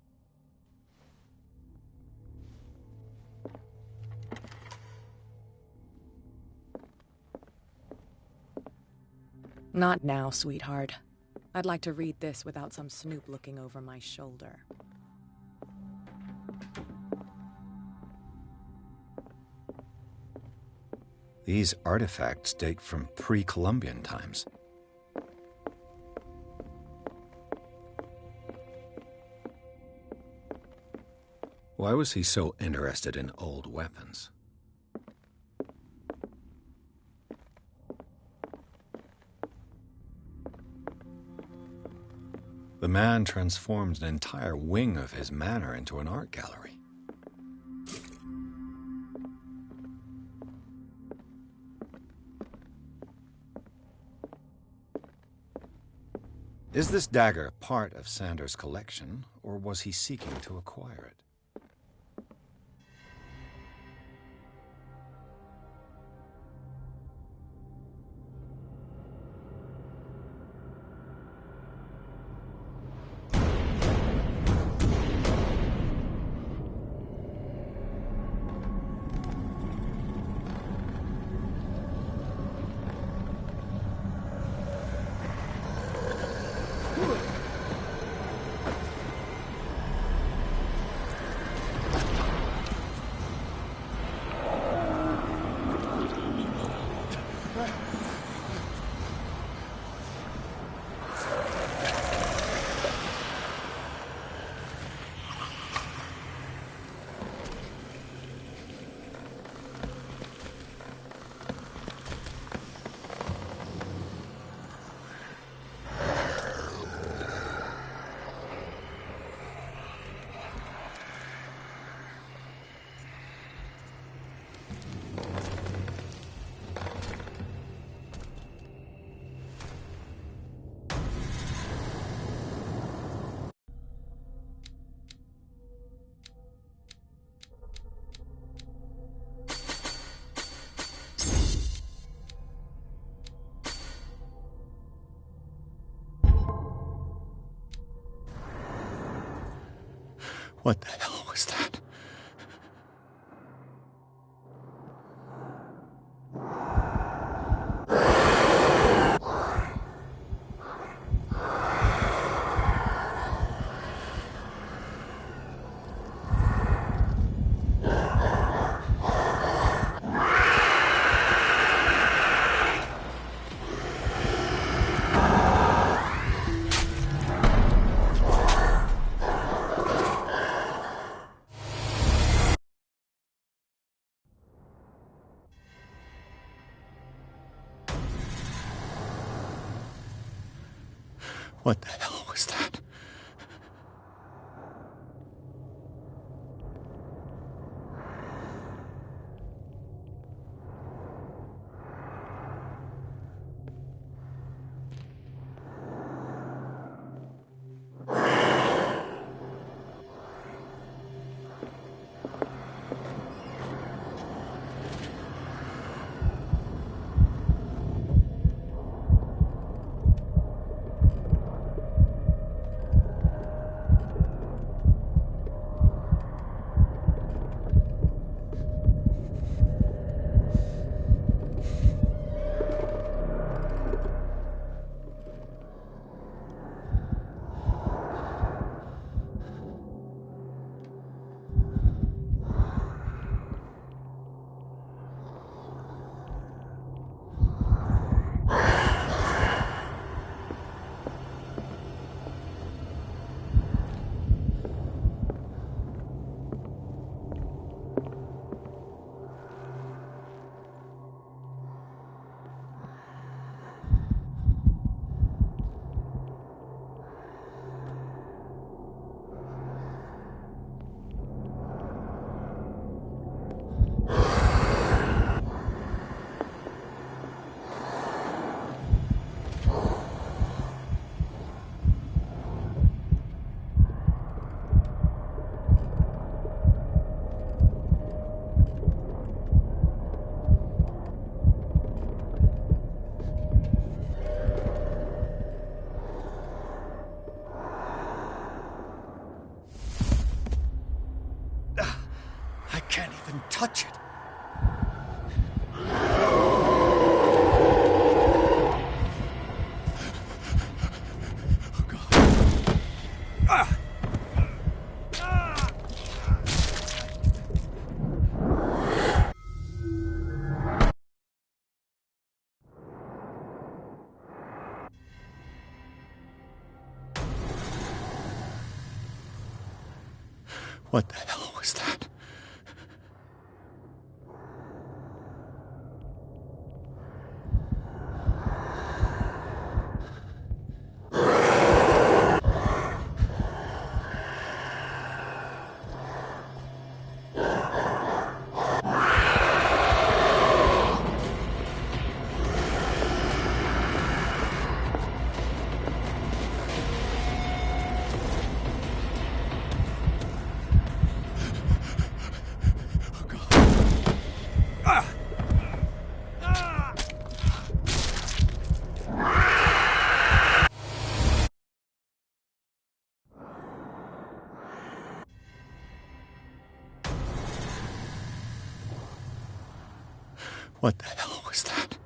Not now, sweetheart. I'd like to read this without some snoop looking over my shoulder. These artifacts date from pre-Columbian times. Why was he so interested in old weapons? The man transformed an entire wing of his manor into an art gallery. Is this dagger part of Sanders' collection, or was he seeking to acquire it? What the hell was that? What the hell was that? I can't even touch it. What the hell was that? What the hell was that?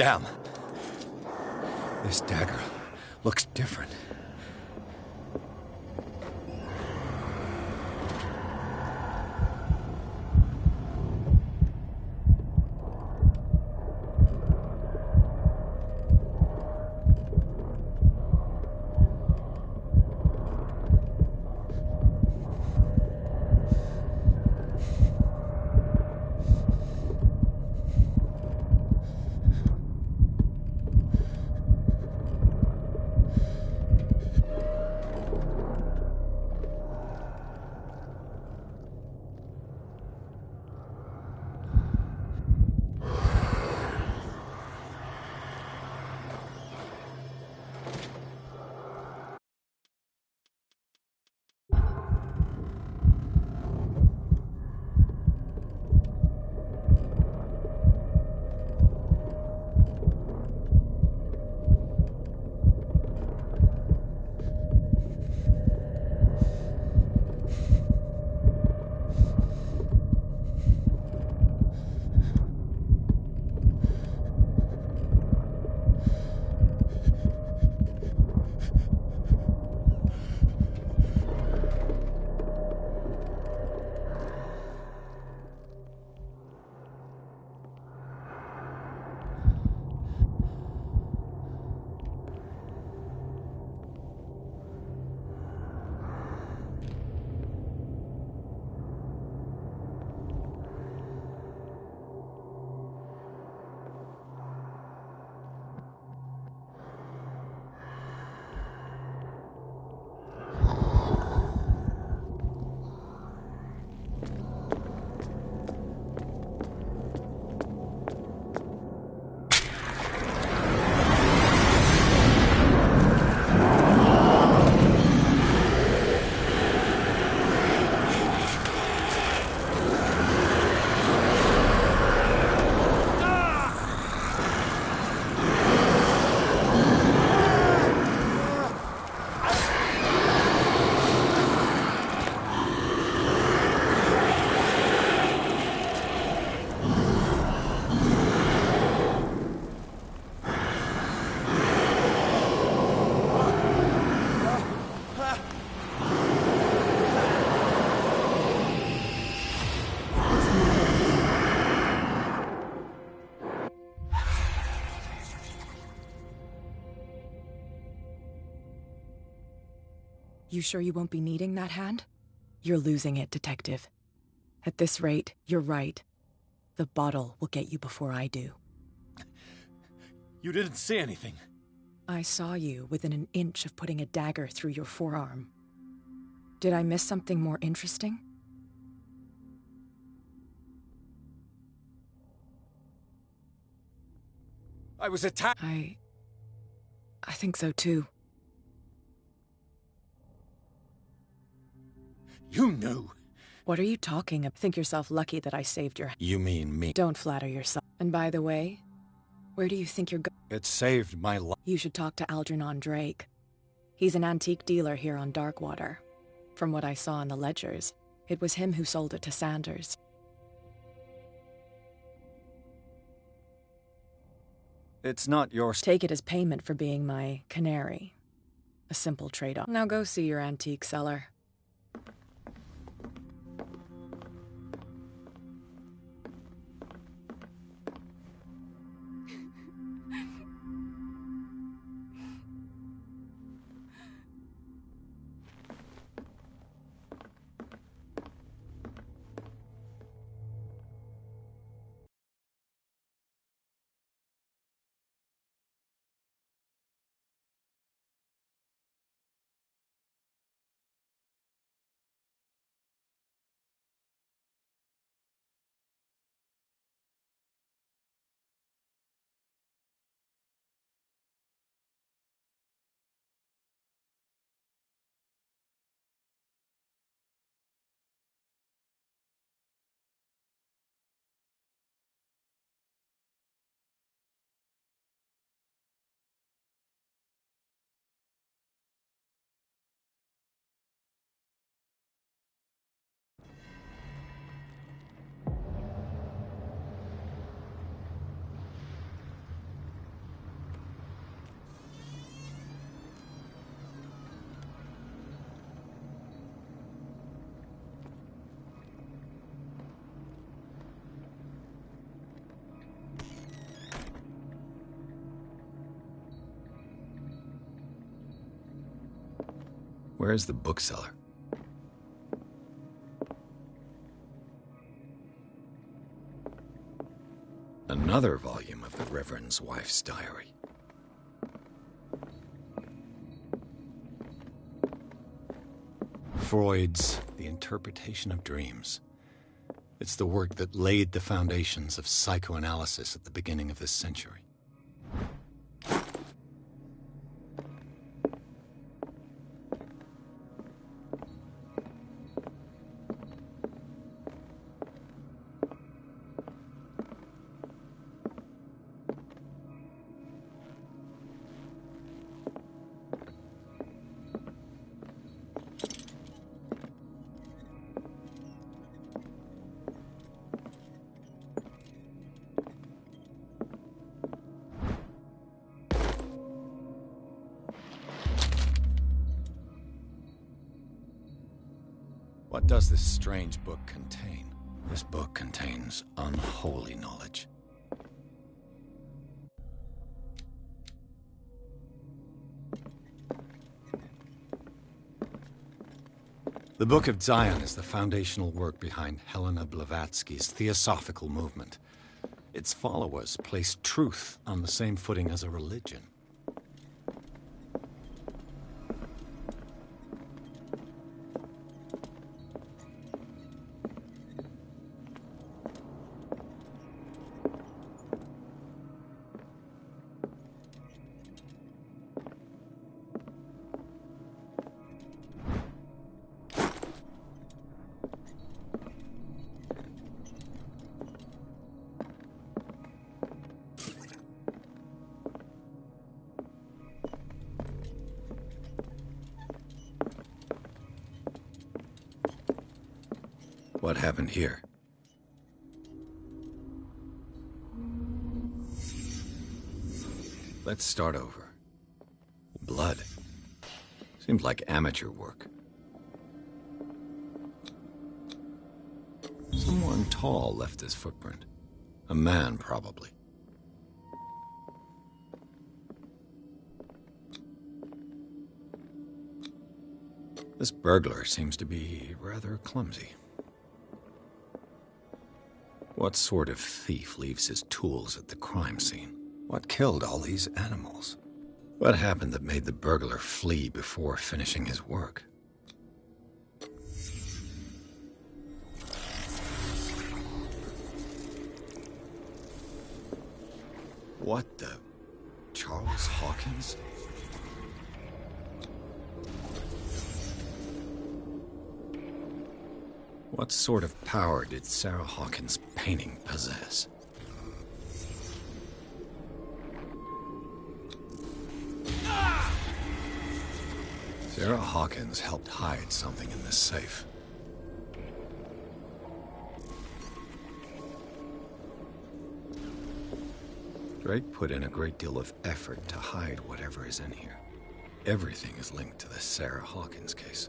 Damn. This dagger looks different. You sure you won't be needing that hand? You're losing it, Detective. At this rate, you're right. The bottle will get you before I do. You didn't see anything. I saw you within an inch of putting a dagger through your forearm. Did I miss something more interesting? I was attacked. I think so too. You knew. What are you talking about? Think yourself lucky that I saved your... You mean me? Don't flatter yourself. And by the way, Where do you think you're going? It saved my life. You should talk to Algernon Drake. He's an antique dealer here on Darkwater. From what I saw in the ledgers, it was him who sold it to Sanders. It's not yours. Take it as payment for being my canary. A simple trade-off. Now go see your antique seller. Where's the bookseller? Another volume of the Reverend's wife's diary. Freud's The Interpretation of Dreams. It's the work that laid the foundations of psychoanalysis at the beginning of this century. What does this strange book contain? This book contains unholy knowledge. The Book of Zion is the foundational work behind Helena Blavatsky's Theosophical movement. Its followers placed truth on the same footing as a religion. What happened here? Let's start over. Blood. Seems like amateur work. Someone tall left his footprint. A man, probably. This burglar seems to be rather clumsy. What sort of thief leaves his tools at the crime scene? What killed all these animals? What happened that made the burglar flee before finishing his work? What the... Charles Hawkins? What sort of power did Sarah Hawkins' painting possess? Sarah Hawkins helped hide something in this safe. Drake put in a great deal of effort to hide whatever is in here. Everything is linked to the Sarah Hawkins case.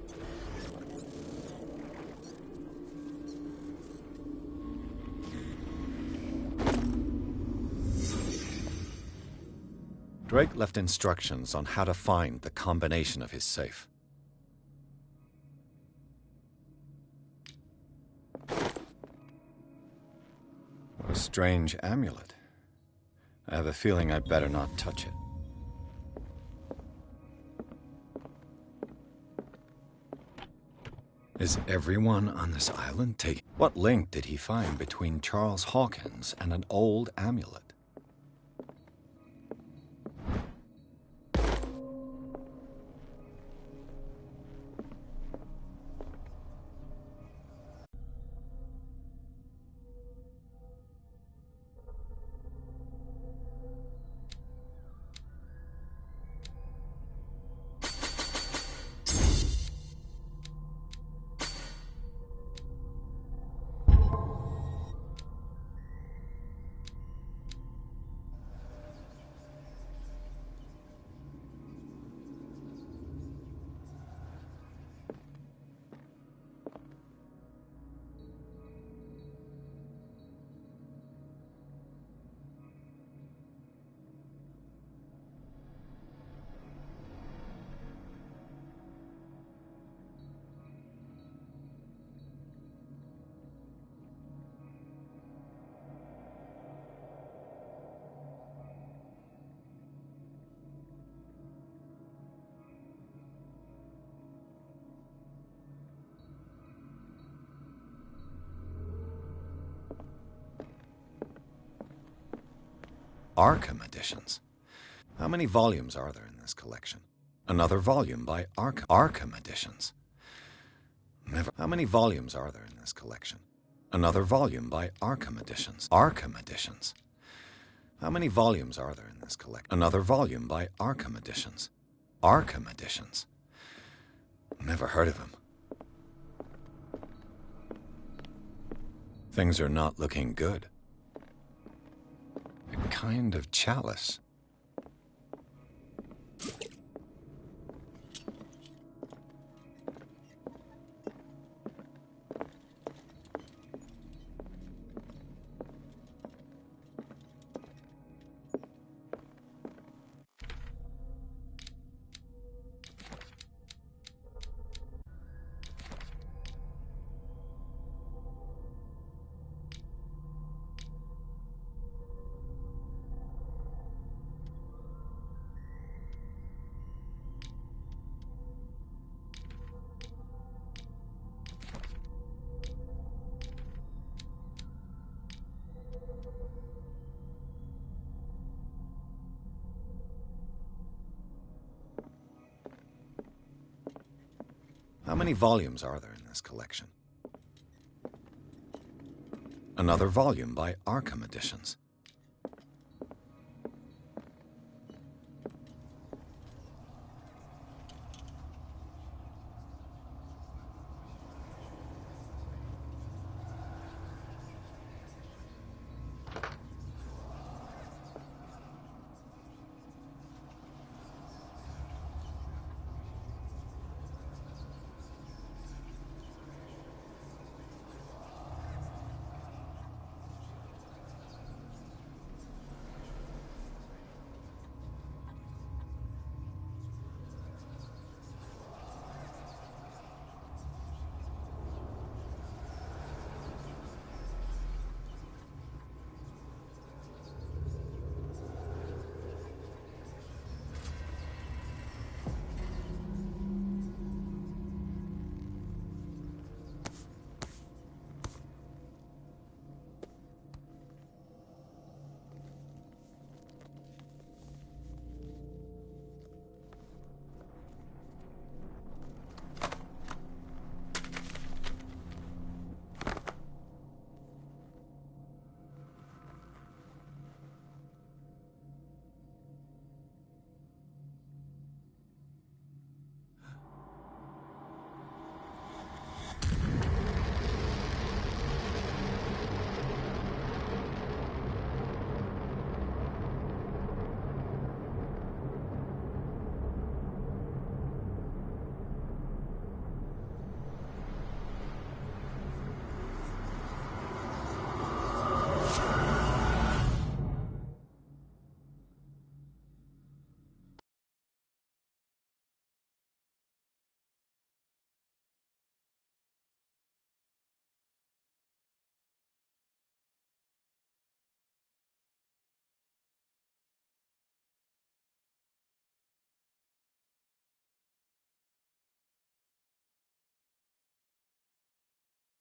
Drake left instructions on how to find the combination of his safe. What a strange amulet. I have a feeling I'd better not touch it. Is everyone on this island taking... What link did he find between Charles Hawkins and an old amulet? Arkham editions. How many volumes are there in this collection? Another volume by Arkham editions. Never. How many volumes are there in this collection? Another volume by Arkham editions. Arkham editions. How many volumes are there in this collection? Another volume by Arkham editions. Arkham editions. Never heard of him. Things are not looking good. A kind of chalice. How many volumes are there in this collection? Another volume by Arkham editions.